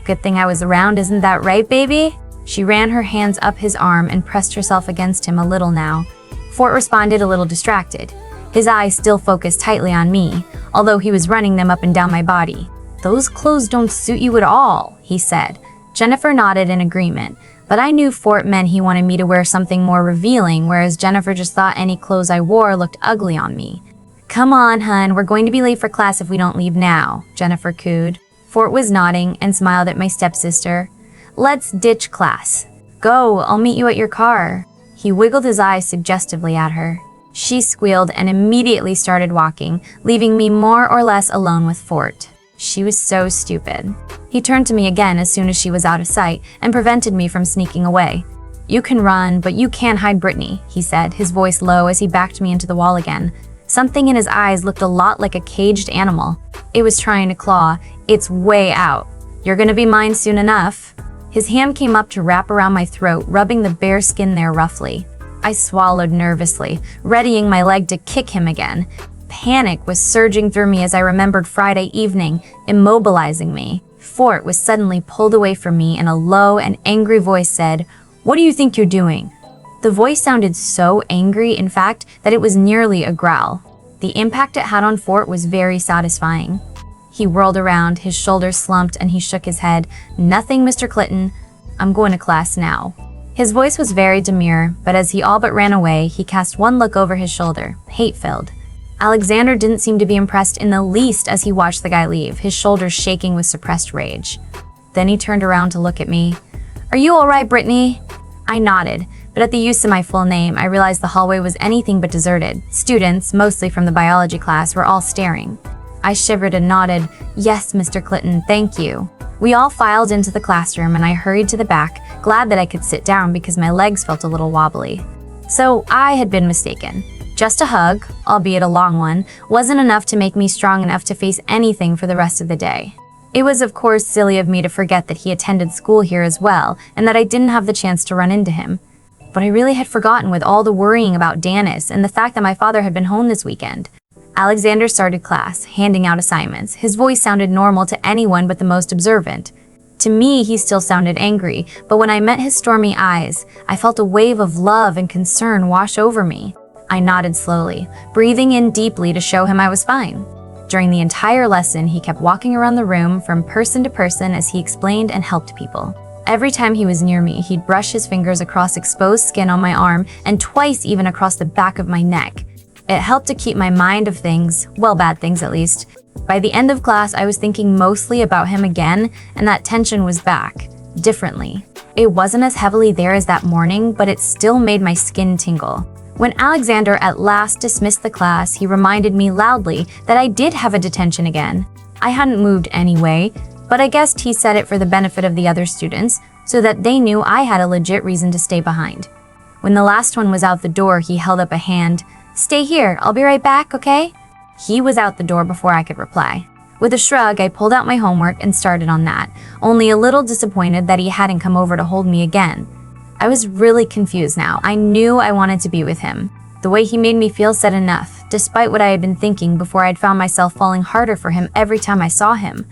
"Good thing I was around, isn't that right, baby?" She ran her hands up his arm and pressed herself against him a little now. Fort responded a little distracted. His eyes still focused tightly on me, although he was running them up and down my body. "Those clothes don't suit you at all," he said. Jennifer nodded in agreement, but I knew Fort meant he wanted me to wear something more revealing, whereas Jennifer just thought any clothes I wore looked ugly on me. "Come on, hun, we're going to be late for class if we don't leave now," Jennifer cooed. Fort was nodding and smiled at my stepsister. "Let's ditch class. Go, I'll meet you at your car." He wiggled his eyes suggestively at her. She squealed and immediately started walking, leaving me more or less alone with Fort. She was so stupid. He turned to me again as soon as she was out of sight and prevented me from sneaking away. "You can run, but you can't hide Brittany," he said, his voice low as he backed me into the wall again. Something in his eyes looked a lot like a caged animal. It was trying to claw. "It's way out. You're gonna be mine soon enough." His hand came up to wrap around my throat, rubbing the bare skin there roughly. I swallowed nervously, readying my leg to kick him again. Panic was surging through me as I remembered Friday evening, immobilizing me. Fort was suddenly pulled away from me and a low and angry voice said, "What do you think you're doing?" The voice sounded so angry, in fact, that it was nearly a growl. The impact it had on Fort was very satisfying. He whirled around, his shoulders slumped, and he shook his head. "Nothing, Mr. Clitton. I'm going to class now." His voice was very demure, but as he all but ran away, he cast one look over his shoulder, hate-filled. Alexander didn't seem to be impressed in the least as he watched the guy leave, his shoulders shaking with suppressed rage. Then he turned around to look at me. "Are you all right, Brittany?" I nodded, but at the use of my full name, I realized the hallway was anything but deserted. Students, mostly from the biology class, were all staring. I shivered and nodded. "Yes, Mr. Clitton, thank you." We all filed into the classroom and I hurried to the back, glad that I could sit down because my legs felt a little wobbly. So I had been mistaken. Just a hug, albeit a long one, wasn't enough to make me strong enough to face anything for the rest of the day. It was of course silly of me to forget that he attended school here as well and that I didn't have the chance to run into him. But I really had forgotten with all the worrying about Danis and the fact that my father had been home this weekend. Alexander started class, handing out assignments. His voice sounded normal to anyone but the most observant. To me, he still sounded angry, but when I met his stormy eyes, I felt a wave of love and concern wash over me. I nodded slowly, breathing in deeply to show him I was fine. During the entire lesson, he kept walking around the room from person to person as he explained and helped people. Every time he was near me, he'd brush his fingers across exposed skin on my arm and twice even across the back of my neck. It helped to keep my mind of things, well, bad things at least. By the end of class, I was thinking mostly about him again, and that tension was back, differently. It wasn't as heavily there as that morning, but it still made my skin tingle. When Alexander at last dismissed the class, he reminded me loudly that I did have a detention again. I hadn't moved anyway, but I guessed he said it for the benefit of the other students, so that they knew I had a legit reason to stay behind. When the last one was out the door, he held up a hand. "Stay here, I'll be right back, okay?" He was out the door before I could reply. With a shrug, I pulled out my homework and started on that, only a little disappointed that he hadn't come over to hold me again. I was really confused now. I knew I wanted to be with him. The way he made me feel said enough, despite what I had been thinking before I'd found myself falling harder for him every time I saw him.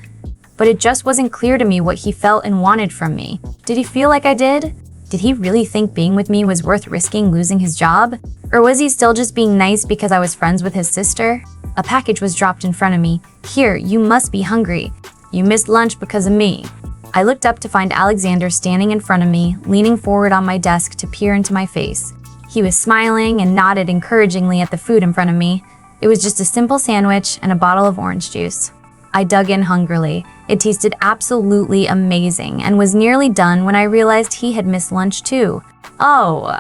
But it just wasn't clear to me what he felt and wanted from me. Did he feel like I did? Did he really think being with me was worth risking losing his job? Or was he still just being nice because I was friends with his sister? A package was dropped in front of me. "Here, you must be hungry. You missed lunch because of me." I looked up to find Alexander standing in front of me, leaning forward on my desk to peer into my face. He was smiling and nodded encouragingly at the food in front of me. It was just a simple sandwich and a bottle of orange juice. I dug in hungrily. It tasted absolutely amazing and was nearly done when I realized he had missed lunch too. "Oh,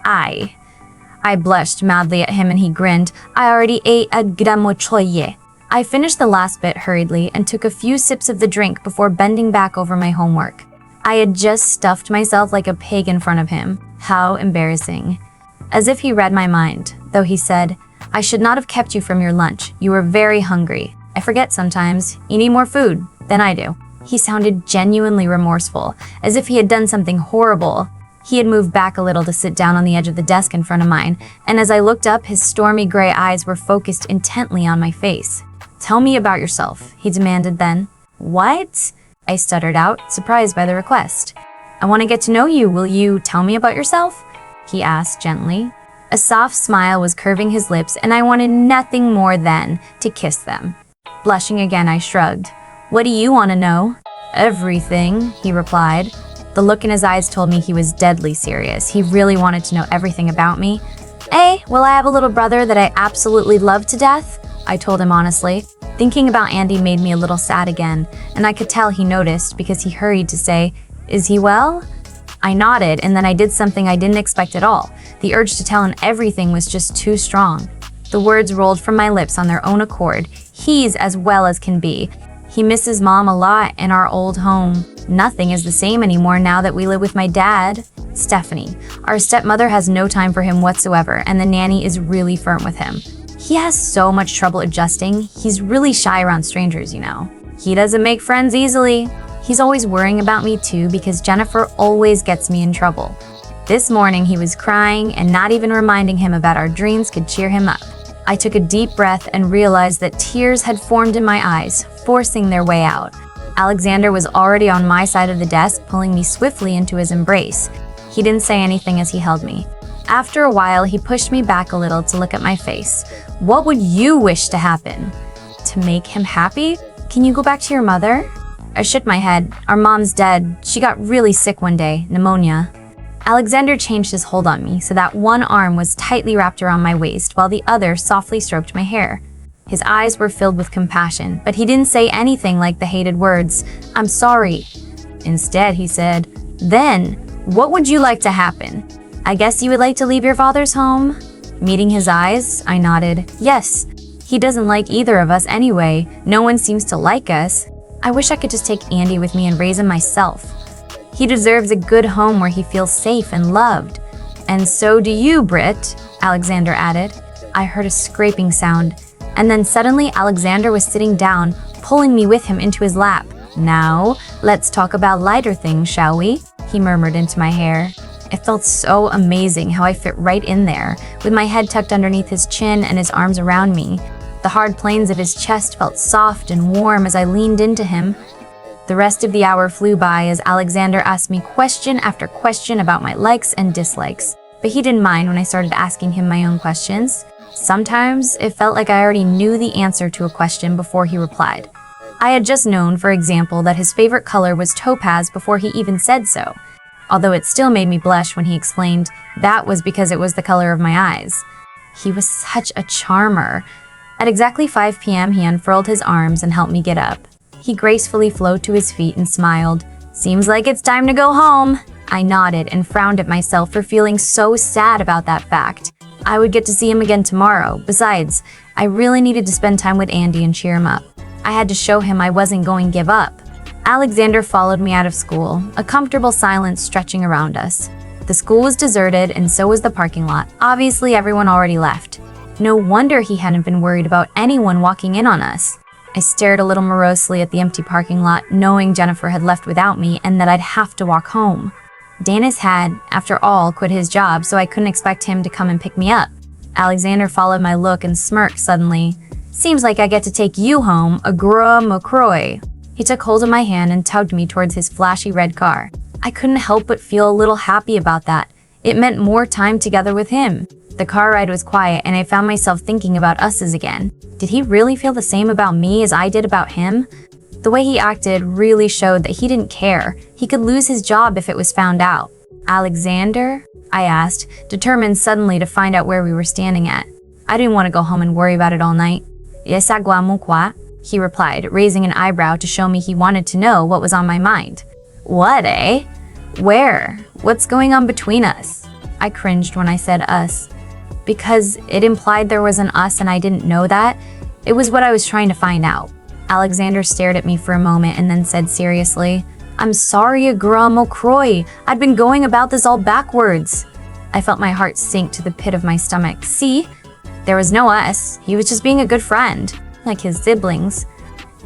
I blushed madly at him and he grinned. "I already ate a gramochoye." I finished the last bit hurriedly and took a few sips of the drink before bending back over my homework. I had just stuffed myself like a pig in front of him. How embarrassing. As if he read my mind, though he said, "I should not have kept you from your lunch. You were very hungry. I forget sometimes. You need more food than I do." He sounded genuinely remorseful, as if he had done something horrible. He had moved back a little to sit down on the edge of the desk in front of mine, and as I looked up, his stormy gray eyes were focused intently on my face. "Tell me about yourself," he demanded then. "What?" I stuttered out, surprised by the request. "I want to get to know you. Will you tell me about yourself?" he asked gently. A soft smile was curving his lips, and I wanted nothing more than to kiss them. Blushing again, I shrugged. "What do you want to know?" "Everything," he replied. The look in his eyes told me he was deadly serious. He really wanted to know everything about me. Well, I have a little brother that I absolutely love to death," I told him honestly. Thinking about Andy made me a little sad again, and I could tell he noticed because he hurried to say, "Is he well?" I nodded, and then I did something I didn't expect at all. The urge to tell him everything was just too strong. The words rolled from my lips on their own accord. "He's as well as can be. He misses Mom a lot in our old home. Nothing is the same anymore now that we live with my dad. Stephanie, our stepmother, has no time for him whatsoever, and the nanny is really firm with him. He has so much trouble adjusting. He's really shy around strangers, you know. He doesn't make friends easily. He's always worrying about me too because Jennifer always gets me in trouble. This morning he was crying, and not even reminding him about our dreams could cheer him up. I took a deep breath and realized that tears had formed in my eyes, forcing their way out. Alexander was already on my side of the desk, pulling me swiftly into his embrace. He didn't say anything as he held me. After a while, he pushed me back a little to look at my face. What would you wish to happen? To make him happy? Can you go back to your mother? I shook my head. Our mom's dead. She got really sick one day, pneumonia. Alexander changed his hold on me so that one arm was tightly wrapped around my waist while the other softly stroked my hair. His eyes were filled with compassion, but he didn't say anything like the hated words, "I'm sorry." Instead, he said, "Then, what would you like to happen? I guess you would like to leave your father's home?" Meeting his eyes, I nodded. Yes, he doesn't like either of us anyway. No one seems to like us. I wish I could just take Andy with me and raise him myself. He deserves a good home where he feels safe and loved. And so do you, Britt, Alexander added. I heard a scraping sound, and then suddenly Alexander was sitting down, pulling me with him into his lap. Now, let's talk about lighter things, shall we? He murmured into my hair. It felt so amazing how I fit right in there, with my head tucked underneath his chin and his arms around me. The hard planes of his chest felt soft and warm as I leaned into him. The rest of the hour flew by as Alexander asked me question after question about my likes and dislikes, but he didn't mind when I started asking him my own questions. Sometimes it felt like I already knew the answer to a question before he replied. I had just known, for example, that his favorite color was topaz before he even said so, although it still made me blush when he explained that was because it was the color of my eyes. He was such a charmer. At exactly 5 p.m., he unfurled his arms and helped me get up. He gracefully flowed to his feet and smiled. "Seems like it's time to go home." I nodded and frowned at myself for feeling so sad about that fact. I would get to see him again tomorrow. Besides, I really needed to spend time with Andy and cheer him up. I had to show him I wasn't going to give up. Alexander followed me out of school, a comfortable silence stretching around us. The school was deserted and so was the parking lot. Obviously, everyone already left. No wonder he hadn't been worried about anyone walking in on us. I stared a little morosely at the empty parking lot, knowing Jennifer had left without me and that I'd have to walk home. Dennis had, after all, quit his job, so I couldn't expect him to come and pick me up. Alexander followed my look and smirked suddenly. "Seems like I get to take you home, a gros McCroy." He took hold of my hand and tugged me towards his flashy red car. I couldn't help but feel a little happy about that. It meant more time together with him. The car ride was quiet, and I found myself thinking about us again. Did he really feel the same about me as I did about him? The way he acted really showed that he didn't care. He could lose his job if it was found out. "Alexander?" I asked, determined suddenly to find out where we were standing at. I didn't want to go home and worry about it all night. "Yes, quoi?" he replied, raising an eyebrow to show me he wanted to know what was on my mind. "What, eh? Where? What's going on between us?" I cringed when I said us, because it implied there was an us and I didn't know that. It was what I was trying to find out. Alexander stared at me for a moment and then said seriously, "I'm sorry, Gros McCroy. I'd been going about this all backwards." I felt my heart sink to the pit of my stomach. See? There was no us. He was just being a good friend, like his siblings.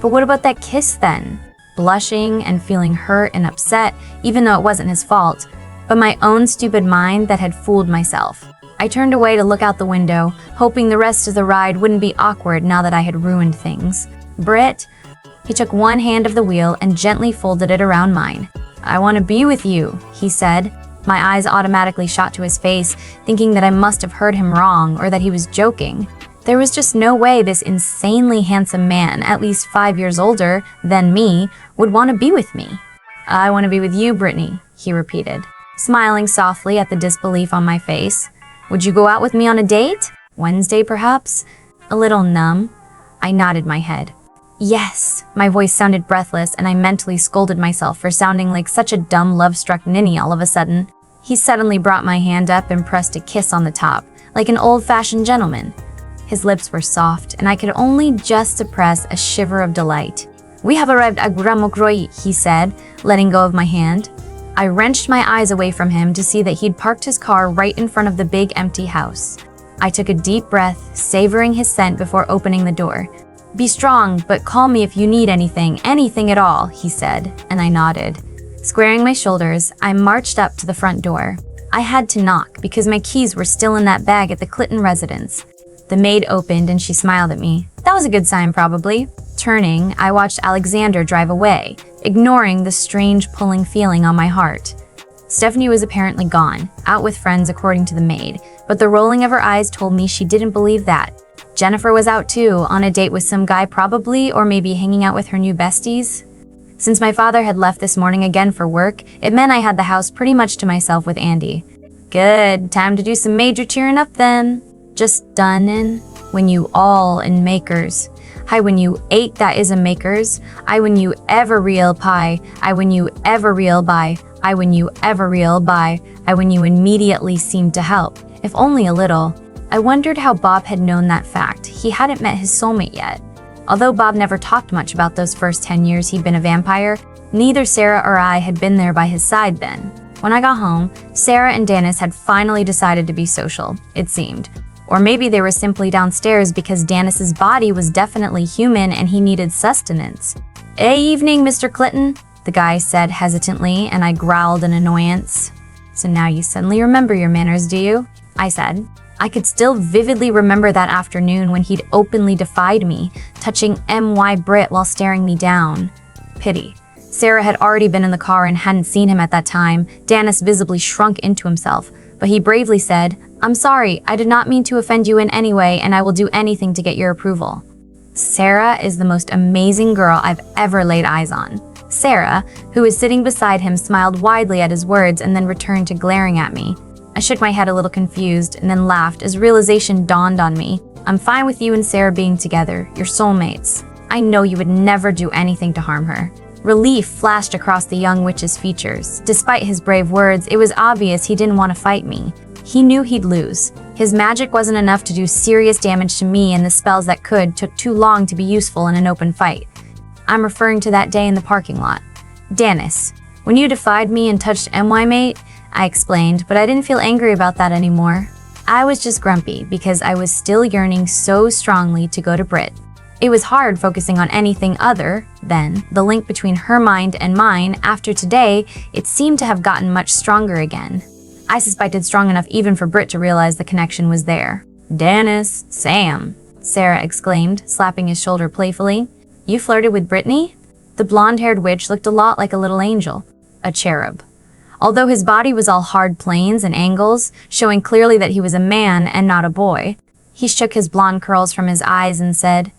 But what about that kiss then? Blushing and feeling hurt and upset, even though it wasn't his fault, but my own stupid mind that had fooled myself. I turned away to look out the window, hoping the rest of the ride wouldn't be awkward now that I had ruined things. "Britt," he took one hand of the wheel and gently folded it around mine. "I want to be with you," he said. My eyes automatically shot to his face, thinking that I must have heard him wrong or that he was joking. There was just no way this insanely handsome man, at least 5 years older than me, would want to be with me. "I want to be with you, Brittany," he repeated, smiling softly at the disbelief on my face. "Would you go out with me on a date? Wednesday, perhaps?" A little numb, I nodded my head. "Yes." My voice sounded breathless, and I mentally scolded myself for sounding like such a dumb, love-struck ninny all of a sudden. He suddenly brought my hand up and pressed a kiss on the top, like an old-fashioned gentleman. His lips were soft, and I could only just suppress a shiver of delight. "We have arrived at Gros McCroy," he said, letting go of my hand. I wrenched my eyes away from him to see that he'd parked his car right in front of the big empty house. I took a deep breath, savoring his scent before opening the door. "Be strong, but call me if you need anything at all," he said, and I nodded. Squaring my shoulders, I marched up to the front door. I had to knock because my keys were still in that bag at the Clitton residence. The maid opened and she smiled at me. That was a good sign, probably. Turning, I watched Alexander drive away, ignoring the strange pulling feeling on my heart. Stephanie was apparently gone, out with friends according to the maid, but the rolling of her eyes told me she didn't believe that. Jennifer was out too, on a date with some guy probably, or maybe hanging out with her new besties. Since my father had left this morning again for work, it meant I had the house pretty much to myself with Andy. Good, time to do some major cheering up then. Just done in. When you all in makers. Hi when you ate that is a makers. I when you ever real pie. I when you ever real buy. I when you ever real buy. I when you immediately seemed to help, if only a little. I wondered how Bob had known that fact. He hadn't met his soulmate yet. Although Bob never talked much about those first 10 years he'd been a vampire, neither Sarah or I had been there by his side then. When I got home, Sarah and Dennis had finally decided to be social, it seemed. Or maybe they were simply downstairs because Dennis's body was definitely human and he needed sustenance. Evening, Mr. Clitton, the guy said hesitantly, and I growled in annoyance. So now you suddenly remember your manners, do you? I said. I could still vividly remember that afternoon when he'd openly defied me, touching M.Y. Britt while staring me down. Pity. Sarah had already been in the car and hadn't seen him at that time. Dennis visibly shrunk into himself, but he bravely said, "I'm sorry, I did not mean to offend you in any way, and I will do anything to get your approval." Sarah is the most amazing girl I've ever laid eyes on. Sarah, who was sitting beside him, smiled widely at his words and then returned to glaring at me. I shook my head a little confused and then laughed as realization dawned on me. I'm fine with you and Sarah being together. You're soulmates. I know you would never do anything to harm her. Relief flashed across the young witch's features. Despite his brave words, it was obvious he didn't want to fight me. He knew he'd lose. His magic wasn't enough to do serious damage to me, and the spells that could took too long to be useful in an open fight. I'm referring to that day in the parking lot. Dennis, when you defied me and touched MY mate, I explained, but I didn't feel angry about that anymore. I was just grumpy because I was still yearning so strongly to go to Britt. It was hard focusing on anything other than the link between her mind and mine. After today, it seemed to have gotten much stronger again. I suspected strong enough even for Britt to realize the connection was there. Dennis, Sam, Sarah exclaimed, slapping his shoulder playfully. You flirted with Brittany? The blonde-haired witch looked a lot like a little angel, a cherub. Although his body was all hard planes and angles, showing clearly that he was a man and not a boy, he shook his blonde curls from his eyes and said,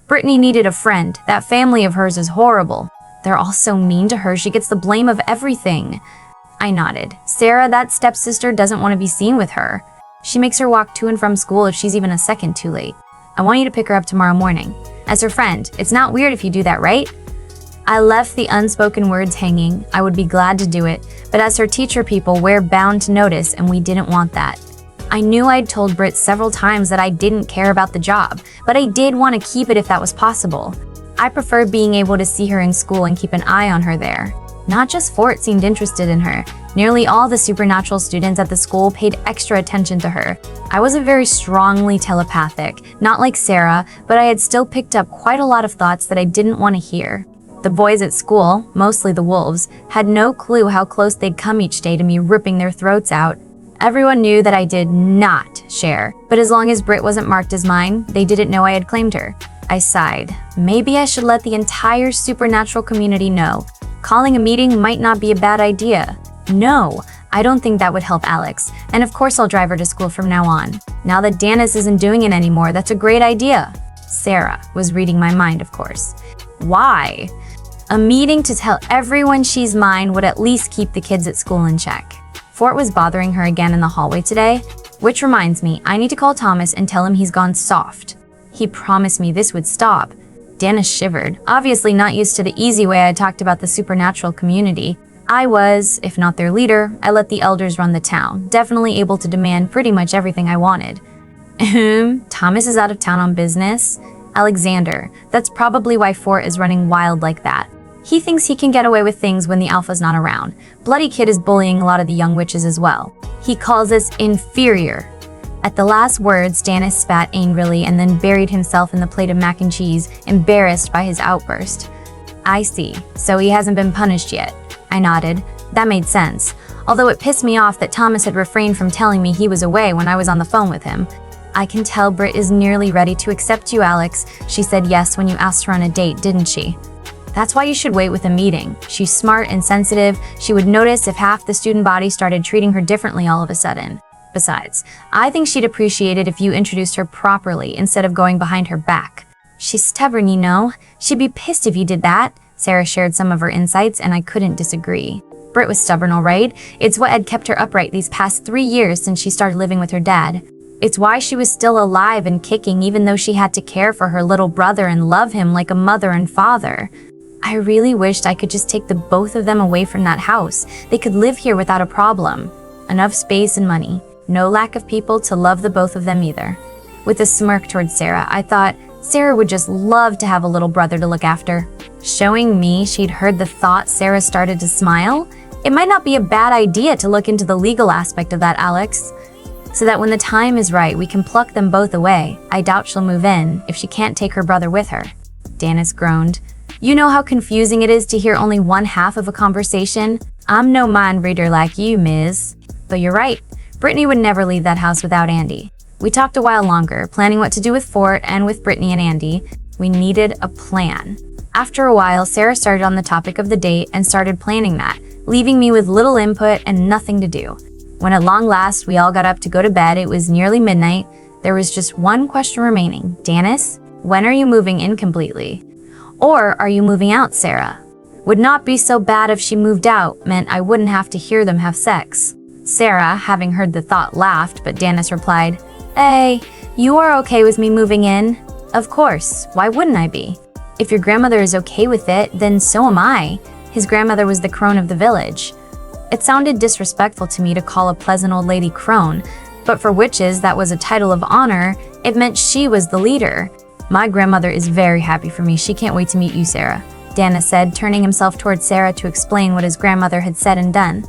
Brittany needed a friend. That family of hers is horrible. They're all so mean to her, she gets the blame of everything. I nodded. Sarah, that stepsister, doesn't want to be seen with her. She makes her walk to and from school if she's even a second too late. I want you to pick her up tomorrow morning. As her friend, it's not weird if you do that, right? I left the unspoken words hanging. I would be glad to do it, but as her teacher people, we're bound to notice, and we didn't want that. I knew I'd told Britt several times that I didn't care about the job, but I did want to keep it if that was possible. I preferred being able to see her in school and keep an eye on her there. Not just Fort seemed interested in her. Nearly all the supernatural students at the school paid extra attention to her. I wasn't very strongly telepathic, not like Sarah, but I had still picked up quite a lot of thoughts that I didn't want to hear. The boys at school, mostly the wolves, had no clue how close they'd come each day to me ripping their throats out. Everyone knew that I did not share, but as long as Britt wasn't marked as mine, they didn't know I had claimed her. I sighed. Maybe I should let the entire supernatural community know. Calling a meeting might not be a bad idea. No, I don't think that would help Alex, and of course I'll drive her to school from now on. Now that Dennis isn't doing it anymore, that's a great idea. Sarah was reading my mind, of course. Why? A meeting to tell everyone she's mine would at least keep the kids at school in check. Fort was bothering her again in the hallway today, which reminds me, I need to call Thomas and tell him he's gone soft. He promised me this would stop. Dennis shivered, obviously not used to the easy way I talked about the supernatural community. I was, if not their leader, I let the elders run the town, definitely able to demand pretty much everything I wanted. Thomas is out of town on business? Alexander, that's probably why Fort is running wild like that. He thinks he can get away with things when the alpha's not around. Bloody Kid is bullying a lot of the young witches as well. He calls us inferior. At the last words, Dennis spat angrily and then buried himself in the plate of mac and cheese, embarrassed by his outburst. I see, so he hasn't been punished yet. I nodded. That made sense. Although it pissed me off that Thomas had refrained from telling me he was away when I was on the phone with him. I can tell Britt is nearly ready to accept you, Alex. She said yes when you asked her on a date, didn't she? That's why you should wait with a meeting. She's smart and sensitive. She would notice if half the student body started treating her differently all of a sudden. Besides, I think she'd appreciate it if you introduced her properly instead of going behind her back. She's stubborn, you know. She'd be pissed if you did that. Sarah shared some of her insights, and I couldn't disagree. Britt was stubborn, all right. It's what had kept her upright these past 3 years since she started living with her dad. It's why she was still alive and kicking even though she had to care for her little brother and love him like a mother and father. I really wished I could just take the both of them away from that house. They could live here without a problem. Enough space and money. No lack of people to love the both of them either. With a smirk towards Sarah, I thought Sarah would just love to have a little brother to look after. Showing me she'd heard the thought, Sarah started to smile. It might not be a bad idea to look into the legal aspect of that, Alex. So that when the time is right, we can pluck them both away. I doubt she'll move in if she can't take her brother with her. Dennis groaned. You know how confusing it is to hear only one half of a conversation? I'm no mind reader like you, Miz. But you're right. Brittany would never leave that house without Andy. We talked a while longer, planning what to do with Fort and with Brittany and Andy. We needed a plan. After a while, Sarah started on the topic of the date and started planning that, leaving me with little input and nothing to do. When at long last we all got up to go to bed, it was nearly midnight. There was just one question remaining. Dennis, when are you moving in completely? Or are you moving out, Sarah? Would not be so bad if she moved out, meant I wouldn't have to hear them have sex. Sarah, having heard the thought, laughed, but Dennis replied, Hey, you are okay with me moving in? Of course, why wouldn't I be? If your grandmother is okay with it, then so am I. His grandmother was the crone of the village. It sounded disrespectful to me to call a pleasant old lady crone, but for witches that was a title of honor. It meant she was the leader. My grandmother is very happy for me. She can't wait to meet you, Sarah, Dennis said, turning himself towards Sarah to explain what his grandmother had said and done.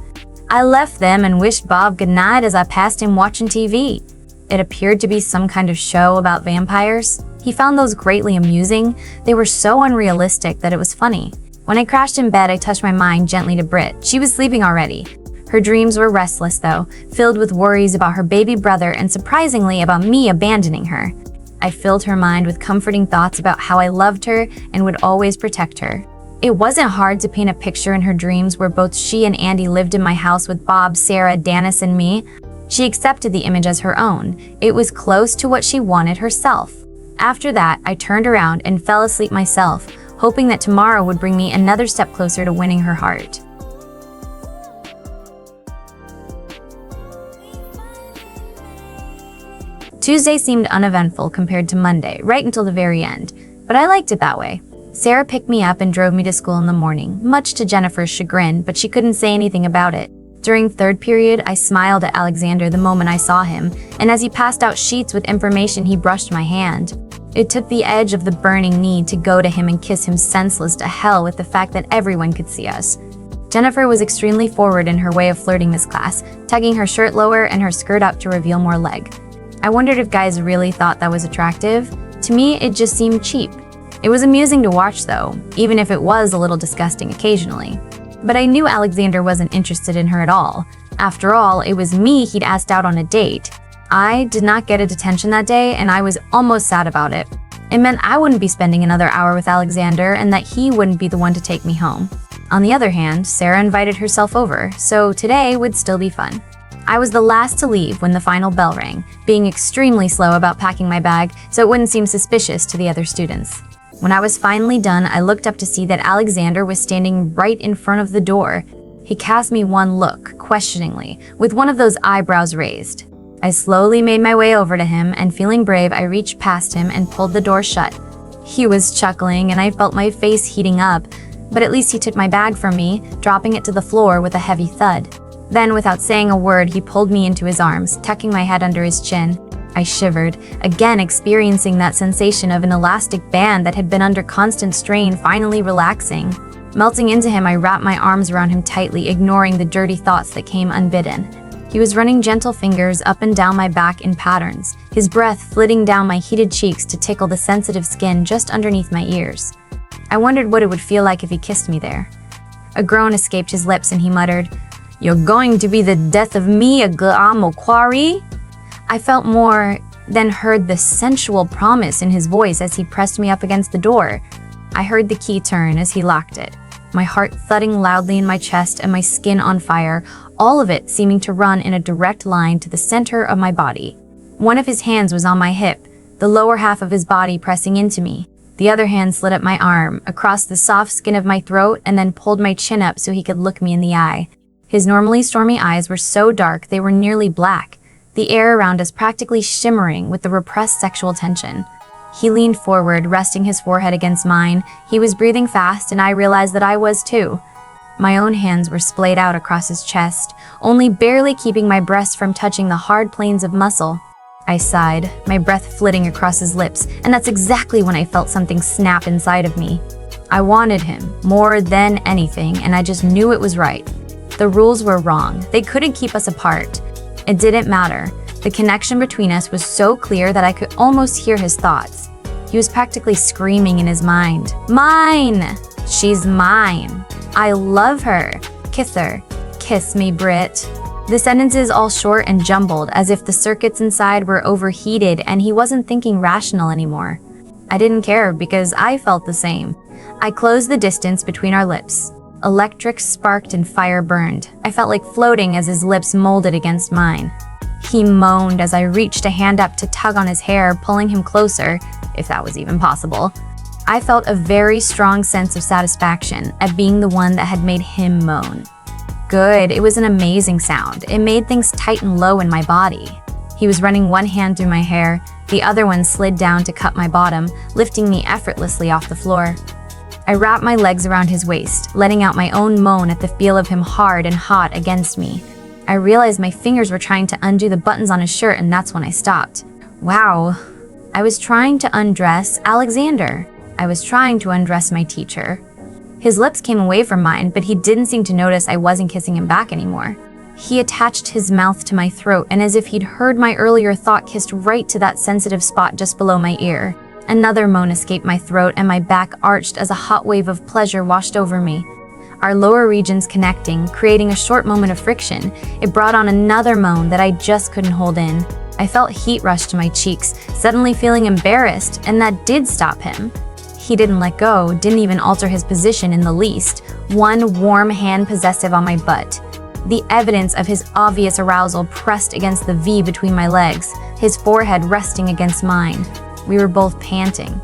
I left them and wished Bob good night as I passed him watching TV. It appeared to be some kind of show about vampires. He found those greatly amusing. They were so unrealistic that it was funny. When I crashed in bed, I touched my mind gently to Britt. She was sleeping already. Her dreams were restless, though, filled with worries about her baby brother and surprisingly about me abandoning her. I filled her mind with comforting thoughts about how I loved her and would always protect her. It wasn't hard to paint a picture in her dreams where both she and Andy lived in my house with Bob, Sarah, Dennis, and me. She accepted the image as her own. It was close to what she wanted herself. After that, I turned around and fell asleep myself, hoping that tomorrow would bring me another step closer to winning her heart. Tuesday seemed uneventful compared to Monday, right until the very end, but I liked it that way. Sarah picked me up and drove me to school in the morning, much to Jennifer's chagrin, but she couldn't say anything about it. During third period, I smiled at Alexander the moment I saw him, and as he passed out sheets with information, he brushed my hand. It took the edge of the burning need to go to him and kiss him senseless to hell with the fact that everyone could see us. Jennifer was extremely forward in her way of flirting this class, tugging her shirt lower and her skirt up to reveal more leg. I wondered if guys really thought that was attractive. To me, it just seemed cheap. It was amusing to watch though, even if it was a little disgusting occasionally. But I knew Alexander wasn't interested in her at all. After all, it was me he'd asked out on a date. I did not get a detention that day, and I was almost sad about it. It meant I wouldn't be spending another hour with Alexander and that he wouldn't be the one to take me home. On the other hand, Sarah invited herself over, so today would still be fun. I was the last to leave when the final bell rang, being extremely slow about packing my bag so it wouldn't seem suspicious to the other students. When I was finally done, I looked up to see that Alexander was standing right in front of the door. He cast me one look, questioningly, with one of those eyebrows raised. I slowly made my way over to him, and feeling brave, I reached past him and pulled the door shut. He was chuckling, and I felt my face heating up, but at least he took my bag from me, dropping it to the floor with a heavy thud. Then, without saying a word, he pulled me into his arms, tucking my head under his chin. I shivered, again experiencing that sensation of an elastic band that had been under constant strain finally relaxing. Melting into him, I wrapped my arms around him tightly, ignoring the dirty thoughts that came unbidden. He was running gentle fingers up and down my back in patterns, his breath flitting down my heated cheeks to tickle the sensitive skin just underneath my ears. I wondered what it would feel like if he kissed me there. A groan escaped his lips and he muttered, "You're going to be the death of me, Amokwari?" I felt more, then heard the sensual promise in his voice as he pressed me up against the door. I heard the key turn as he locked it, my heart thudding loudly in my chest and my skin on fire, all of it seeming to run in a direct line to the center of my body. One of his hands was on my hip, the lower half of his body pressing into me. The other hand slid up my arm, across the soft skin of my throat, and then pulled my chin up so he could look me in the eye. His normally stormy eyes were so dark they were nearly black, the air around us practically shimmering with the repressed sexual tension. He leaned forward, resting his forehead against mine. He was breathing fast, and I realized that I was too. My own hands were splayed out across his chest, only barely keeping my breast from touching the hard planes of muscle. I sighed, my breath flitting across his lips, and that's exactly when I felt something snap inside of me. I wanted him, more than anything, and I just knew it was right. The rules were wrong. They couldn't keep us apart. It didn't matter. The connection between us was so clear that I could almost hear his thoughts. He was practically screaming in his mind. Mine! She's mine. I love her. Kiss her. Kiss me, Britt. The sentences all short and jumbled, as if the circuits inside were overheated and he wasn't thinking rational anymore. I didn't care because I felt the same. I closed the distance between our lips. Electric sparked and fire burned. I felt like floating as his lips molded against mine. He moaned as I reached a hand up to tug on his hair, pulling him closer, if that was even possible. I felt a very strong sense of satisfaction at being the one that had made him moan. Good, it was an amazing sound. It made things tight and low in my body. He was running one hand through my hair, the other one slid down to cut my bottom, lifting me effortlessly off the floor. I wrapped my legs around his waist, letting out my own moan at the feel of him hard and hot against me. I realized my fingers were trying to undo the buttons on his shirt, and that's when I stopped. Wow. I was trying to undress Alexander. I was trying to undress my teacher. His lips came away from mine, but he didn't seem to notice I wasn't kissing him back anymore. He attached his mouth to my throat, and as if he'd heard my earlier thought, kissed right to that sensitive spot just below my ear. Another moan escaped my throat, and my back arched as a hot wave of pleasure washed over me. Our lower regions connecting, creating a short moment of friction, it brought on another moan that I just couldn't hold in. I felt heat rush to my cheeks, suddenly feeling embarrassed, and that did stop him. He didn't let go, didn't even alter his position in the least, one warm hand possessive on my butt. The evidence of his obvious arousal pressed against the V between my legs, his forehead resting against mine. We were both panting.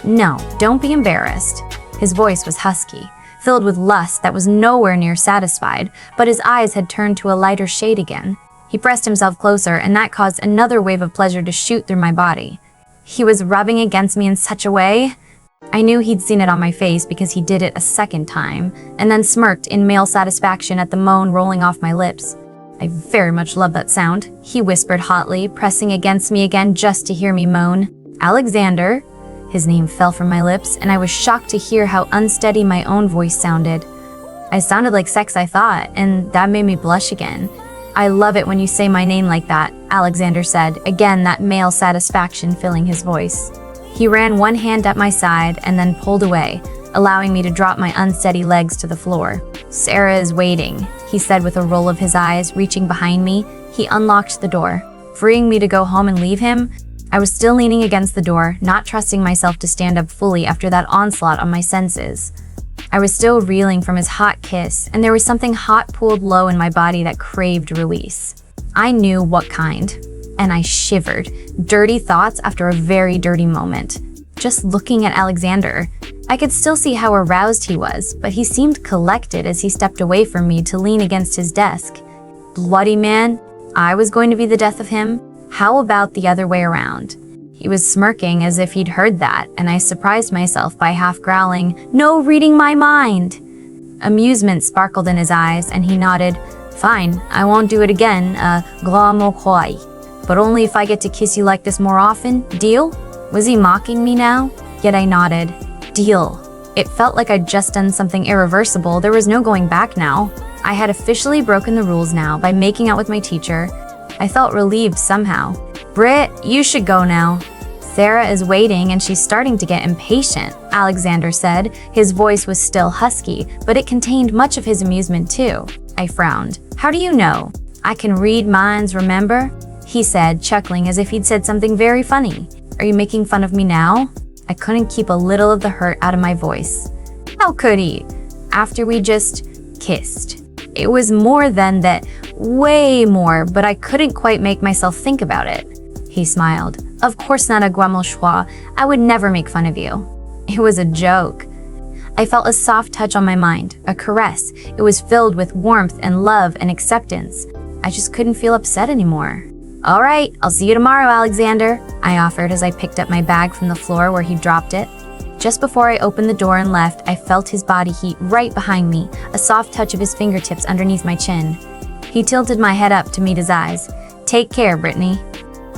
No, don't be embarrassed. His voice was husky, filled with lust that was nowhere near satisfied, but his eyes had turned to a lighter shade again. He pressed himself closer, and that caused another wave of pleasure to shoot through my body. He was rubbing against me in such a way. I knew he'd seen it on my face because he did it a second time, and then smirked in male satisfaction at the moan rolling off my lips. I very much love that sound, he whispered hotly, pressing against me again just to hear me moan. Alexander. His name fell from my lips, and I was shocked to hear how unsteady my own voice sounded. I sounded like sex, I thought, and that made me blush again. I love it when you say my name like that, Alexander said, again that male satisfaction filling his voice. He ran one hand up my side and then pulled away, allowing me to drop my unsteady legs to the floor. Sarah is waiting, he said with a roll of his eyes, reaching behind me. He unlocked the door, freeing me to go home and leave him. I was still leaning against the door, not trusting myself to stand up fully after that onslaught on my senses. I was still reeling from his hot kiss, and there was something hot pooled low in my body that craved release. I knew what kind, and I shivered, dirty thoughts after a very dirty moment. Just looking at Alexander, I could still see how aroused he was, but he seemed collected as he stepped away from me to lean against his desk. Bloody man, I was going to be the death of him? How about the other way around? He was smirking as if he'd heard that, and I surprised myself by half growling, "No reading my mind!" Amusement sparkled in his eyes, and he nodded. "Fine, I won't do it again, but only if I get to kiss you like this more often. Deal?" Was he mocking me now? Yet I nodded. Deal. It felt like I'd just done something irreversible. There was no going back now. I had officially broken the rules now by making out with my teacher. I felt relieved somehow. "Britt, you should go now." "Sarah is waiting and she's starting to get impatient," Alexander said. His voice was still husky, but it contained much of his amusement too. I frowned. "How do you know?" "I can read minds, remember?" he said, chuckling as if he'd said something very funny. "Are you making fun of me now?" I couldn't keep a little of the hurt out of my voice. How could he? After we just kissed. It was more than that, way more, but I couldn't quite make myself think about it. He smiled. Of course not, Aguamoshwa. I would never make fun of you. It was a joke. I felt a soft touch on my mind, a caress. It was filled with warmth and love and acceptance. I just couldn't feel upset anymore. All right, I'll see you tomorrow, Alexander, I offered as I picked up my bag from the floor where he dropped it. Just before I opened the door and left, I felt his body heat right behind me, a soft touch of his fingertips underneath my chin. He tilted my head up to meet his eyes. Take care, Brittany.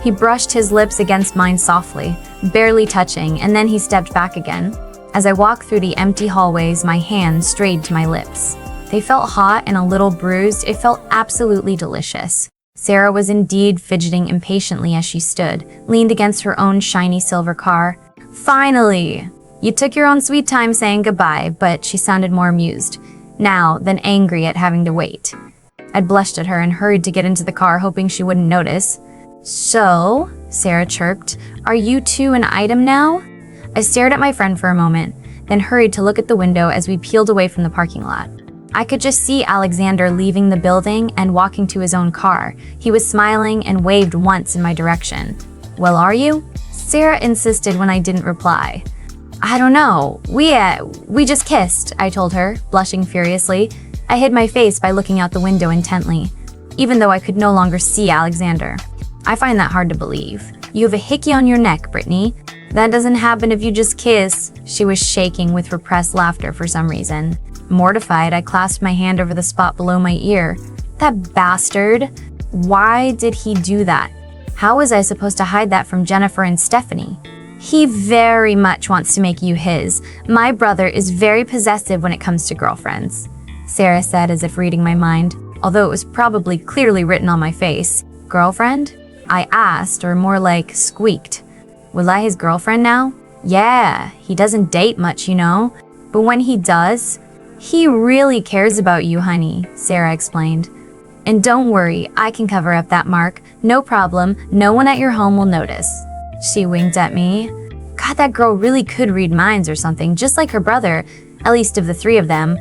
He brushed his lips against mine softly, barely touching, and then he stepped back again. As I walked through the empty hallways, my hands strayed to my lips. They felt hot and a little bruised. It felt absolutely delicious. Sarah was indeed fidgeting impatiently as she stood, leaned against her own shiny silver car. Finally! You took your own sweet time saying goodbye, but she sounded more amused, now than angry at having to wait. I'd blushed at her and hurried to get into the car, hoping she wouldn't notice. So, Sarah chirped, are you two an item now? I stared at my friend for a moment, then hurried to look at the window as we peeled away from the parking lot. I could just see Alexander leaving the building and walking to his own car. He was smiling and waved once in my direction. Well, are you? Sarah insisted when I didn't reply. I don't know. We just kissed, I told her, blushing furiously. I hid my face by looking out the window intently, even though I could no longer see Alexander. I find that hard to believe. You have a hickey on your neck, Brittany. That doesn't happen if you just kiss. She was shaking with repressed laughter for some reason. Mortified, I clasped my hand over the spot below my ear. That bastard. Why did he do that? How was I supposed to hide that from Jennifer and Stephanie? He very much wants to make you his. My brother is very possessive when it comes to girlfriends, Sarah said as if reading my mind, although it was probably clearly written on my face. Girlfriend? I asked, or more like squeaked. Was I his girlfriend now? Yeah, he doesn't date much, you know. But when he does, he really cares about you, honey, Sarah explained. And don't worry, I can cover up that mark. No problem, no one at your home will notice. She winked at me. God, that girl really could read minds or something, just like her brother, at least of the three of them.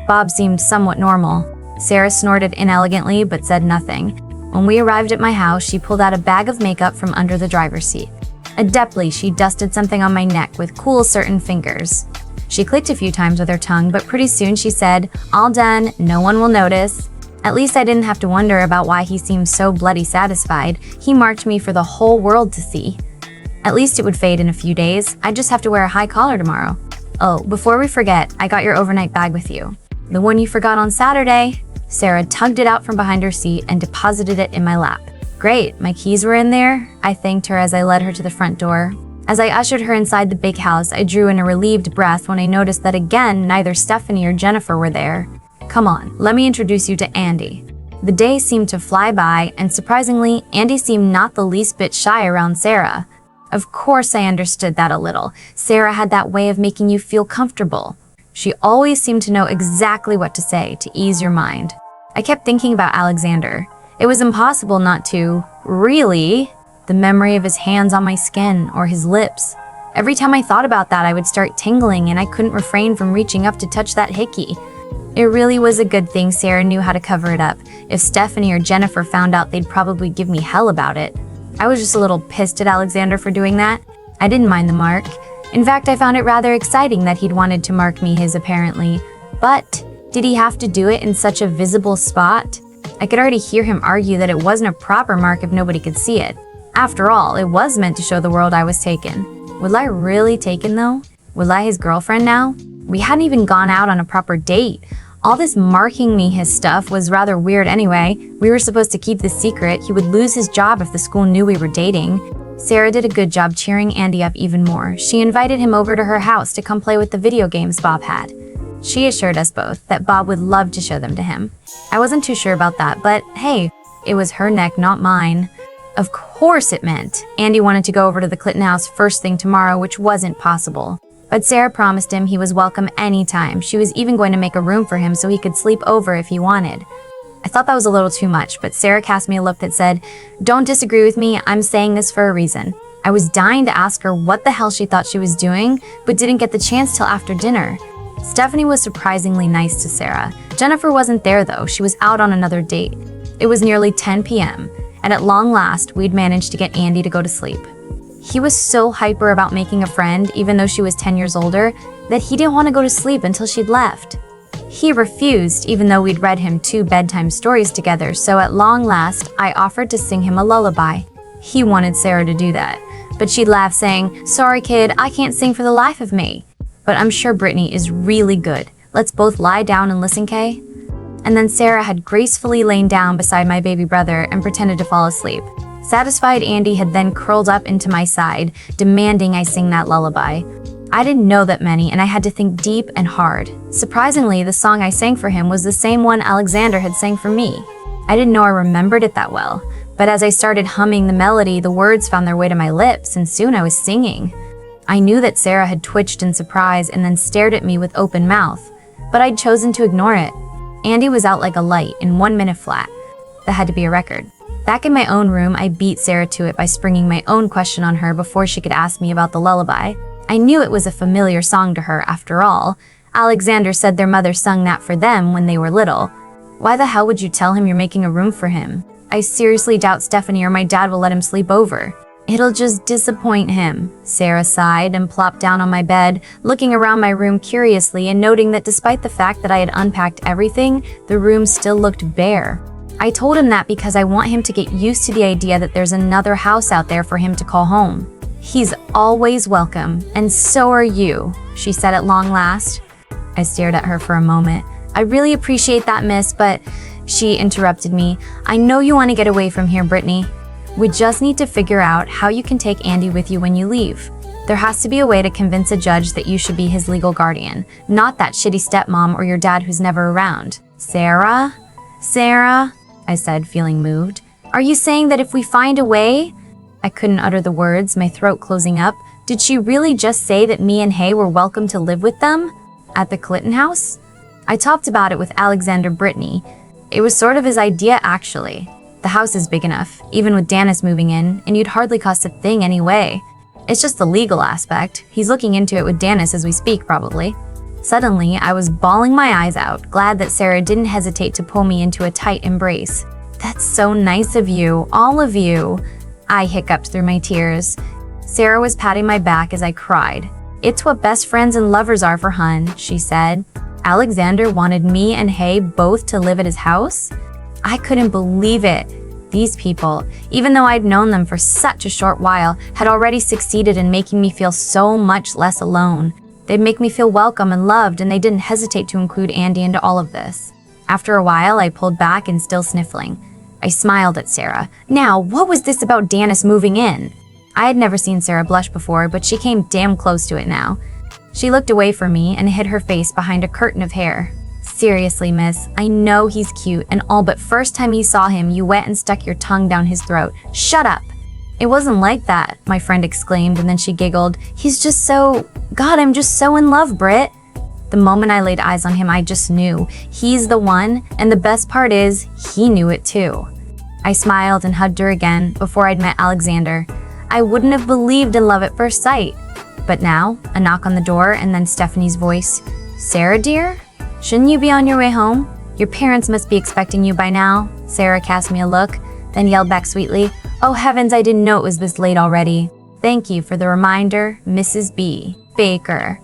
Bob seemed somewhat normal. Sarah snorted inelegantly but said nothing. When we arrived at my house, she pulled out a bag of makeup from under the driver's seat. Adeptly, she dusted something on my neck with cool, certain fingers. She clicked a few times with her tongue, but pretty soon she said, all done, no one will notice. At least I didn't have to wonder about why he seemed so bloody satisfied. He marked me for the whole world to see. At least it would fade in a few days. I'd just have to wear a high collar tomorrow. Oh, before we forget, I got your overnight bag with you. The one you forgot on Saturday. Sarah tugged it out from behind her seat and deposited it in my lap. Great, my keys were in there. I thanked her as I led her to the front door. As I ushered her inside the big house, I drew in a relieved breath when I noticed that again, neither Stephanie or Jennifer were there. Come on, let me introduce you to Andy. The day seemed to fly by, and surprisingly, Andy seemed not the least bit shy around Sarah. Of course I understood that a little. Sarah had that way of making you feel comfortable. She always seemed to know exactly what to say to ease your mind. I kept thinking about Alexander. It was impossible not to, really, the memory of his hands on my skin or his lips. Every time I thought about that, I would start tingling and I couldn't refrain from reaching up to touch that hickey. It really was a good thing Sarah knew how to cover it up. If Stephanie or Jennifer found out, they'd probably give me hell about it. I was just a little pissed at Alexander for doing that. I didn't mind the mark. In fact, I found it rather exciting that he'd wanted to mark me his apparently. But did he have to do it in such a visible spot? I could already hear him argue that it wasn't a proper mark if nobody could see it. After all, it was meant to show the world I was taken. Was I really taken though? Was I his girlfriend now? We hadn't even gone out on a proper date. All this marking me his stuff was rather weird anyway. We were supposed to keep this secret. He would lose his job if the school knew we were dating. Sarah did a good job cheering Andy up even more. She invited him over to her house to come play with the video games Bob had. She assured us both that Bob would love to show them to him. I wasn't too sure about that, but hey, it was her neck, not mine. Of course it meant Andy wanted to go over to the Clitton house first thing tomorrow, which wasn't possible. But Sarah promised him he was welcome anytime. She was even going to make a room for him so he could sleep over if he wanted. I thought that was a little too much, but Sarah cast me a look that said, "Don't disagree with me, I'm saying this for a reason. I was dying to ask her what the hell she thought she was doing, but didn't get the chance till after dinner. Stephanie was surprisingly nice to Sarah. Jennifer wasn't there though, she was out on another date. It was nearly 10 p.m., and at long last, we'd managed to get Andy to go to sleep. He was so hyper about making a friend, even though she was 10 years older, that he didn't want to go to sleep until she'd left. He refused, even though we'd read him 2 bedtime stories together, so at long last, I offered to sing him a lullaby. He wanted Sarah to do that, but she'd laugh saying, "Sorry kid, I can't sing for the life of me. But I'm sure Brittany is really good. Let's both lie down and listen, Kay?" And then Sarah had gracefully lain down beside my baby brother and pretended to fall asleep. Satisfied, Andy had then curled up into my side, demanding I sing that lullaby. I didn't know that many, and I had to think deep and hard. Surprisingly, the song I sang for him was the same one Alexander had sang for me. I didn't know I remembered it that well, but as I started humming the melody, the words found their way to my lips, and soon I was singing. I knew that Sarah had twitched in surprise and then stared at me with open mouth, but I'd chosen to ignore it. Andy was out like a light in 1 minute flat. That had to be a record. Back in my own room, I beat Sarah to it by springing my own question on her before she could ask me about the lullaby. I knew it was a familiar song to her, after all. Alexander said their mother sung that for them when they were little. Why the hell would you tell him you're making a room for him? I seriously doubt Stephanie or my dad will let him sleep over. It'll just disappoint him. Sarah sighed and plopped down on my bed, looking around my room curiously and noting that despite the fact that I had unpacked everything, the room still looked bare. I told him that because I want him to get used to the idea that there's another house out there for him to call home. "He's always welcome, and so are you," she said at long last. I stared at her for a moment. "I really appreciate that, miss, but..." She interrupted me. "I know you want to get away from here, Brittany. We just need to figure out how you can take Andy with you when you leave. There has to be a way to convince a judge that you should be his legal guardian, not that shitty stepmom or your dad who's never around." "Sarah? Sarah?" I said, feeling moved. "Are you saying that if we find a way..." I couldn't utter the words, my throat closing up. Did she really just say that me and Hay were welcome to live with them? At the Clitton house? I talked about it with Alexander Brittany. It was sort of his idea, actually. The house is big enough, even with Dennis moving in, and you'd hardly cost a thing anyway. It's just the legal aspect. He's looking into it with Dennis as we speak, probably. Suddenly, I was bawling my eyes out, glad that Sarah didn't hesitate to pull me into a tight embrace. "That's so nice of you, all of you," I hiccuped through my tears. Sarah was patting my back as I cried. "It's what best friends and lovers are for, hun," she said. Alexander wanted me and Hay both to live at his house? I couldn't believe it. These people, even though I'd known them for such a short while, had already succeeded in making me feel so much less alone. They'd make me feel welcome and loved, and they didn't hesitate to include Andy into all of this. After a while, I pulled back and still sniffling. I smiled at Sarah. Now, what was this about Dennis moving in? I had never seen Sarah blush before, but she came damn close to it now. She looked away from me and hid her face behind a curtain of hair. "Seriously, miss, I know he's cute and all, but first time he saw him, you went and stuck your tongue down his throat. Shut up!" "It wasn't like that," my friend exclaimed, and then she giggled. "He's just so... God, I'm just so in love, Britt." The moment I laid eyes on him, I just knew. He's the one, and the best part is, he knew it too. I smiled and hugged her again before I'd met Alexander. I wouldn't have believed in love at first sight. But now, a knock on the door and then Stephanie's voice. "Sarah, dear? Shouldn't you be on your way home? Your parents must be expecting you by now." Sarah cast me a look, then yelled back sweetly, "Oh heavens, I didn't know it was this late already. Thank you for the reminder, Mrs. B. Baker."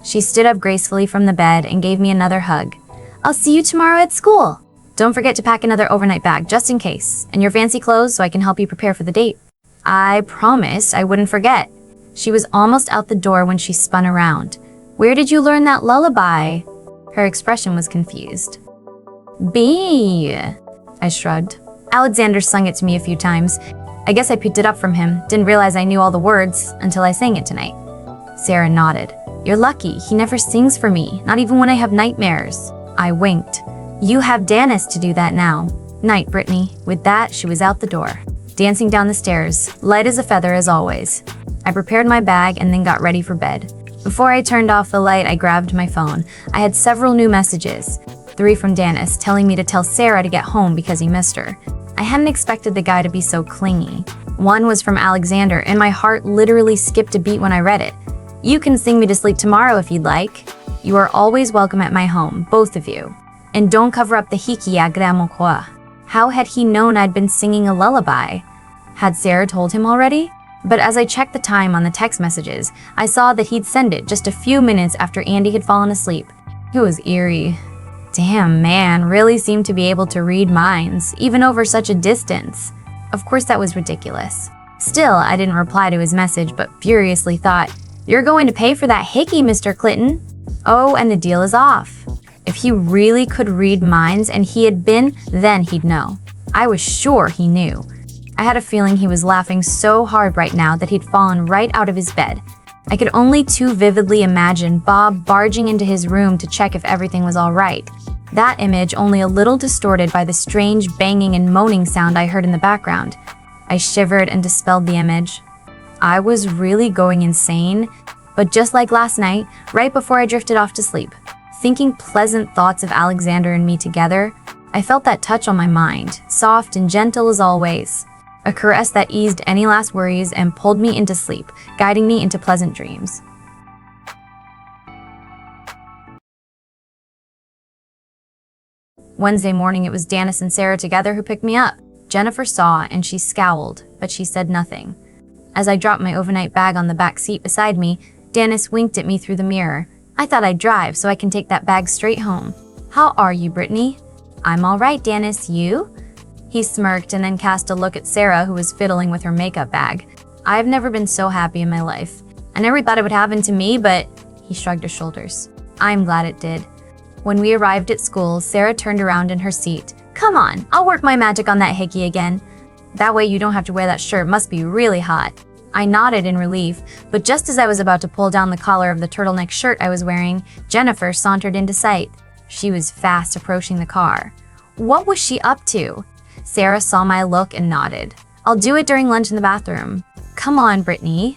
She stood up gracefully from the bed and gave me another hug. "I'll see you tomorrow at school. Don't forget to pack another overnight bag, just in case, and your fancy clothes so I can help you prepare for the date." I promised I wouldn't forget. She was almost out the door when she spun around. "Where did you learn that lullaby?" Her expression was confused. "B," I shrugged. "Alexander sung it to me a few times. I guess I picked it up from him. Didn't realize I knew all the words until I sang it tonight." Sarah nodded. "You're lucky. He never sings for me, not even when I have nightmares." I winked. "You have Dennis to do that now. Night, Brittany." With that, she was out the door, dancing down the stairs, light as a feather as always. I prepared my bag and then got ready for bed. Before I turned off the light, I grabbed my phone. I had several new messages. 3 from Dennis, telling me to tell Sarah to get home because he missed her. I hadn't expected the guy to be so clingy. One was from Alexander, and my heart literally skipped a beat when I read it. "You can sing me to sleep tomorrow if you'd like. You are always welcome at my home, both of you. And don't cover up the hiki agramokwa." How had he known I'd been singing a lullaby? Had Sarah told him already? But as I checked the time on the text messages, I saw that he'd sent it just a few minutes after Andy had fallen asleep. It was eerie. Damn, man really seemed to be able to read minds, even over such a distance. Of course that was ridiculous. Still, I didn't reply to his message, but furiously thought, "You're going to pay for that hickey, Mr. Clitton." Oh, and the deal is off. If he really could read minds and he had been, then he'd know. I was sure he knew. I had a feeling he was laughing so hard right now that he'd fallen right out of his bed. I could only too vividly imagine Bob barging into his room to check if everything was all right. That image only a little distorted by the strange banging and moaning sound I heard in the background. I shivered and dispelled the image. I was really going insane, but just like last night, right before I drifted off to sleep, thinking pleasant thoughts of Alexander and me together, I felt that touch on my mind, soft and gentle as always. A caress that eased any last worries and pulled me into sleep, guiding me into pleasant dreams. Wednesday morning, it was Janice and Sarah together who picked me up. Jennifer saw and she scowled, but she said nothing. As I dropped my overnight bag on the back seat beside me, Janice winked at me through the mirror. "I thought I'd drive so I can take that bag straight home. How are you, Brittany?" "I'm all right, Janice. You?" He smirked and then cast a look at Sarah, who was fiddling with her makeup bag. I've never been so happy in my life. I never thought it would happen to me, but he shrugged his shoulders. I'm glad it did. When we arrived at school, Sarah turned around in her seat. "Come on, I'll work my magic on that hickey again. That way you don't have to wear that shirt. Must be really hot." I nodded in relief, but just as I was about to pull down the collar of the turtleneck shirt I was wearing, Jennifer sauntered into sight. She was fast approaching the car. What was she up to? Sarah saw my look and nodded. "I'll do it during lunch in the bathroom." "Come on, Brittany."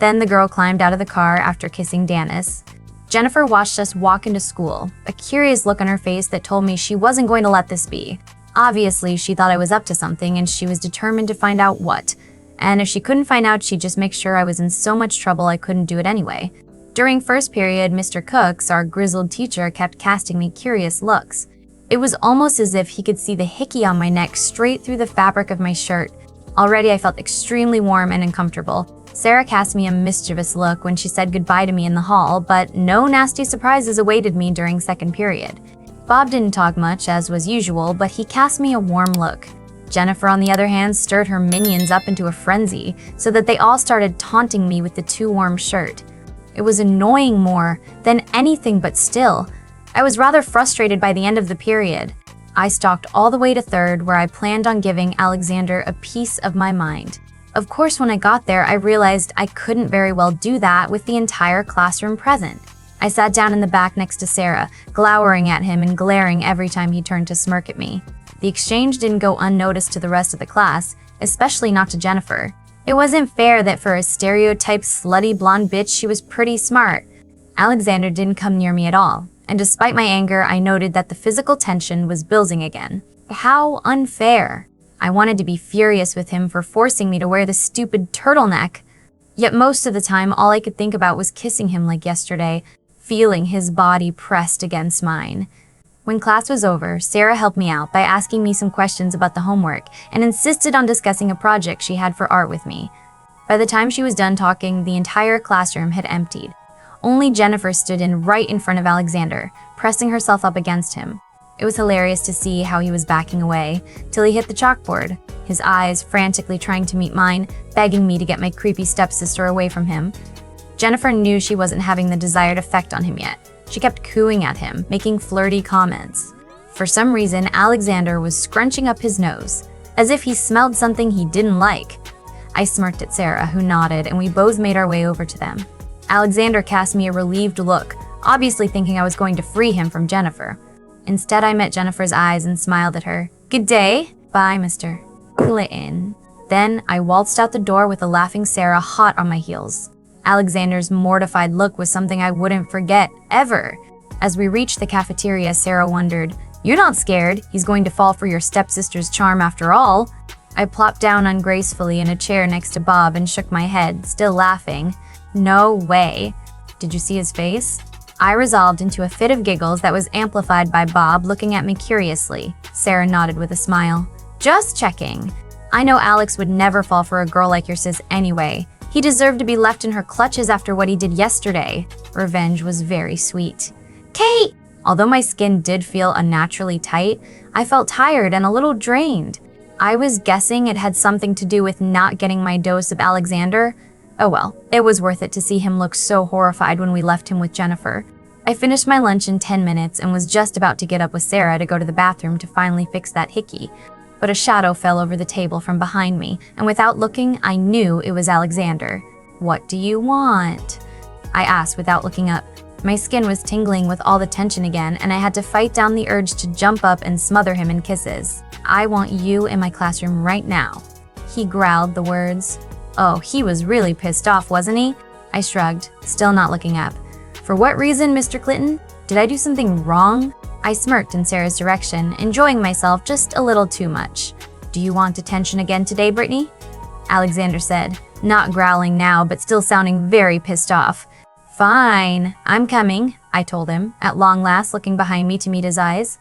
Then the girl climbed out of the car after kissing Janice. Jennifer watched us walk into school, a curious look on her face that told me she wasn't going to let this be. Obviously, she thought I was up to something and she was determined to find out what. And if she couldn't find out, she'd just make sure I was in so much trouble I couldn't do it anyway. During first period, Mr. Cooks, our grizzled teacher, kept casting me curious looks. It was almost as if he could see the hickey on my neck straight through the fabric of my shirt. Already I felt extremely warm and uncomfortable. Sarah cast me a mischievous look when she said goodbye to me in the hall, but no nasty surprises awaited me during second period. Bob didn't talk much, as was usual, but he cast me a warm look. Jennifer, on the other hand, stirred her minions up into a frenzy, so that they all started taunting me with the too warm shirt. It was annoying more than anything, but still, I was rather frustrated by the end of the period. I stalked all the way to third, where I planned on giving Alexander a piece of my mind. Of course, when I got there, I realized I couldn't very well do that with the entire classroom present. I sat down in the back next to Sarah, glowering at him and glaring every time he turned to smirk at me. The exchange didn't go unnoticed to the rest of the class, especially not to Jennifer. It wasn't fair that for a stereotyped slutty blonde bitch, she was pretty smart. Alexander didn't come near me at all, and despite my anger, I noted that the physical tension was building again. How unfair. I wanted to be furious with him for forcing me to wear the stupid turtleneck. Yet most of the time, all I could think about was kissing him like yesterday, feeling his body pressed against mine. When class was over, Sarah helped me out by asking me some questions about the homework and insisted on discussing a project she had for art with me. By the time she was done talking, the entire classroom had emptied. Only Jennifer stood right in front of Alexander, pressing herself up against him. It was hilarious to see how he was backing away, till he hit the chalkboard, his eyes frantically trying to meet mine, begging me to get my creepy stepsister away from him. Jennifer knew she wasn't having the desired effect on him yet. She kept cooing at him, making flirty comments. For some reason, Alexander was scrunching up his nose, as if he smelled something he didn't like. I smirked at Sarah, who nodded, and we both made our way over to them. Alexander cast me a relieved look, obviously thinking I was going to free him from Jennifer. Instead, I met Jennifer's eyes and smiled at her. "Good day." "Bye, Mr. Clitton." Then I waltzed out the door with a laughing Sarah hot on my heels. Alexander's mortified look was something I wouldn't forget, ever. As we reached the cafeteria, Sarah wondered, "You're not scared he's going to fall for your stepsister's charm after all?" I plopped down ungracefully in a chair next to Bob and shook my head, still laughing. No way. Did you see his face? I resolved into a fit of giggles that was amplified by Bob looking at me curiously. Sarah nodded with a smile. Just checking. I know Alex would never fall for a girl like your sis anyway. He deserved to be left in her clutches after what he did yesterday. Revenge was very sweet. Kate! Although my skin did feel unnaturally tight, I felt tired and a little drained. I was guessing it had something to do with not getting my dose of Alexander. Oh well, it was worth it to see him look so horrified when we left him with Jennifer. I finished my lunch in 10 minutes and was just about to get up with Sarah to go to the bathroom to finally fix that hickey. But a shadow fell over the table from behind me, and without looking, I knew it was Alexander. What do you want? I asked without looking up. My skin was tingling with all the tension again, and I had to fight down the urge to jump up and smother him in kisses. I want you in my classroom right now. He growled the words. Oh, he was really pissed off, wasn't he? I shrugged, still not looking up. For what reason, Mr. Clitton? Did I do something wrong? I smirked in Sarah's direction, enjoying myself just a little too much. Do you want attention again today, Brittany? Alexander said, not growling now, but still sounding very pissed off. Fine, I'm coming, I told him, at long last looking behind me to meet his eyes.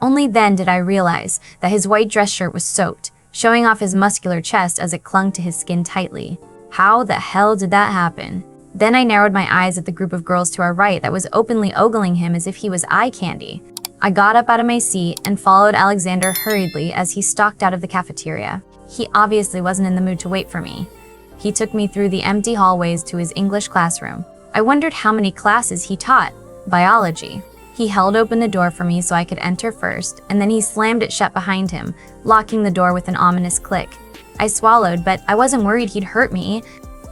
Only then did I realize that his white dress shirt was soaked, showing off his muscular chest as it clung to his skin tightly. How the hell did that happen? Then I narrowed my eyes at the group of girls to our right that was openly ogling him as if he was eye candy. I got up out of my seat and followed Alexander hurriedly as he stalked out of the cafeteria. He obviously wasn't in the mood to wait for me. He took me through the empty hallways to his English classroom. I wondered how many classes he taught. Biology. He held open the door for me so I could enter first, and then he slammed it shut behind him, locking the door with an ominous click. I swallowed, but I wasn't worried he'd hurt me.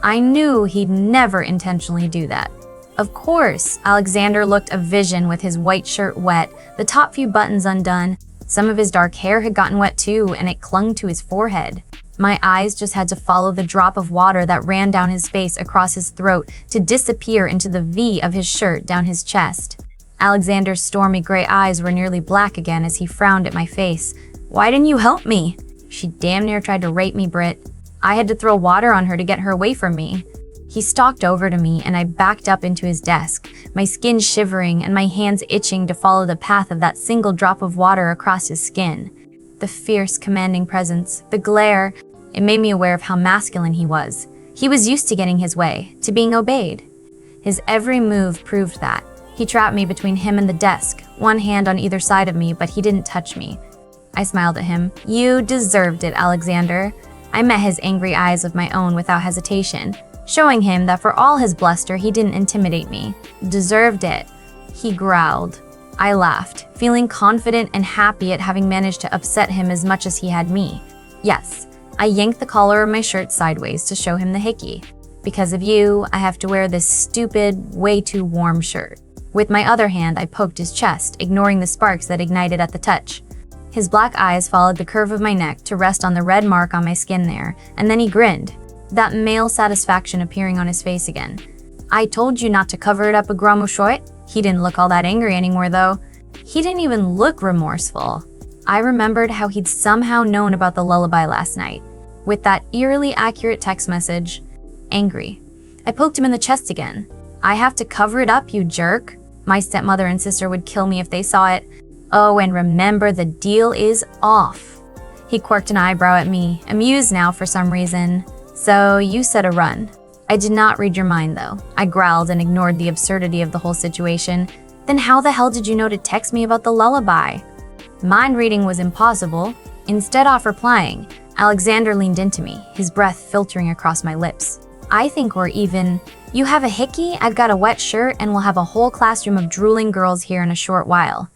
I knew he'd never intentionally do that. Of course, Alexander looked a vision with his white shirt wet, the top few buttons undone. Some of his dark hair had gotten wet too, and it clung to his forehead. My eyes just had to follow the drop of water that ran down his face across his throat to disappear into the V of his shirt down his chest. Alexander's stormy gray eyes were nearly black again as he frowned at my face. Why didn't you help me? She damn near tried to rape me, Britt. I had to throw water on her to get her away from me. He stalked over to me and I backed up into his desk, my skin shivering and my hands itching to follow the path of that single drop of water across his skin. The fierce, commanding presence, the glare, it made me aware of how masculine he was. He was used to getting his way, to being obeyed. His every move proved that. He trapped me between him and the desk, one hand on either side of me, but he didn't touch me. I smiled at him. You deserved it, Alexander. I met his angry eyes with my own without hesitation, showing him that for all his bluster, he didn't intimidate me. Deserved it. He growled. I laughed, feeling confident and happy at having managed to upset him as much as he had me. Yes, I yanked the collar of my shirt sideways to show him the hickey. Because of you, I have to wear this stupid, way too warm shirt. With my other hand, I poked his chest, ignoring the sparks that ignited at the touch. His black eyes followed the curve of my neck to rest on the red mark on my skin there, and then he grinned, that male satisfaction appearing on his face again. I told you not to cover it up a gramo short. He didn't look all that angry anymore, though. He didn't even look remorseful. I remembered how he'd somehow known about the lullaby last night, with that eerily accurate text message. Angry. I poked him in the chest again. I have to cover it up, you jerk. My stepmother and sister would kill me if they saw it. Oh, and remember, the deal is off. He quirked an eyebrow at me, amused now for some reason. So you said a run. I did not read your mind, though. I growled and ignored the absurdity of the whole situation. Then how the hell did you know to text me about the lullaby? Mind reading was impossible. Instead of replying, Alexander leaned into me, his breath filtering across my lips. I think we're even. You have a hickey, I've got a wet shirt, and we'll have a whole classroom of drooling girls here in a short while.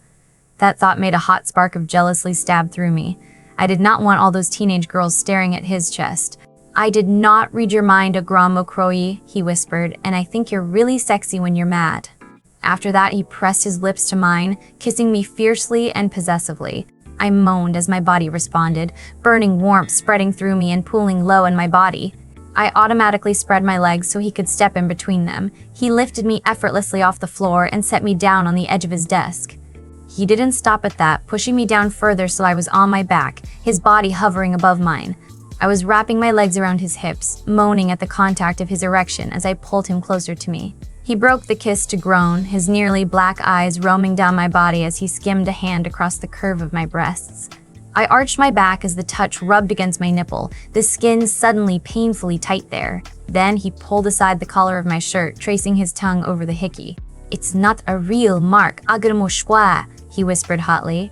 That thought made a hot spark of jealousy stab through me. I did not want all those teenage girls staring at his chest. I did not read your mind, Agramo Croy, he whispered, and I think you're really sexy when you're mad. After that, he pressed his lips to mine, kissing me fiercely and possessively. I moaned as my body responded, burning warmth spreading through me and pooling low in my body. I automatically spread my legs so he could step in between them. He lifted me effortlessly off the floor and set me down on the edge of his desk. He didn't stop at that, pushing me down further so I was on my back, his body hovering above mine. I was wrapping my legs around his hips, moaning at the contact of his erection as I pulled him closer to me. He broke the kiss to groan, his nearly black eyes roaming down my body as he skimmed a hand across the curve of my breasts. I arched my back as the touch rubbed against my nipple, the skin suddenly painfully tight there. Then he pulled aside the collar of my shirt, tracing his tongue over the hickey. "It's not a real mark, agremoshwa," he whispered hotly.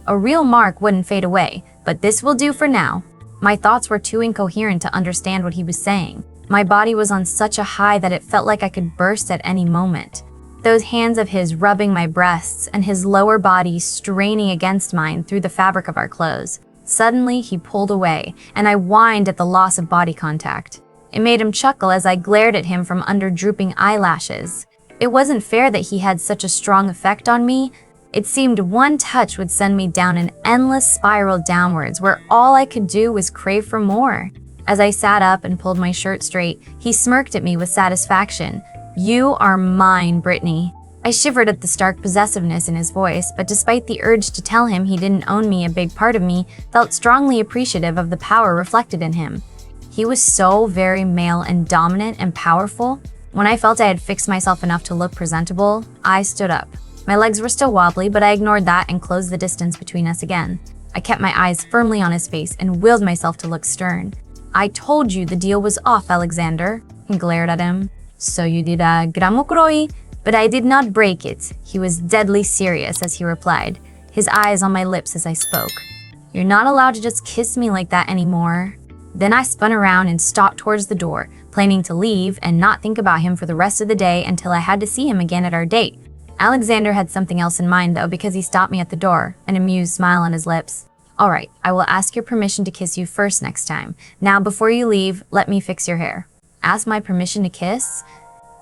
A real mark wouldn't fade away, but this will do for now. My thoughts were too incoherent to understand what he was saying. My body was on such a high that it felt like I could burst at any moment. Those hands of his rubbing my breasts and his lower body straining against mine through the fabric of our clothes. Suddenly, he pulled away, and I whined at the loss of body contact. It made him chuckle as I glared at him from under drooping eyelashes. It wasn't fair that he had such a strong effect on me. It seemed one touch would send me down an endless spiral downwards where all I could do was crave for more. As I sat up and pulled my shirt straight, he smirked at me with satisfaction. "You are mine, Brittany." I shivered at the stark possessiveness in his voice, but despite the urge to tell him he didn't own me, a big part of me felt strongly appreciative of the power reflected in him. He was so very male and dominant and powerful. When I felt I had fixed myself enough to look presentable, I stood up. My legs were still wobbly, but I ignored that and closed the distance between us again. I kept my eyes firmly on his face and willed myself to look stern. "I told you the deal was off, Alexander." He glared at him. "So you did a gramokroi, but I did not break it." He was deadly serious as he replied, his eyes on my lips as I spoke. "You're not allowed to just kiss me like that anymore." Then I spun around and stalked towards the door, planning to leave and not think about him for the rest of the day until I had to see him again at our date. Alexander had something else in mind though, because he stopped me at the door, an amused smile on his lips. "All right, I will ask your permission to kiss you first next time. Now, before you leave, let me fix your hair." Ask my permission to kiss?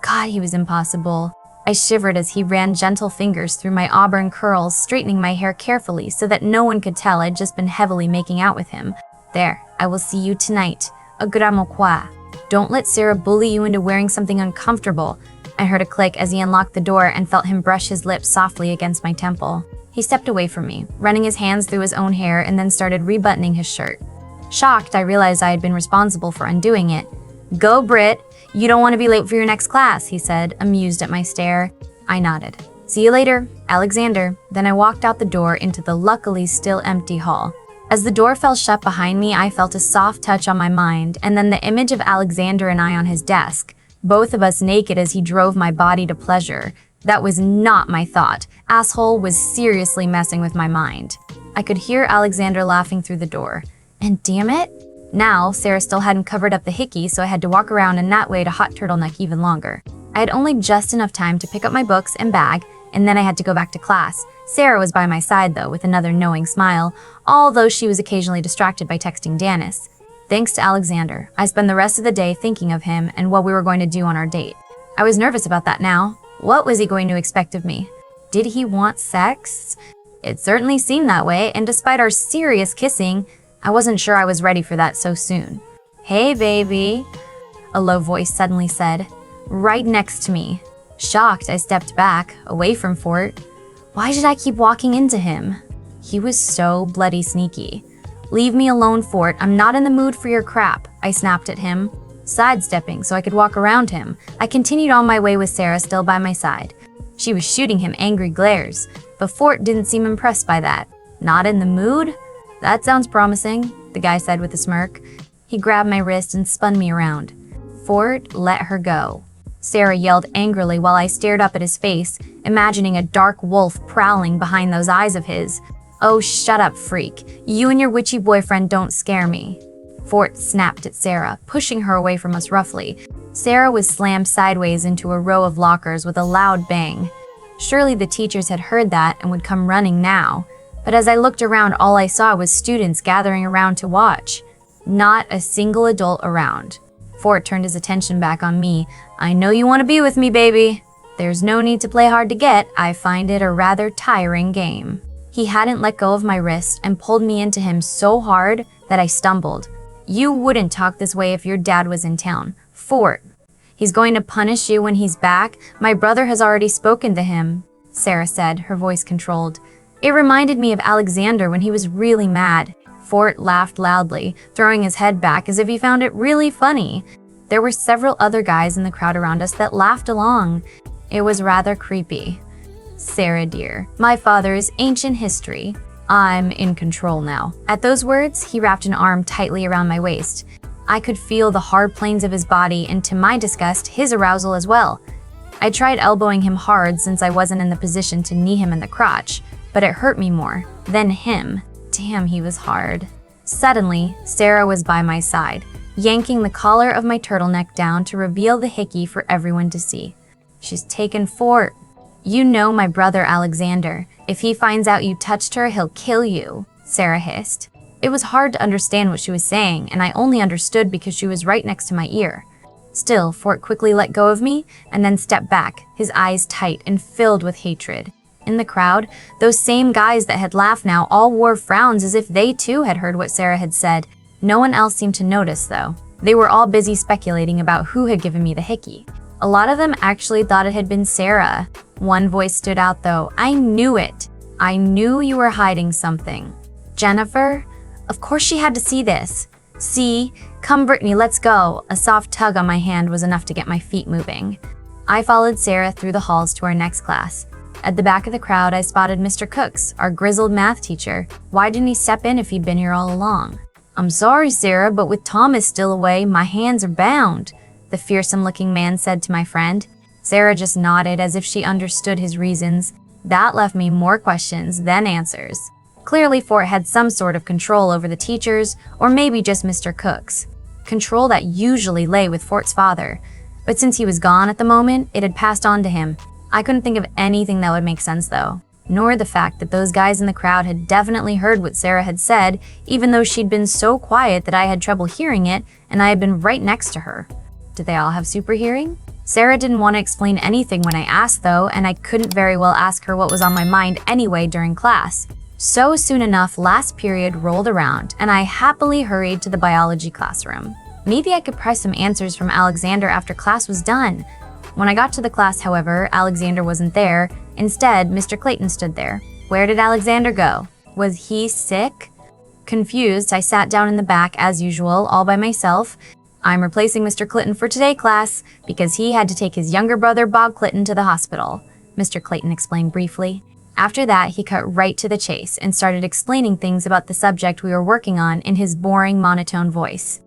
God, he was impossible. I shivered as he ran gentle fingers through my auburn curls, straightening my hair carefully so that no one could tell I'd just been heavily making out with him. "There, I will see you tonight. Agramokwa. Don't let Sarah bully you into wearing something uncomfortable." I heard a click as he unlocked the door and felt him brush his lips softly against my temple. He stepped away from me, running his hands through his own hair and then started rebuttoning his shirt. Shocked, I realized I had been responsible for undoing it. "Go, Britt. You don't want to be late for your next class," he said, amused at my stare. I nodded. "See you later, Alexander." Then I walked out the door into the luckily still empty hall. As the door fell shut behind me, I felt a soft touch on my mind, and then the image of Alexander and I on his desk, both of us naked as he drove my body to pleasure. That was not my thought. Asshole was seriously messing with my mind. I could hear Alexander laughing through the door. And damn it, now Sarah still hadn't covered up the hickey, so I had to walk around in that way to hot turtleneck even longer. I had only just enough time to pick up my books and bag, and then I had to go back to class. Sarah was by my side though, with another knowing smile, although she was occasionally distracted by texting Dennis. Thanks to Alexander, I spent the rest of the day thinking of him and what we were going to do on our date. I was nervous about that now. What was he going to expect of me? Did he want sex? It certainly seemed that way, and despite our serious kissing, I wasn't sure I was ready for that so soon. "Hey, baby," a low voice suddenly said, right next to me. Shocked, I stepped back, away from Fort. Why did I keep walking into him? He was so bloody sneaky. "Leave me alone, Fort. I'm not in the mood for your crap," I snapped at him. Sidestepping so I could walk around him, I continued on my way with Sarah still by my side. She was shooting him angry glares, but Fort didn't seem impressed by that. "Not in the mood? That sounds promising," the guy said with a smirk. He grabbed my wrist and spun me around. "Fort, let her go," Sarah yelled angrily while I stared up at his face, imagining a dark wolf prowling behind those eyes of his. "Oh, shut up, freak. You and your witchy boyfriend don't scare me." Fort snapped at Sarah, pushing her away from us roughly. Sarah was slammed sideways into a row of lockers with a loud bang. Surely the teachers had heard that and would come running now. But as I looked around, all I saw was students gathering around to watch. Not a single adult around. Fort turned his attention back on me. "I know you want to be with me, baby. There's no need to play hard to get. I find it a rather tiring game." He hadn't let go of my wrist and pulled me into him so hard that I stumbled. "You wouldn't talk this way if your dad was in town. Fort. He's going to punish you when he's back. My brother has already spoken to him," Sarah said, her voice controlled. It reminded me of Alexander when he was really mad. Fort laughed loudly, throwing his head back as if he found it really funny. There were several other guys in the crowd around us that laughed along. It was rather creepy. Sarah dear, my father's ancient history. I'm in control now. At those words, he wrapped an arm tightly around my waist. I could feel the hard planes of his body and, to my disgust, his arousal as well. I tried elbowing him hard since I wasn't in the position to knee him in the crotch, but it hurt me more than him. Damn, he was hard. Suddenly, Sarah was by my side, yanking the collar of my turtleneck down to reveal the hickey for everyone to see. She's taken Fort. You know my brother Alexander. If he finds out you touched her, he'll kill you, Sarah hissed. It was hard to understand what she was saying, and I only understood because she was right next to my ear. Still, Fort quickly let go of me and then stepped back, his eyes tight and filled with hatred. In the crowd, those same guys that had laughed now all wore frowns as if they too had heard what Sarah had said. No one else seemed to notice, though. They were all busy speculating about who had given me the hickey. A lot of them actually thought it had been Sarah. One voice stood out, though. I knew it. I knew you were hiding something. Jennifer? Of course she had to see this. See? Come, Brittany, let's go. A soft tug on my hand was enough to get my feet moving. I followed Sarah through the halls to our next class. At the back of the crowd, I spotted Mr. Cooks, our grizzled math teacher. Why didn't he step in if he'd been here all along? I'm sorry, Sarah, but with Thomas still away, my hands are bound, the fearsome-looking man said to my friend. Sarah just nodded as if she understood his reasons. That left me more questions than answers. Clearly, Fort had some sort of control over the teachers, or maybe just Mr. Cooks. Control that usually lay with Fort's father. But since he was gone at the moment, it had passed on to him. I couldn't think of anything that would make sense, though. Nor the fact that those guys in the crowd had definitely heard what Sarah had said, even though she'd been so quiet that I had trouble hearing it, and I had been right next to her. Did they all have super hearing? Sarah didn't want to explain anything when I asked, though, and I couldn't very well ask her what was on my mind anyway during class. So soon enough, last period rolled around, and I happily hurried to the biology classroom. Maybe I could pry some answers from Alexander after class was done. When I got to the class, however, Alexander wasn't there. Instead, Mr. Clitton stood there. Where did Alexander go? Was he sick? Confused, I sat down in the back as usual, all by myself. I'm replacing Mr. Clitton for today, class, because he had to take his younger brother, Bob Clitton, to the hospital, Mr. Clayton explained briefly. After that, he cut right to the chase and started explaining things about the subject we were working on in his boring, monotone voice.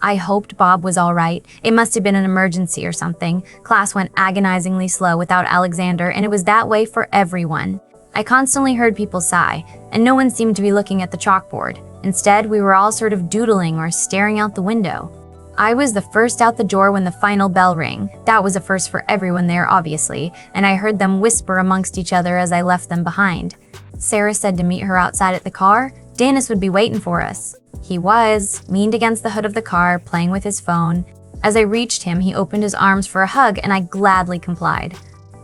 I hoped Bob was all right. It must have been an emergency or something. Class went agonizingly slow without Alexander, and it was that way for everyone. I constantly heard people sigh, and no one seemed to be looking at the chalkboard. Instead, we were all sort of doodling or staring out the window. I was the first out the door when the final bell rang. That was a first for everyone there, obviously, and I heard them whisper amongst each other as I left them behind. Sarah said to meet her outside at the car. Dennis would be waiting for us. He was, leaned against the hood of the car, playing with his phone. As I reached him, he opened his arms for a hug, and I gladly complied.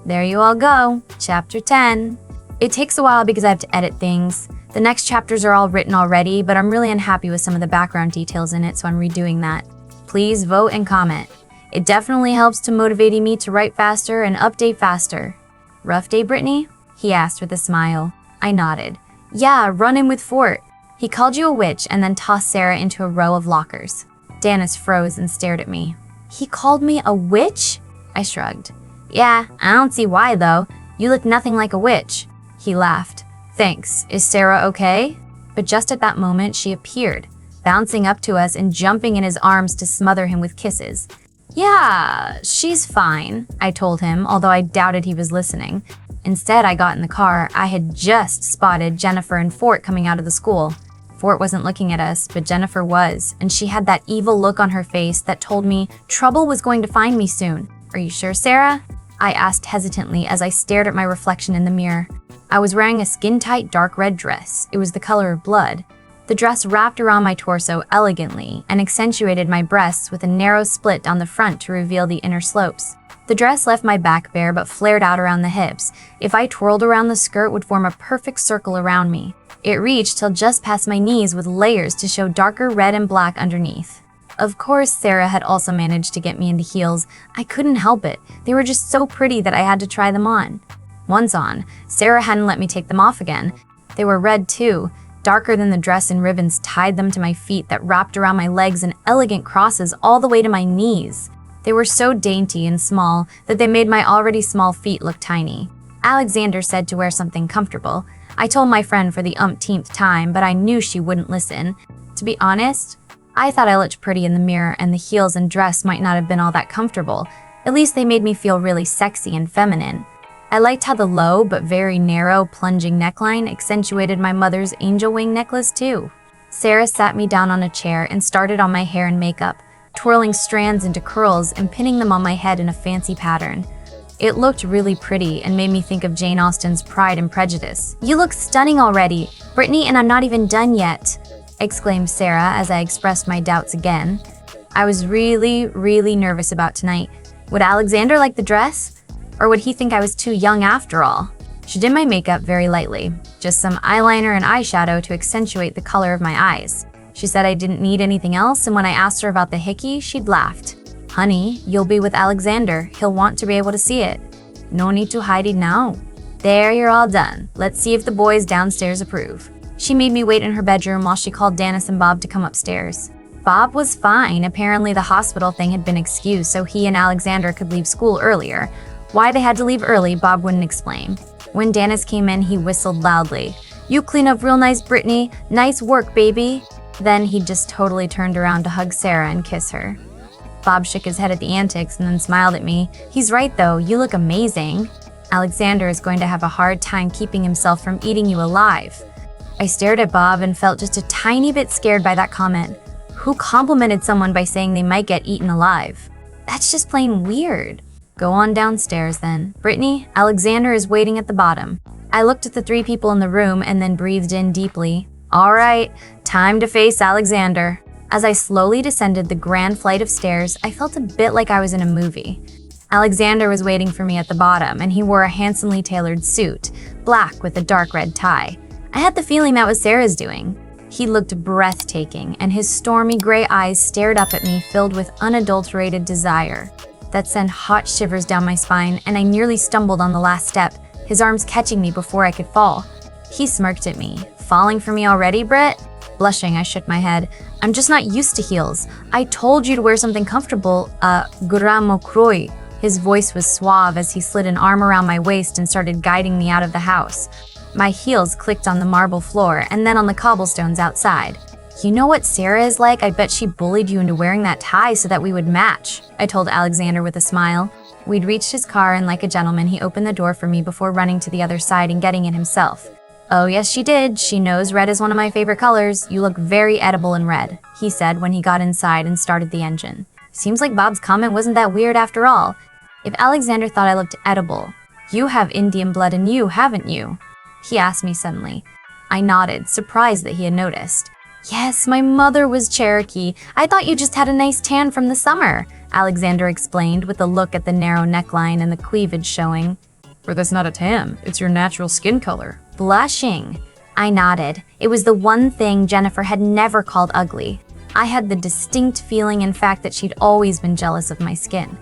There you all go, Chapter 10. It takes a while because I have to edit things. The next chapters are all written already, but I'm really unhappy with some of the background details in it, so I'm redoing that. Please vote and comment. It definitely helps to motivate me to write faster and update faster. Rough day, Brittany? He asked with a smile. I nodded. Yeah, run in with Fort. He called you a witch and then tossed Sarah into a row of lockers. Dennis froze and stared at me. He called me a witch? I shrugged. Yeah, I don't see why though. You look nothing like a witch. He laughed. Thanks. Is Sarah okay? But just at that moment, she appeared, bouncing up to us and jumping in his arms to smother him with kisses. Yeah, she's fine, I told him, although I doubted he was listening. Instead, I got in the car. I had just spotted Jennifer and Fort coming out of the school. Fort wasn't looking at us, but Jennifer was, and she had that evil look on her face that told me trouble was going to find me soon. Are you sure, Sarah? I asked hesitantly as I stared at my reflection in the mirror. I was wearing a skin-tight dark red dress. It was the color of blood. The dress wrapped around my torso elegantly and accentuated my breasts with a narrow split down the front to reveal the inner slopes. The dress left my back bare but flared out around the hips. If I twirled around, the skirt would form a perfect circle around me. It reached till just past my knees with layers to show darker red and black underneath. Of course, Sarah had also managed to get me into heels. I couldn't help it. They were just so pretty that I had to try them on. Once on, Sarah hadn't let me take them off again. They were red too. darker than the dress, and ribbons tied them to my feet that wrapped around my legs in elegant crosses all the way to my knees. They were so dainty and small that they made my already small feet look tiny. Alexander said to wear something comfortable. I told my friend for the umpteenth time, but I knew she wouldn't listen. To be honest, I thought I looked pretty in the mirror, and the heels and dress might not have been all that comfortable. At least they made me feel really sexy and feminine. I liked how the low but very narrow plunging neckline accentuated my mother's angel wing necklace too. Sarah sat me down on a chair and started on my hair and makeup, twirling strands into curls and pinning them on my head in a fancy pattern. It looked really pretty and made me think of Jane Austen's Pride and Prejudice. "You look stunning already, Brittany, and I'm not even done yet," exclaimed Sarah as I expressed my doubts again. I was really nervous about tonight. Would Alexander like the dress? Or would he think I was too young after all? She did my makeup very lightly, just some eyeliner and eyeshadow to accentuate the color of my eyes. She said I didn't need anything else, and when I asked her about the hickey, she'd laughed. "Honey, you'll be with Alexander. He'll want to be able to see it. No need to hide it now. There, you're all done. Let's see if the boys downstairs approve." She made me wait in her bedroom while she called Dennis and Bob to come upstairs. Bob was fine. Apparently the hospital thing had been excused so he and Alexander could leave school earlier. Why they had to leave early, Bob wouldn't explain. When Dennis came in, he whistled loudly. "You clean up real nice, Brittany. Nice work, baby." Then he just totally turned around to hug Sarah and kiss her. Bob shook his head at the antics and then smiled at me. "He's right though, you look amazing. Alexander is going to have a hard time keeping himself from eating you alive." I stared at Bob and felt just a tiny bit scared by that comment. Who complimented someone by saying they might get eaten alive? That's just plain weird. "Go on downstairs then. Brittany, Alexander is waiting at the bottom." I looked at the three people in the room and then breathed in deeply. All right, time to face Alexander. As I slowly descended the grand flight of stairs, I felt a bit like I was in a movie. Alexander was waiting for me at the bottom, and he wore a handsomely tailored suit, black with a dark red tie. I had the feeling that was Sarah's doing. He looked breathtaking, and his stormy gray eyes stared up at me filled with unadulterated desire. That sent hot shivers down my spine, and I nearly stumbled on the last step, his arms catching me before I could fall. He smirked at me. "Falling for me already, Britt?" Blushing, I shook my head. "I'm just not used to heels. I told you to wear something comfortable, gramo kroi." His voice was suave as he slid an arm around my waist and started guiding me out of the house. My heels clicked on the marble floor and then on the cobblestones outside. "You know what Sarah is like? I bet she bullied you into wearing that tie so that we would match," I told Alexander with a smile. We'd reached his car, and like a gentleman, he opened the door for me before running to the other side and getting in himself. "Oh yes, she did. She knows red is one of my favorite colors. You look very edible in red," he said when he got inside and started the engine. Seems like Bob's comment wasn't that weird after all. If Alexander thought I looked edible, "You have Indian blood in you, haven't you?" he asked me suddenly. I nodded, surprised that he had noticed. "Yes, my mother was Cherokee. I thought you just had a nice tan from the summer," Alexander explained with a look at the narrow neckline and the cleavage showing. "Or that's not a tan, it's your natural skin color." Blushing. I nodded. It was the one thing Jennifer had never called ugly. I had the distinct feeling, in fact, that she'd always been jealous of my skin.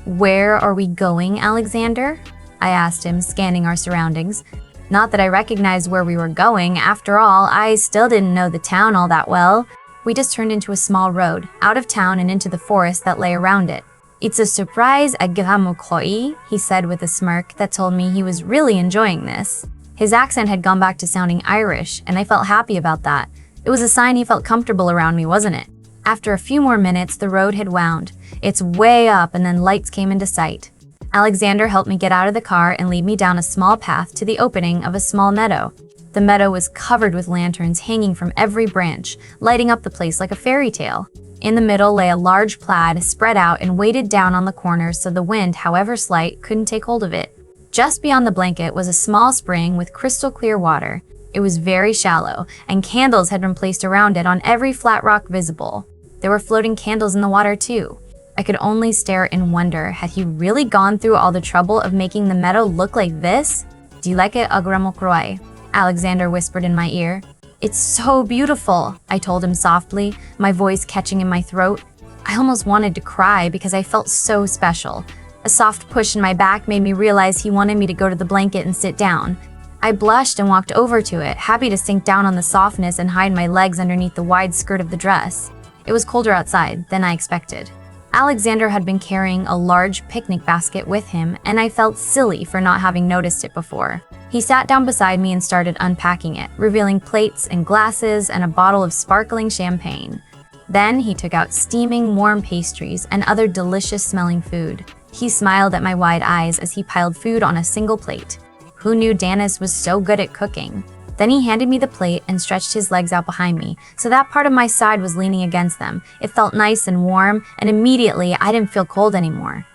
"Where are we going, Alexander?" I asked him, scanning our surroundings. Not that I recognized where we were going. After all, I still didn't know the town all that well. We just turned into a small road, out of town and into the forest that lay around it. "It's a surprise à grand croix," he said with a smirk that told me he was really enjoying this. His accent had gone back to sounding Irish, and I felt happy about that. It was a sign he felt comfortable around me, wasn't it? After a few more minutes, the road had wound. It's way up, and then lights came into sight. Alexander helped me get out of the car and lead me down a small path to the opening of a small meadow. The meadow was covered with lanterns hanging from every branch, lighting up the place like a fairy tale. In the middle lay a large plaid spread out and weighted down on the corners so the wind, however slight, couldn't take hold of it. Just beyond the blanket was a small spring with crystal clear water. It was very shallow, and candles had been placed around it on every flat rock visible. There were floating candles in the water too. I could only stare in wonder. Had he really gone through all the trouble of making the meadow look like this? "Do you like it, Agramokroy?" Alexander whispered in my ear. "It's so beautiful," I told him softly, my voice catching in my throat. I almost wanted to cry because I felt so special. A soft push in my back made me realize he wanted me to go to the blanket and sit down. I blushed and walked over to it, happy to sink down on the softness and hide my legs underneath the wide skirt of the dress. It was colder outside than I expected. Alexander had been carrying a large picnic basket with him, and I felt silly for not having noticed it before. He sat down beside me and started unpacking it, revealing plates and glasses and a bottle of sparkling champagne. Then he took out steaming, warm pastries and other delicious-smelling food. He smiled at my wide eyes as he piled food on a single plate. Who knew Danis was so good at cooking? Then he handed me the plate and stretched his legs out behind me, so that part of my side was leaning against them. It felt nice and warm, and immediately I didn't feel cold anymore.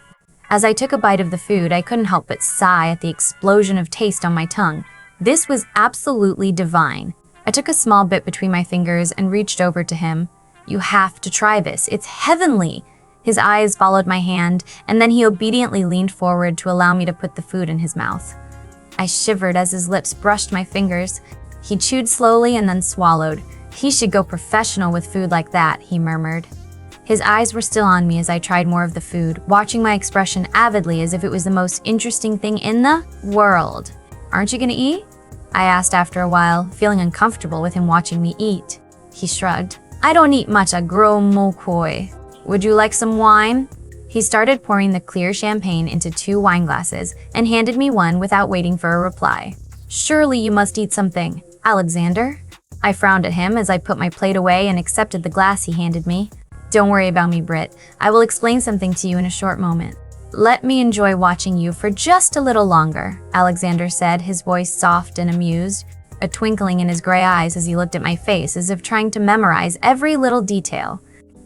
As I took a bite of the food, I couldn't help but sigh at the explosion of taste on my tongue. This was absolutely divine. I took a small bit between my fingers and reached over to him. "You have to try this. It's heavenly." His eyes followed my hand, and then he obediently leaned forward to allow me to put the food in his mouth. I shivered as his lips brushed my fingers. He chewed slowly and then swallowed. "He should go professional with food like that," he murmured. His eyes were still on me as I tried more of the food, watching my expression avidly as if it was the most interesting thing in the world. "Aren't you gonna eat?" I asked after a while, feeling uncomfortable with him watching me eat. He shrugged. "I don't eat much mokoi. Would you like some wine?" He started pouring the clear champagne into 2 wine glasses and handed me one without waiting for a reply. "Surely you must eat something, Alexander?" I frowned at him as I put my plate away and accepted the glass he handed me. "Don't worry about me, Britt. I will explain something to you in a short moment. Let me enjoy watching you for just a little longer," Alexander said, his voice soft and amused, a twinkling in his gray eyes as he looked at my face as if trying to memorize every little detail.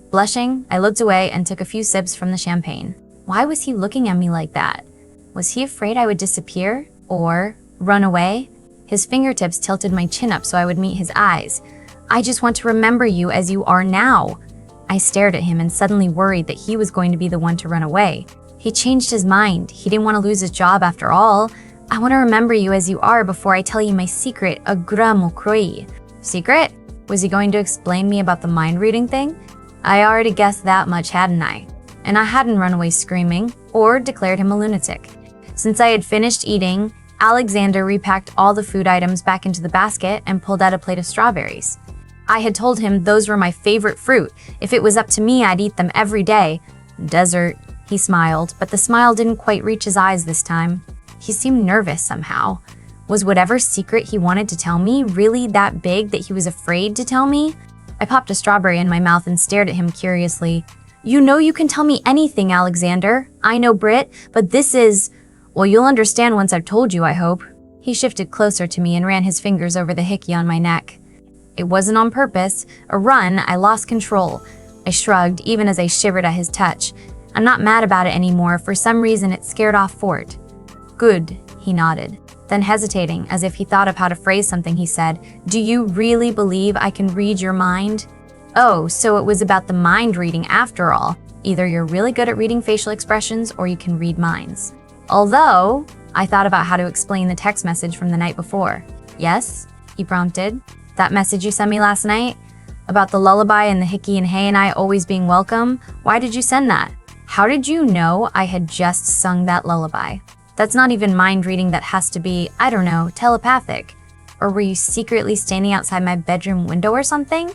Blushing, I looked away and took a few sips from the champagne. Why was he looking at me like that? Was he afraid I would disappear? Or run away? His fingertips tilted my chin up so I would meet his eyes. "I just want to remember you as you are now." I stared at him and suddenly worried that he was going to be the one to run away. He changed his mind. He didn't want to lose his job after all. "I want to remember you as you are before I tell you my secret, mokoi." Secret? Was he going to explain me about the mind-reading thing? I already guessed that much, hadn't I? And I hadn't run away screaming or declared him a lunatic. Since I had finished eating, Alexander repacked all the food items back into the basket and pulled out a plate of strawberries. I had told him those were my favorite fruit. If it was up to me, I'd eat them every day. "Dessert," he smiled, but the smile didn't quite reach his eyes this time. He seemed nervous somehow. Was whatever secret he wanted to tell me really that big that he was afraid to tell me? I popped a strawberry in my mouth and stared at him curiously. "You know you can tell me anything, Alexander. I know, Britt, but this is... well, you'll understand once I've told you, I hope." He shifted closer to me and ran his fingers over the hickey on my neck. It wasn't on purpose. A run, I lost control. I shrugged, even as I shivered at his touch. I'm not mad about it anymore. For some reason, it scared off Fort. "Good," he nodded. Then hesitating, as if he thought of how to phrase something, he said, "Do you really believe I can read your mind?" Oh, so it was about the mind reading after all. Either you're really good at reading facial expressions or you can read minds. Although, I thought about how to explain the text message from the night before. "Yes?" he prompted. "That message you sent me last night? About the lullaby and the hickey and hay and I always being welcome? Why did you send that? How did you know I had just sung that lullaby? That's not even mind reading, that has to be, I don't know, telepathic. Or were you secretly standing outside my bedroom window or something?"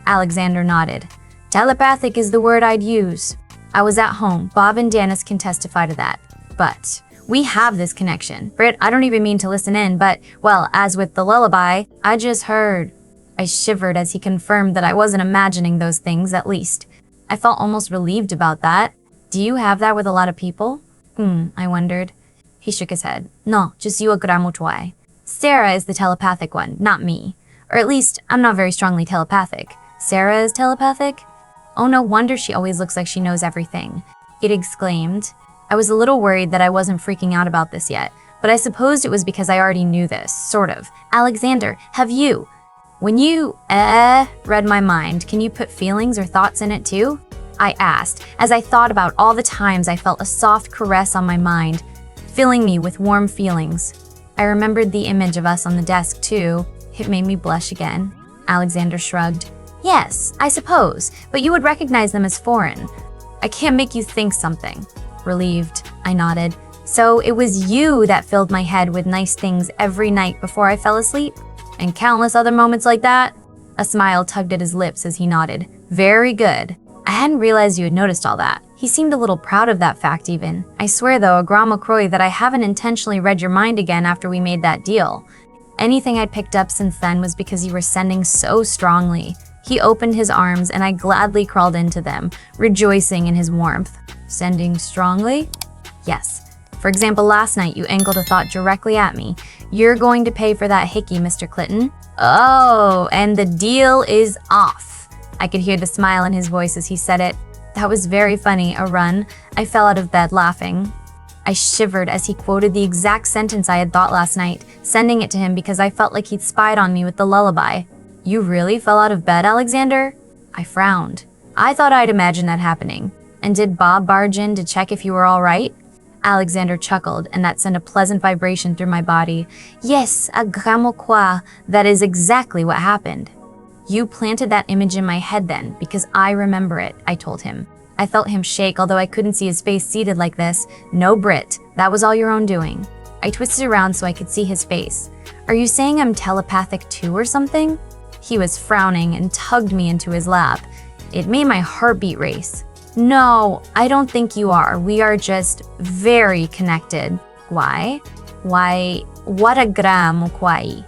Alexander nodded. "Telepathic is the word I'd use. I was at home. Bob and Danis can testify to that. But we have this connection. Britt, I don't even mean to listen in, but, well, as with the lullaby, I just heard." I shivered as he confirmed that I wasn't imagining those things, at least. I felt almost relieved about that. "Do you have that with a lot of people?" I wondered. He shook his head. "No, just you a. Sarah is the telepathic one, not me. Or at least, I'm not very strongly telepathic. Sarah is telepathic? Oh, no wonder she always looks like she knows everything," it exclaimed. I was a little worried that I wasn't freaking out about this yet, but I supposed it was because I already knew this, sort of. "Alexander, have you... when you, read my mind, can you put feelings or thoughts in it too?" I asked, as I thought about all the times I felt a soft caress on my mind, filling me with warm feelings. I remembered the image of us on the desk, too. It made me blush again. Alexander shrugged. "Yes, I suppose, but you would recognize them as foreign. I can't make you think something." Relieved, I nodded. So it was you that filled my head with nice things every night before I fell asleep? And countless other moments like that? A smile tugged at his lips as he nodded. Very good. I hadn't realized you had noticed all that. He seemed a little proud of that fact even. I swear though, Grandma Croy, that I haven't intentionally read your mind again after we made that deal. Anything I'd picked up since then was because you were sending so strongly. He opened his arms and I gladly crawled into them, rejoicing in his warmth. Sending strongly? Yes. For example, last night you angled a thought directly at me. You're going to pay for that hickey, Mr. Clitton. Oh, and the deal is off. I could hear the smile in his voice as he said it. That was very funny, a run. I fell out of bed laughing. I shivered as he quoted the exact sentence I had thought last night, sending it to him because I felt like he'd spied on me with the lullaby. You really fell out of bed, Alexander? I frowned. I thought I'd imagined that happening. And did Bob barge in to check if you were all right? Alexander chuckled, and that sent a pleasant vibration through my body. Yes, a gramo quoi. That is exactly what happened. You planted that image in my head then, because I remember it, I told him. I felt him shake, although I couldn't see his face seated like this. No, Britt, that was all your own doing. I twisted around so I could see his face. Are you saying I'm telepathic too or something? He was frowning and tugged me into his lap. It made my heartbeat race. No, I don't think you are. We are just very connected. Why? Why, what a gramo quai.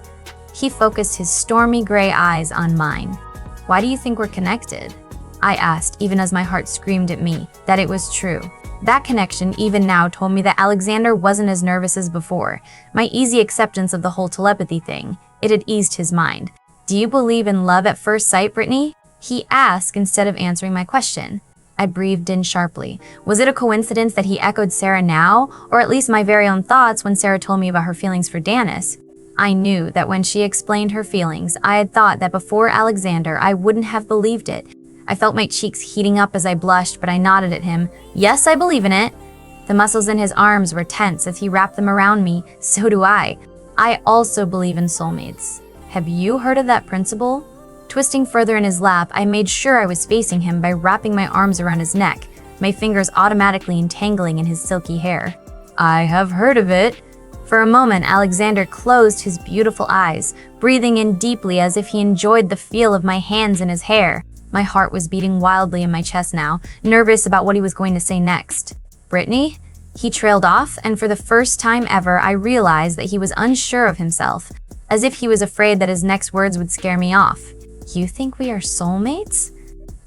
He focused his stormy gray eyes on mine. Why do you think we're connected? I asked, even as my heart screamed at me that it was true. That connection, even now, told me that Alexander wasn't as nervous as before. My easy acceptance of the whole telepathy thing, it had eased his mind. Do you believe in love at first sight, Brittany? He asked instead of answering my question. I breathed in sharply. Was it a coincidence that he echoed Sarah now, or at least my very own thoughts when Sarah told me about her feelings for Danis? I knew that when she explained her feelings, I had thought that before Alexander, I wouldn't have believed it. I felt my cheeks heating up as I blushed, but I nodded at him. Yes, I believe in it. The muscles in his arms were tense as he wrapped them around me. So do I. I also believe in soulmates. Have you heard of that principle? Twisting further in his lap, I made sure I was facing him by wrapping my arms around his neck, my fingers automatically entangling in his silky hair. I have heard of it. For a moment, Alexander closed his beautiful eyes, breathing in deeply as if he enjoyed the feel of my hands in his hair. My heart was beating wildly in my chest now, nervous about what he was going to say next. Brittany? He trailed off, and for the first time ever, I realized that he was unsure of himself, as if he was afraid that his next words would scare me off. You think we are soulmates?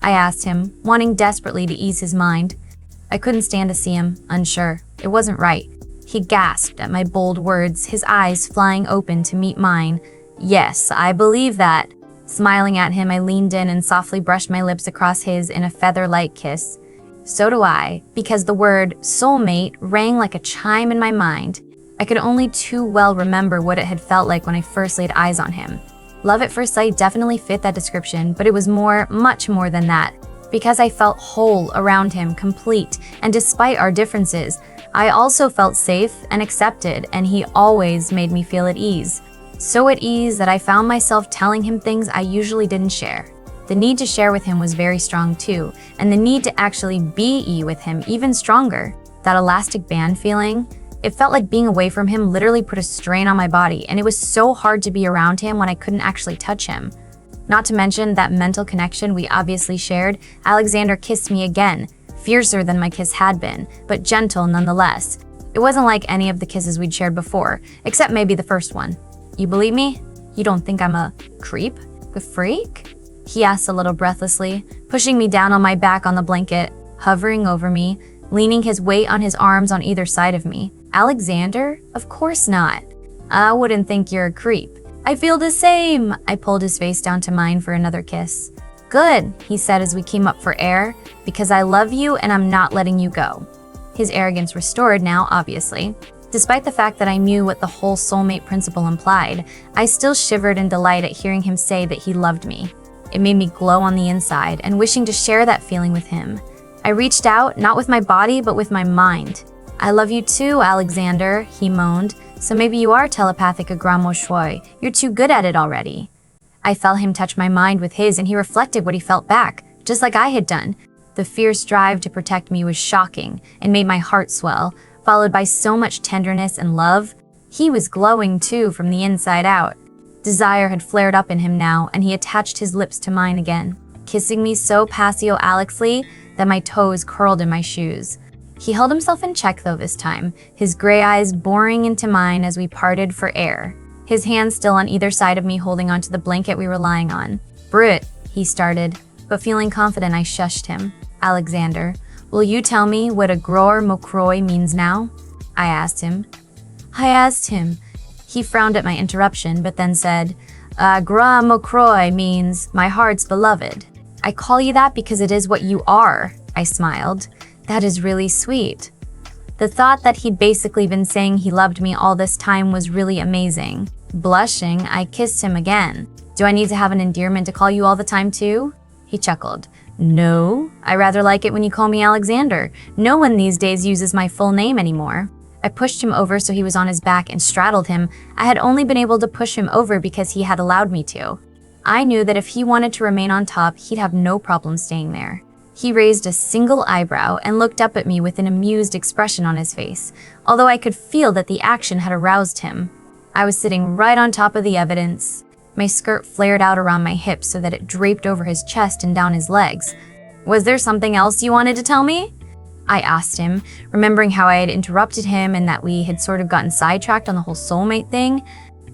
I asked him, wanting desperately to ease his mind. I couldn't stand to see him, unsure. It wasn't right. He gasped at my bold words, his eyes flying open to meet mine. Yes, I believe that. Smiling at him, I leaned in and softly brushed my lips across his in a feather-light kiss. So do I, because the word soulmate rang like a chime in my mind. I could only too well remember what it had felt like when I first laid eyes on him. Love at first sight definitely fit that description, but it was more, much more than that. Because I felt whole around him, complete, and despite our differences, I also felt safe and accepted, and he always made me feel at ease. So at ease that I found myself telling him things I usually didn't share. The need to share with him was very strong too, and the need to actually be with him even stronger. That elastic band feeling, it felt like being away from him literally put a strain on my body, and it was so hard to be around him when I couldn't actually touch him. Not to mention that mental connection we obviously shared. Alexander kissed me again, fiercer than my kiss had been, but gentle nonetheless. It wasn't like any of the kisses we'd shared before, except maybe the first one. You believe me? You don't think I'm a creep? A freak? He asked a little breathlessly, pushing me down on my back on the blanket, hovering over me, leaning his weight on his arms on either side of me. Alexander? Of course not. I wouldn't think you're a creep. I feel the same. I pulled his face down to mine for another kiss. Good, he said as we came up for air, because I love you and I'm not letting you go. His arrogance restored now, obviously. Despite the fact that I knew what the whole soulmate principle implied, I still shivered in delight at hearing him say that he loved me. It made me glow on the inside and wishing to share that feeling with him. I reached out, not with my body, but with my mind. I love you too, Alexander, he moaned. So maybe you are telepathic a grand shui. You're too good at it already. I felt him touch my mind with his and he reflected what he felt back, just like I had done. The fierce drive to protect me was shocking and made my heart swell, followed by so much tenderness and love. He was glowing too from the inside out. Desire had flared up in him now, and he attached his lips to mine again, kissing me so passio-Alexly that my toes curled in my shoes. He held himself in check though this time, his gray eyes boring into mine as we parted for air, his hands still on either side of me holding onto the blanket we were lying on. "Britt," he started, but feeling confident I shushed him. "Alexander, will you tell me what a gror mocroi means now?" I asked him. He frowned at my interruption, but then said, "Gra mocroi means my heart's beloved." "I call you that because it is what you are," I smiled. "That is really sweet." The thought that he'd basically been saying he loved me all this time was really amazing. Blushing, I kissed him again. "Do I need to have an endearment to call you all the time too?" He chuckled. "No, I rather like it when you call me Alexander. No one these days uses my full name anymore." I pushed him over so he was on his back and straddled him. I had only been able to push him over because he had allowed me to. I knew that if he wanted to remain on top, he'd have no problem staying there. He raised a single eyebrow and looked up at me with an amused expression on his face, although I could feel that the action had aroused him. I was sitting right on top of the evidence. My skirt flared out around my hips so that it draped over his chest and down his legs. "Was there something else you wanted to tell me?" I asked him, remembering how I had interrupted him and that we had sort of gotten sidetracked on the whole soulmate thing.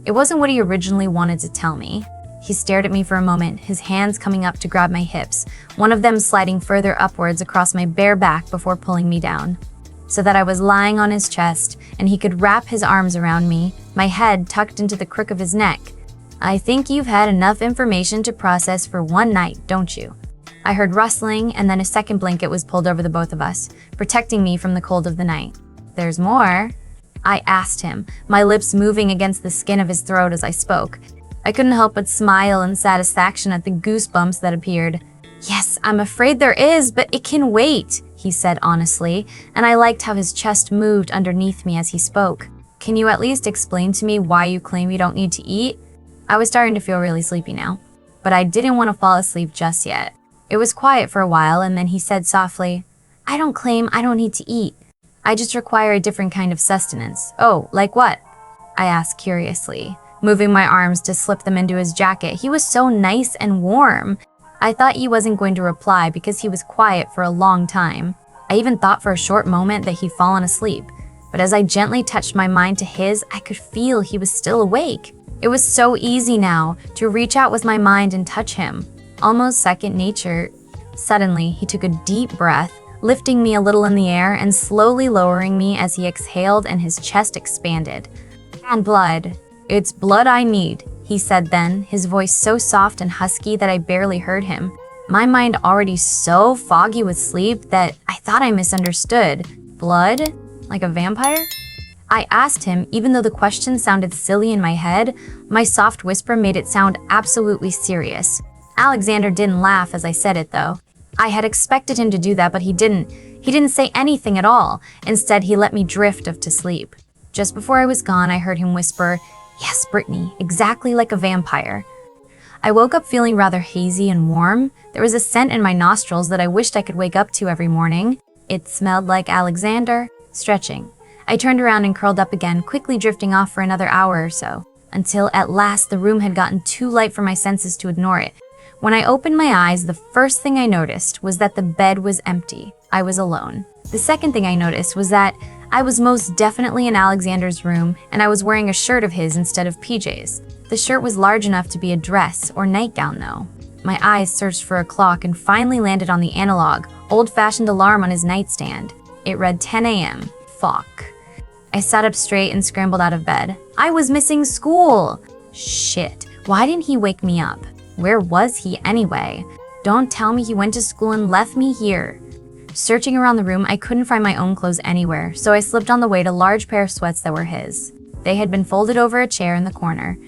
It wasn't what he originally wanted to tell me. He stared at me for a moment, his hands coming up to grab my hips, one of them sliding further upwards across my bare back before pulling me down, so that I was lying on his chest and he could wrap his arms around me, my head tucked into the crook of his neck. "I think you've had enough information to process for one night, don't you?" I heard rustling, and then a second blanket was pulled over the both of us, protecting me from the cold of the night. "There's more?" I asked him, my lips moving against the skin of his throat as I spoke. I couldn't help but smile in satisfaction at the goosebumps that appeared. "Yes, I'm afraid there is, but it can wait," he said honestly, and I liked how his chest moved underneath me as he spoke. "Can you at least explain to me why you claim you don't need to eat?" I was starting to feel really sleepy now, but I didn't want to fall asleep just yet. It was quiet for a while, and then he said softly, "I don't claim I don't need to eat. I just require a different kind of sustenance." "Oh, like what?" I asked curiously, moving my arms to slip them into his jacket. He was so nice and warm. I thought he wasn't going to reply because he was quiet for a long time. I even thought for a short moment that he'd fallen asleep, but as I gently touched my mind to his, I could feel he was still awake. It was so easy now to reach out with my mind and touch him. Almost second nature. Suddenly, he took a deep breath, lifting me a little in the air and slowly lowering me as he exhaled and his chest expanded. "And blood. It's blood I need," he said then, his voice so soft and husky that I barely heard him. My mind already so foggy with sleep that I thought I misunderstood. "Blood? Like a vampire?" I asked him, even though the question sounded silly in my head. My soft whisper made it sound absolutely serious. Alexander didn't laugh as I said it, though. I had expected him to do that, but he didn't. He didn't say anything at all. Instead, he let me drift off to sleep. Just before I was gone, I heard him whisper, "Yes, Brittany, exactly like a vampire." I woke up feeling rather hazy and warm. There was a scent in my nostrils that I wished I could wake up to every morning. It smelled like Alexander. Stretching. I turned around and curled up again, quickly drifting off for another hour or so, until at last the room had gotten too light for my senses to ignore it. When I opened my eyes, the first thing I noticed was that the bed was empty. I was alone. The second thing I noticed was that I was most definitely in Alexander's room, and I was wearing a shirt of his instead of PJs. The shirt was large enough to be a dress or nightgown, though. My eyes searched for a clock and finally landed on the analog, old-fashioned alarm on his nightstand. It read 10 a.m. Fuck. I sat up straight and scrambled out of bed. I was missing school! Shit, why didn't he wake me up? Where was he anyway? Don't tell me he went to school and left me here. Searching around the room, I couldn't find my own clothes anywhere, so I slipped on the way to a large pair of sweats that were his. They had been folded over a chair in the corner.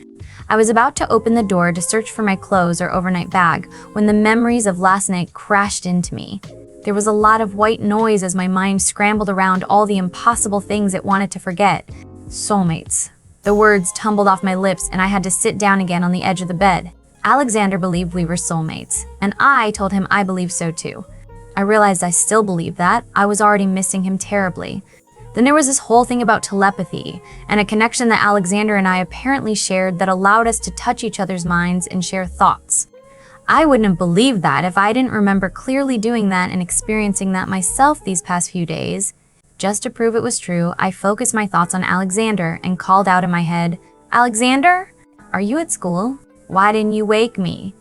I was about to open the door to search for my clothes or overnight bag when the memories of last night crashed into me. There was a lot of white noise as my mind scrambled around all the impossible things it wanted to forget. Soulmates. The words tumbled off my lips and I had to sit down again on the edge of the bed. Alexander believed we were soulmates, and I told him I believed so too. I realized I still believed that. I was already missing him terribly. Then there was this whole thing about telepathy and a connection that Alexander and I apparently shared that allowed us to touch each other's minds and share thoughts. I wouldn't have believed that if I didn't remember clearly doing that and experiencing that myself these past few days. Just to prove it was true, I focused my thoughts on Alexander and called out in my head, "Alexander, are you at school? Why didn't you wake me?"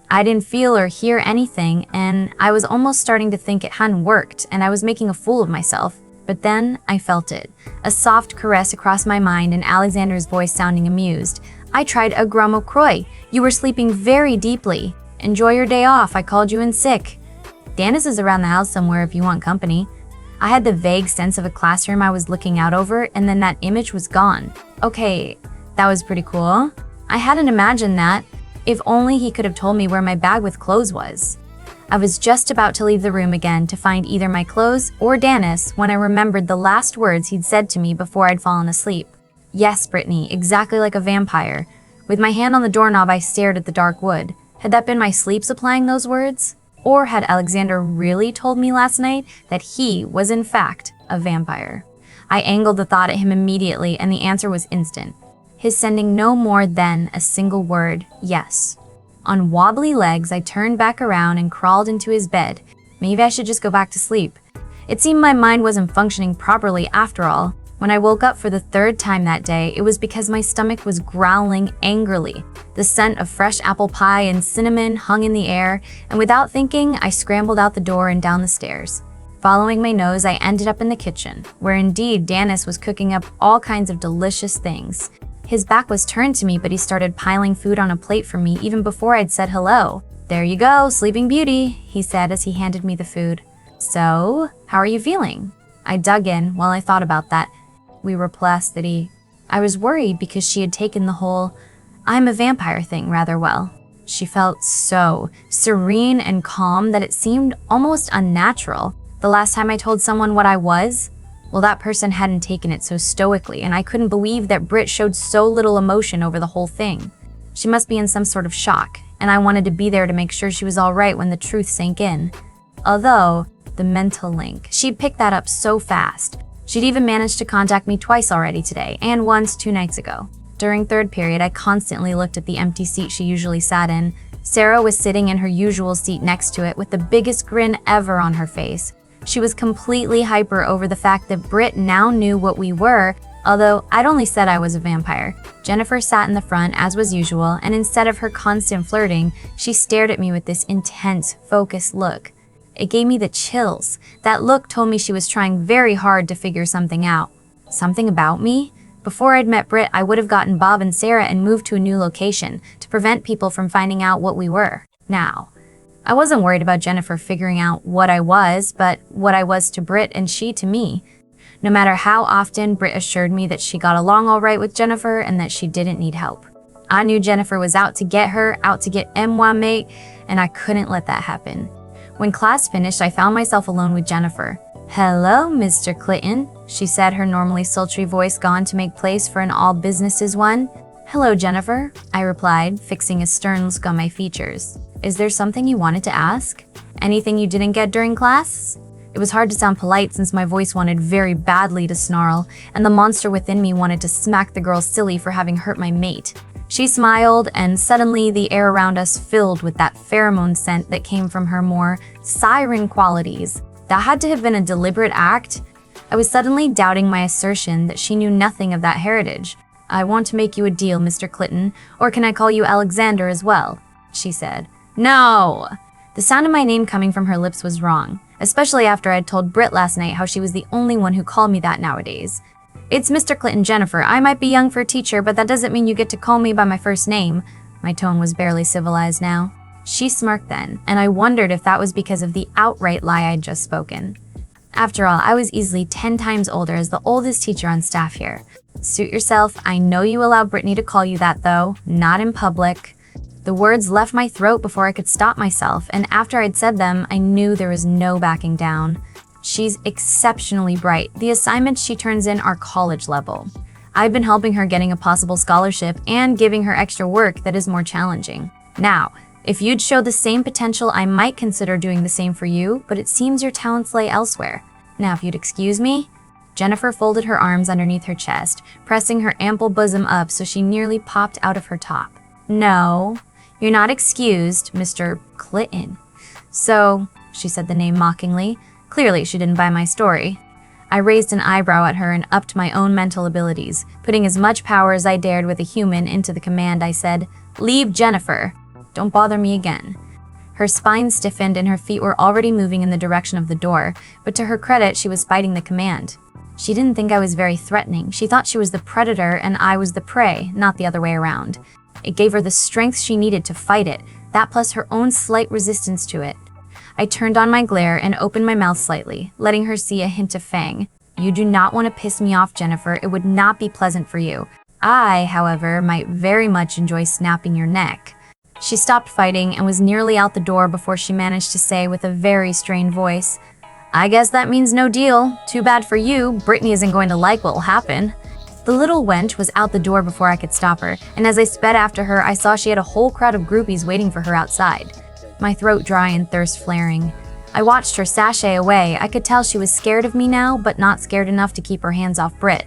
I didn't feel or hear anything, and I was almost starting to think it hadn't worked and I was making a fool of myself. But then I felt it, a soft caress across my mind and Alexander's voice sounding amused. "I tried a gramo croy. You were sleeping very deeply. Enjoy your day off. I called you in sick. Dennis is around the house somewhere if you want company." I had the vague sense of a classroom I was looking out over, and then that image was gone. Okay, that was pretty cool. I hadn't imagined that. If only he could have told me where my bag with clothes was. I was just about to leave the room again to find either my clothes or Dennis when I remembered the last words he'd said to me before I'd fallen asleep. "Yes, Brittany, exactly like a vampire." With my hand on the doorknob, I stared at the dark wood. Had that been my sleep supplying those words? Or had Alexander really told me last night that he was in fact a vampire? I angled the thought at him immediately, and the answer was instant. His sending no more than a single word, yes. On wobbly legs, I turned back around and crawled into his bed. Maybe I should just go back to sleep. It seemed my mind wasn't functioning properly after all. When I woke up for the third time that day, it was because my stomach was growling angrily. The scent of fresh apple pie and cinnamon hung in the air, and without thinking, I scrambled out the door and down the stairs. Following my nose, I ended up in the kitchen, where indeed Dennis was cooking up all kinds of delicious things. His back was turned to me, but he started piling food on a plate for me even before I'd said hello. "There you go, Sleeping Beauty," he said as he handed me the food. "So, how are you feeling?" I dug in while I thought about that. We were placidity. I was worried because she had taken the whole "I'm a vampire" thing rather well. She felt so serene and calm that it seemed almost unnatural. The last time I told someone what I was, well, that person hadn't taken it so stoically, and I couldn't believe that Britt showed so little emotion over the whole thing. She must be in some sort of shock, and I wanted to be there to make sure she was all right when the truth sank in. Although, the mental link, she'd picked that up so fast. She'd even managed to contact me twice already today, and once 2 nights ago. During third period, I constantly looked at the empty seat she usually sat in. Sarah was sitting in her usual seat next to it with the biggest grin ever on her face. She was completely hyper over the fact that Britt now knew what we were, although I'd only said I was a vampire. Jennifer sat in the front, as was usual, and instead of her constant flirting, she stared at me with this intense, focused look. It gave me the chills. That look told me she was trying very hard to figure something out. Something about me? Before I'd met Britt, I would have gotten Bob and Sarah and moved to a new location to prevent people from finding out what we were. Now, I wasn't worried about Jennifer figuring out what I was, but what I was to Britt and she to me. No matter how often Britt assured me that she got along all right with Jennifer and that she didn't need help. I knew Jennifer was out to get her, out to get moi mate, and I couldn't let that happen. When class finished, I found myself alone with Jennifer. "Hello, Mr. Clitton," she said, her normally sultry voice gone to make place for an all-businesses one. "Hello, Jennifer," I replied, fixing a stern look on my features. "Is there something you wanted to ask? Anything you didn't get during class?" It was hard to sound polite since my voice wanted very badly to snarl, and the monster within me wanted to smack the girl silly for having hurt my mate. She smiled, and suddenly the air around us filled with that pheromone scent that came from her more siren qualities. That had to have been a deliberate act. I was suddenly doubting my assertion that she knew nothing of that heritage. "I want to make you a deal, Mr. Clitton, or can I call you Alexander as well?" she said. "No!" The sound of my name coming from her lips was wrong, especially after I'd told Britt last night how she was the only one who called me that nowadays. "It's Mr. Clitton, Jennifer. I might be young for a teacher, but that doesn't mean you get to call me by my first name." My tone was barely civilized now. She smirked then, and I wondered if that was because of the outright lie I'd just spoken. After all, I was easily 10 times older as the oldest teacher on staff here. "Suit yourself. I know you allow Brittany to call you that, though. Not in public." The words left my throat before I could stop myself, and after I'd said them, I knew there was no backing down. She's exceptionally bright. The assignments she turns in are college level. I've been helping her getting a possible scholarship and giving her extra work that is more challenging. Now, if you'd show the same potential, I might consider doing the same for you, but it seems your talents lay elsewhere. Now, if you'd excuse me. Jennifer folded her arms underneath her chest, pressing her ample bosom up so she nearly popped out of her top. No, you're not excused, Mr. Clitton. So, she said the name mockingly. Clearly, she didn't buy my story. I raised an eyebrow at her and upped my own mental abilities. Putting as much power as I dared with a human into the command, I said, "Leave Jennifer. Don't bother me again." Her spine stiffened and her feet were already moving in the direction of the door, but to her credit, she was fighting the command. She didn't think I was very threatening. She thought she was the predator and I was the prey, not the other way around. It gave her the strength she needed to fight it, that plus her own slight resistance to it. I turned on my glare and opened my mouth slightly, letting her see a hint of fang. You do not want to piss me off, Jennifer. It would not be pleasant for you. I, however, might very much enjoy snapping your neck. She stopped fighting and was nearly out the door before she managed to say with a very strained voice, "I guess that means no deal. Too bad for you. Brittany isn't going to like what will happen." The little wench was out the door before I could stop her, and as I sped after her, I saw she had a whole crowd of groupies waiting for her outside. My throat dry and thirst flaring. I watched her sashay away. I could tell she was scared of me now, but not scared enough to keep her hands off Britt.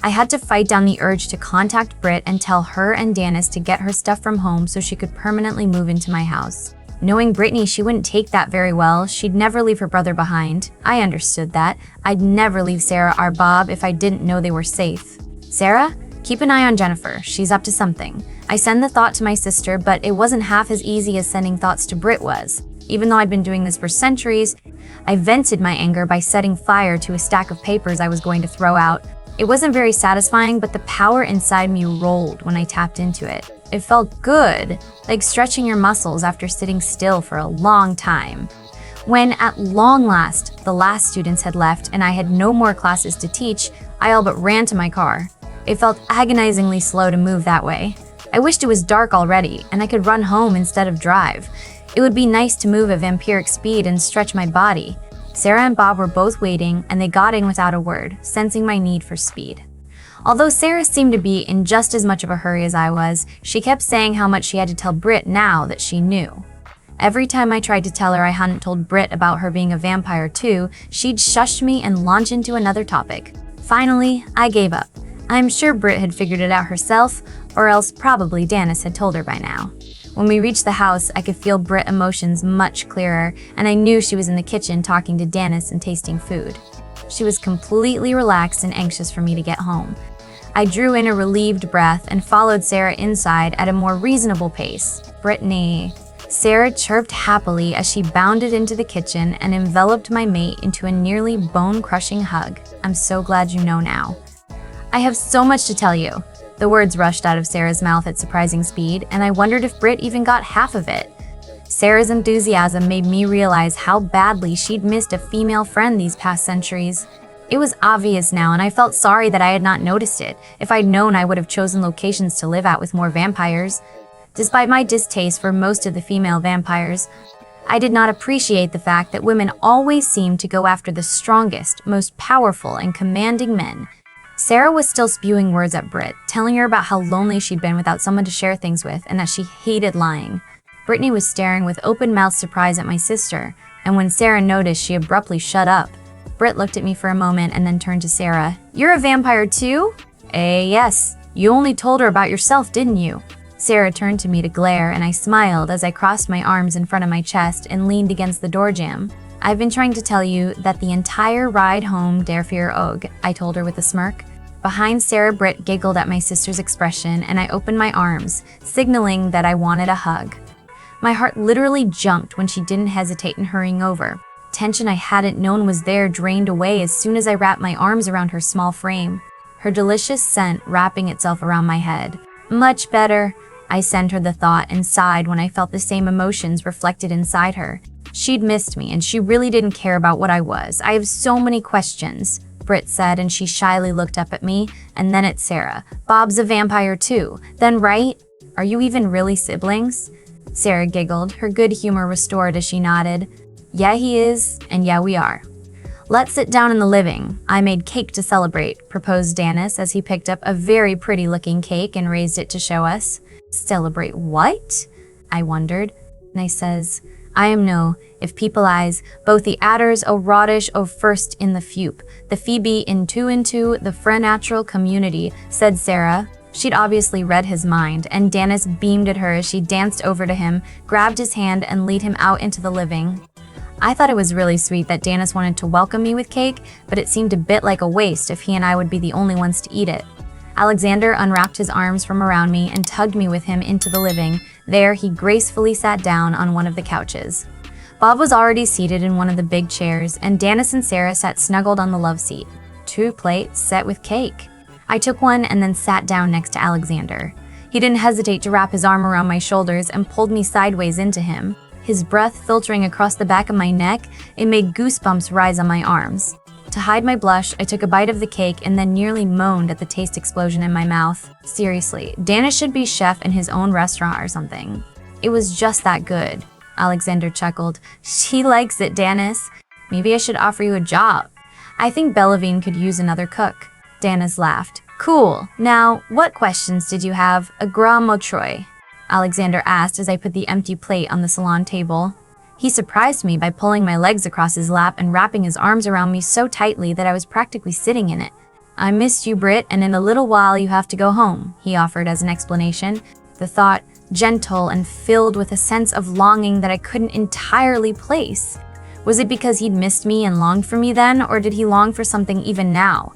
I had to fight down the urge to contact Britt and tell her and Danis to get her stuff from home so she could permanently move into my house. Knowing Brittany, she wouldn't take that very well. She'd never leave her brother behind. I understood that. I'd never leave Sarah or Bob if I didn't know they were safe. Sarah, keep an eye on Jennifer. She's up to something. I sent the thought to my sister, but it wasn't half as easy as sending thoughts to Britt was. Even though I'd been doing this for centuries, I vented my anger by setting fire to a stack of papers I was going to throw out. It wasn't very satisfying, but the power inside me rolled when I tapped into it. It felt good, like stretching your muscles after sitting still for a long time. When, at long last, the last students had left and I had no more classes to teach, I all but ran to my car. It felt agonizingly slow to move that way. I wished it was dark already and I could run home instead of drive. It would be nice to move at vampiric speed and stretch my body. Sarah and Bob were both waiting and they got in without a word, sensing my need for speed. Although Sarah seemed to be in just as much of a hurry as I was, she kept saying how much she had to tell Britt now that she knew. Every time I tried to tell her I hadn't told Britt about her being a vampire too, she'd shush me and launch into another topic. Finally, I gave up. I'm sure Britt had figured it out herself, or else probably Danis had told her by now. When we reached the house, I could feel Britt's emotions much clearer, and I knew she was in the kitchen talking to Danis and tasting food. She was completely relaxed and anxious for me to get home. I drew in a relieved breath and followed Sarah inside at a more reasonable pace. Brittany. Sarah chirped happily as she bounded into the kitchen and enveloped my mate into a nearly bone-crushing hug. I'm so glad you know now. I have so much to tell you. The words rushed out of Sarah's mouth at surprising speed, and I wondered if Britt even got half of it. Sarah's enthusiasm made me realize how badly she'd missed a female friend these past centuries. It was obvious now, and I felt sorry that I had not noticed it. If I'd known, I would have chosen locations to live at with more vampires. Despite my distaste for most of the female vampires, I did not appreciate the fact that women always seemed to go after the strongest, most powerful, and commanding men. Sarah was still spewing words at Britt, telling her about how lonely she'd been without someone to share things with and that she hated lying. Brittany was staring with open-mouthed surprise at my sister, and when Sarah noticed, she abruptly shut up. Britt looked at me for a moment and then turned to Sarah. "You're a vampire too?" Yes. You only told her about yourself, didn't you?" Sarah turned to me to glare, and I smiled as I crossed my arms in front of my chest and leaned against the door jamb. "I've been trying to tell you that the entire ride home, Derfir Og," I told her with a smirk. Behind Sarah, Britt giggled at my sister's expression, and I opened my arms, signaling that I wanted a hug. My heart literally jumped when she didn't hesitate in hurrying over. Tension I hadn't known was there drained away as soon as I wrapped my arms around her small frame, her delicious scent wrapping itself around my head. "Much better." I sent her the thought and sighed when I felt the same emotions reflected inside her. She'd missed me, and she really didn't care about what I was. "I have so many questions," Britt said, and she shyly looked up at me, and then at Sarah. "Bob's a vampire too, then, right? Are you even really siblings?" Sarah giggled, her good humor restored as she nodded. "Yeah, he is, and yeah, we are." "Let's sit down in the living. I made cake to celebrate," proposed Danis as he picked up a very pretty-looking cake and raised it to show us. "Celebrate what?" I wondered, and I says, I am no, if people eyes, both the adders o rodish o first in the fupe, the Phoebe into the frenatural community, said Sarah. She'd obviously read his mind, and Danis beamed at her as she danced over to him, grabbed his hand, and lead him out into the living. I thought it was really sweet that Danis wanted to welcome me with cake, but it seemed a bit like a waste if he and I would be the only ones to eat it. Alexander unwrapped his arms from around me and tugged me with him into the living. There, he gracefully sat down on one of the couches. Bob was already seated in one of the big chairs, and Danis and Sarah sat snuggled on the love seat. 2 plates set with cake. I took one and then sat down next to Alexander. He didn't hesitate to wrap his arm around my shoulders and pulled me sideways into him. His breath filtering across the back of my neck, it made goosebumps rise on my arms. To hide my blush, I took a bite of the cake and then nearly moaned at the taste explosion in my mouth. Seriously, Danis should be chef in his own restaurant or something. It was just that good. Alexander chuckled. She likes it, Danis. Maybe I should offer you a job. I think Bellavine could use another cook. Danis laughed. Cool. Now, what questions did you have? A grand motroy? Alexander asked as I put the empty plate on the salon table. He surprised me by pulling my legs across his lap and wrapping his arms around me so tightly that I was practically sitting in it. I missed you, Britt, and in a little while you have to go home, he offered as an explanation. The thought, gentle and filled with a sense of longing that I couldn't entirely place. Was it because he'd missed me and longed for me then, or did he long for something even now?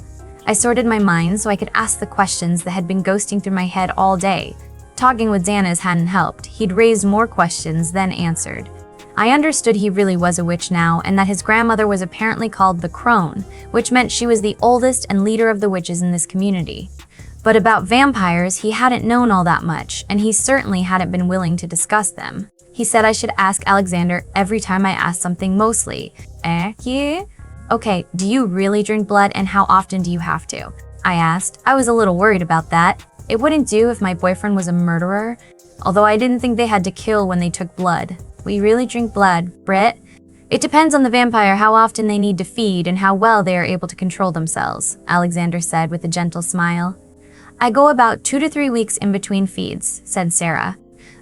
I sorted my mind so I could ask the questions that had been ghosting through my head all day. Talking with Danis hadn't helped. He'd raised more questions than answered. I understood he really was a witch now, and that his grandmother was apparently called the Crone, which meant she was the oldest and leader of the witches in this community. But about vampires, he hadn't known all that much, and he certainly hadn't been willing to discuss them. He said I should ask Alexander every time I asked something mostly. Yeah? Okay, do you really drink blood, and how often do you have to? I asked. I was a little worried about that. It wouldn't do if my boyfriend was a murderer, although I didn't think they had to kill when they took blood. We really drink blood, Britt. It depends on the vampire how often they need to feed and how well they are able to control themselves, Alexander said with a gentle smile. I go about 2 to 3 weeks in between feeds, said Sarah.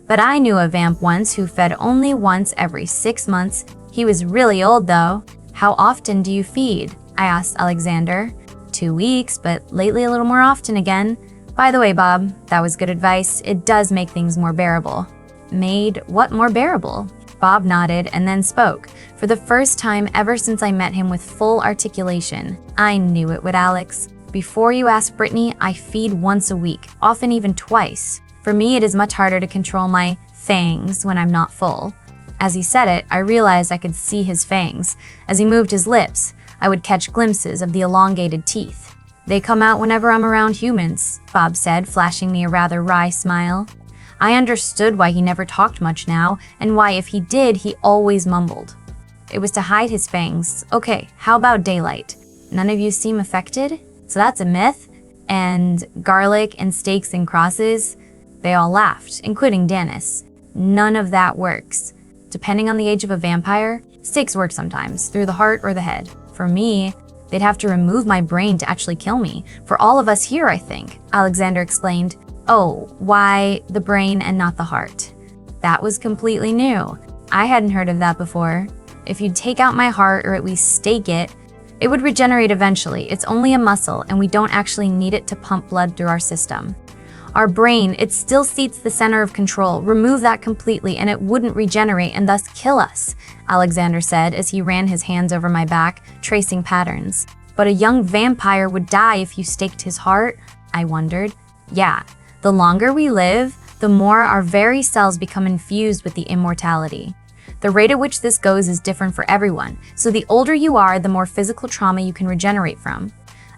But I knew a vamp once who fed only once every 6 months. He was really old though. How often do you feed? I asked Alexander. 2 weeks, but lately a little more often again. By the way, Bob, that was good advice. It does make things more bearable. Made what more bearable? Bob nodded and then spoke, for the first time ever since I met him with full articulation. I knew it would, Alex. Before you ask Brittany, I feed once a week, often even twice. For me, it is much harder to control my fangs when I'm not full. As he said it, I realized I could see his fangs. As he moved his lips, I would catch glimpses of the elongated teeth. They come out whenever I'm around humans, Bob said, flashing me a rather wry smile. I understood why he never talked much now, and why if he did, he always mumbled. It was to hide his fangs. Okay, how about daylight? None of you seem affected? So that's a myth? And garlic and steaks and crosses? They all laughed, including Danis. None of that works. Depending on the age of a vampire, steaks work sometimes, through the heart or the head. For me, they'd have to remove my brain to actually kill me. For all of us here, I think, Alexander explained. Oh, why the brain and not the heart? That was completely new. I hadn't heard of that before. If you'd take out my heart or at least stake it, it would regenerate eventually. It's only a muscle and we don't actually need it to pump blood through our system. Our brain, it still seats the center of control. Remove that completely and it wouldn't regenerate and thus kill us, Alexander said as he ran his hands over my back, tracing patterns. But a young vampire would die if you staked his heart? I wondered. Yeah, the longer we live, the more our very cells become infused with the immortality. The rate at which this goes is different for everyone, so the older you are, the more physical trauma you can regenerate from.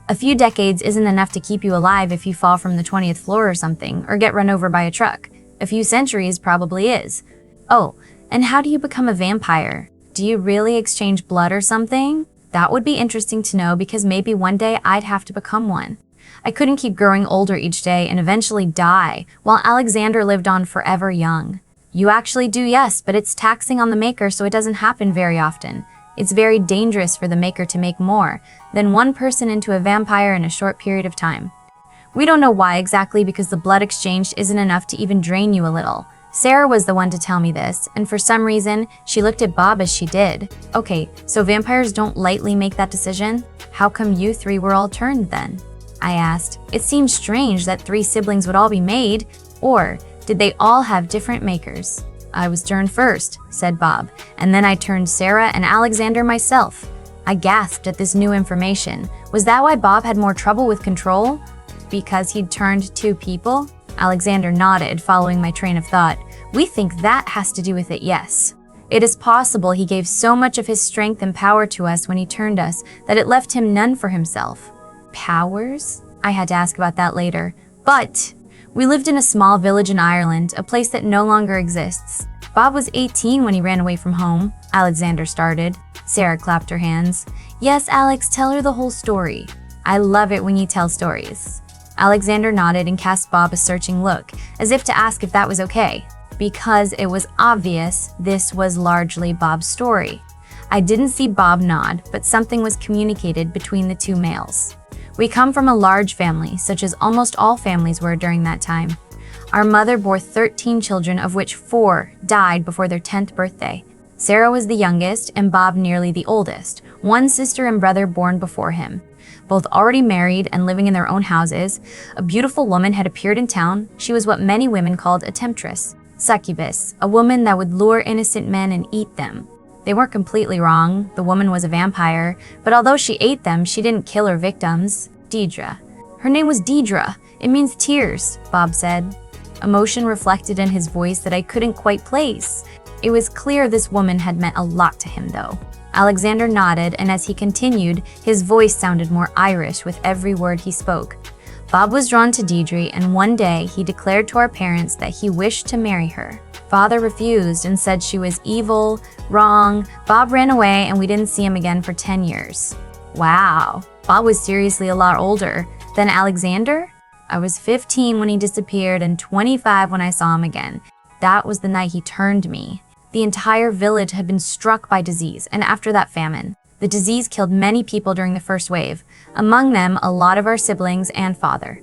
A few decades isn't enough to keep you alive if you fall from the 20th floor or something, or get run over by a truck. A few centuries probably is. Oh, and how do you become a vampire? Do you really exchange blood or something? That would be interesting to know because maybe one day I'd have to become one. I couldn't keep growing older each day and eventually die, while Alexander lived on forever young. You actually do, yes, but it's taxing on the maker, so it doesn't happen very often. It's very dangerous for the maker to make more than one person into a vampire in a short period of time. We don't know why exactly because the blood exchanged isn't enough to even drain you a little. Sarah was the one to tell me this, and for some reason, she looked at Bob as she did. Okay, so vampires don't lightly make that decision? How come you three were all turned then? I asked. It seemed strange that 3 siblings would all be made, or did they all have different makers? I was turned first, said Bob, and then I turned Sarah and Alexander myself. I gasped at this new information. Was that why Bob had more trouble with control? Because he'd turned 2 people? Alexander nodded, following my train of thought. We think that has to do with it, yes. It is possible he gave so much of his strength and power to us when he turned us that it left him none for himself. Powers? I had to ask about that later. But we lived in a small village in Ireland, a place that no longer exists. Bob was 18 when he ran away from home, Alexander started. Sarah clapped her hands. Yes, Alex, tell her the whole story. I love it when you tell stories. Alexander nodded and cast Bob a searching look, as if to ask if that was okay. Because it was obvious this was largely Bob's story. I didn't see Bob nod, but something was communicated between the 2 males. We come from a large family, such as almost all families were during that time. Our mother bore 13 children, of which 4 died before their 10th birthday. Sarah was the youngest and Bob nearly the oldest, 1 sister and brother born before him. Both already married and living in their own houses, a beautiful woman had appeared in town. She was what many women called a temptress, succubus, a woman that would lure innocent men and eat them. They weren't completely wrong. The woman was a vampire, but although she ate them, she didn't kill her victims. Deidre. Her name was Deidre. It means tears, Bob said. Emotion reflected in his voice that I couldn't quite place. It was clear this woman had meant a lot to him, though. Alexander nodded, and as he continued, his voice sounded more Irish with every word he spoke. Bob was drawn to Deidre, and one day he declared to our parents that he wished to marry her. Father refused and said she was evil, wrong. Bob ran away, and we didn't see him again for 10 years. Wow, Bob was seriously a lot older than Alexander? I was 15 when he disappeared and 25 when I saw him again. That was the night he turned me. The entire village had been struck by disease, and after that famine. The disease killed many people during the first wave, among them a lot of our siblings and father.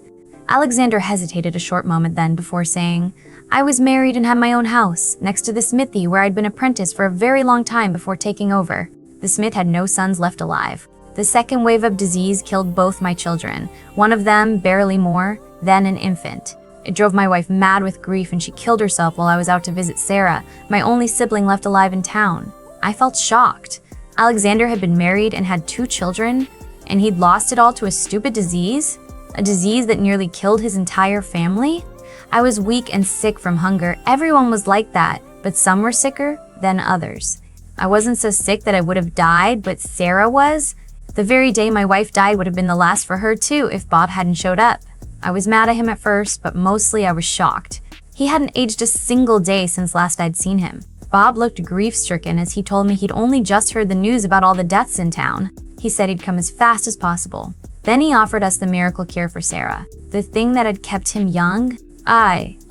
Alexander hesitated a short moment then before saying, I was married and had my own house, next to the smithy where I'd been apprenticed for a very long time before taking over. The smith had no sons left alive. The second wave of disease killed both my children, one of them barely more, then an infant. It drove my wife mad with grief and she killed herself while I was out to visit Sarah, my only sibling left alive in town. I felt shocked. Alexander had been married and had 2 children, and he'd lost it all to a stupid disease? A disease that nearly killed his entire family? I was weak and sick from hunger. Everyone was like that, but some were sicker than others. I wasn't so sick that I would have died, but Sarah was. The very day my wife died would have been the last for her too if Bob hadn't showed up. I was mad at him at first, but mostly I was shocked. He hadn't aged a single day since last I'd seen him. Bob looked grief-stricken as he told me he'd only just heard the news about all the deaths in town. He said he'd come as fast as possible. Then he offered us the miracle cure for Sarah, the thing that had kept him young.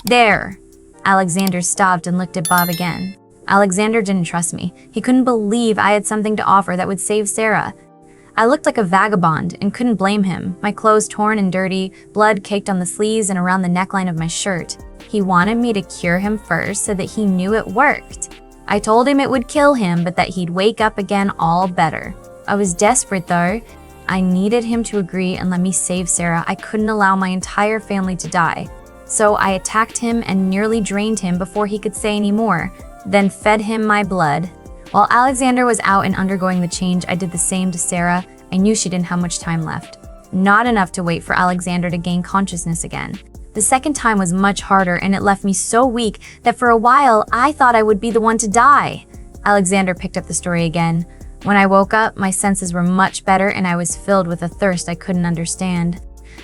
There. Alexander stopped and looked at Bob again. Alexander didn't trust me. He couldn't believe I had something to offer that would save Sarah. I looked like a vagabond and couldn't blame him, my clothes torn and dirty, blood caked on the sleeves and around the neckline of my shirt. He wanted me to cure him first so that he knew it worked. I told him it would kill him, but that he'd wake up again all better. I was desperate though. I needed him to agree and let me save Sarah. I couldn't allow my entire family to die. So I attacked him and nearly drained him before he could say any more, then fed him my blood. While Alexander was out and undergoing the change, I did the same to Sarah. I knew she didn't have much time left. Not enough to wait for Alexander to gain consciousness again. The second time was much harder, and it left me so weak that for a while I thought I would be the one to die. Alexander picked up the story again. When I woke up, my senses were much better and I was filled with a thirst I couldn't understand.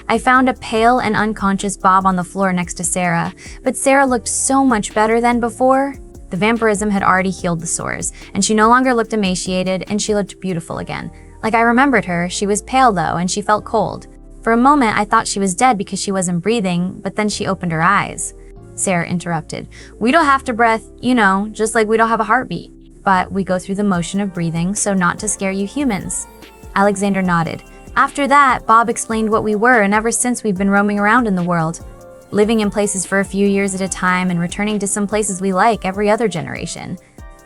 I found a pale and unconscious Bob on the floor next to Sarah, but Sarah looked so much better than before. The vampirism had already healed the sores, and she no longer looked emaciated, and she looked beautiful again. Like I remembered her, she was pale though, and she felt cold. For a moment, I thought she was dead because she wasn't breathing, but then she opened her eyes. Sarah interrupted. We don't have to breath, just like we don't have a heartbeat. But we go through the motion of breathing, so not to scare you humans. Alexander nodded. After that, Bob explained what we were, and ever since we've been roaming around in the world. living in places for a few years at a time and returning to some places we like every other generation.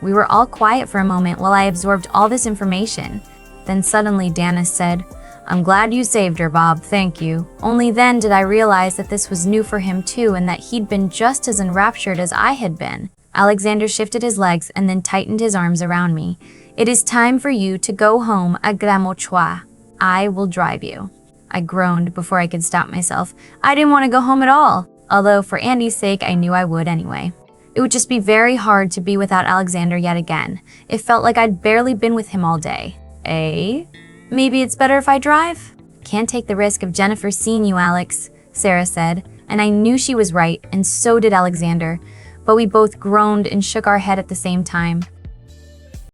We were all quiet for a moment while I absorbed all this information. Then suddenly Danis said, "I'm glad you saved her, Bob, thank you." Only then did I realize that this was new for him too and that he'd been just as enraptured as I had been. Alexander shifted his legs and then tightened his arms around me. "It is time for you to go home à Gramochois. I will drive you." I groaned before I could stop myself. I didn't want to go home at all, although for Andy's sake I knew I would anyway. It would just be very hard to be without Alexander yet again. It felt like I'd barely been with him all day. Maybe it's better if I drive? Can't take the risk of Jennifer seeing you, Alex, Sarah said, and I knew she was right, and so did Alexander. But we both groaned and shook our head at the same time.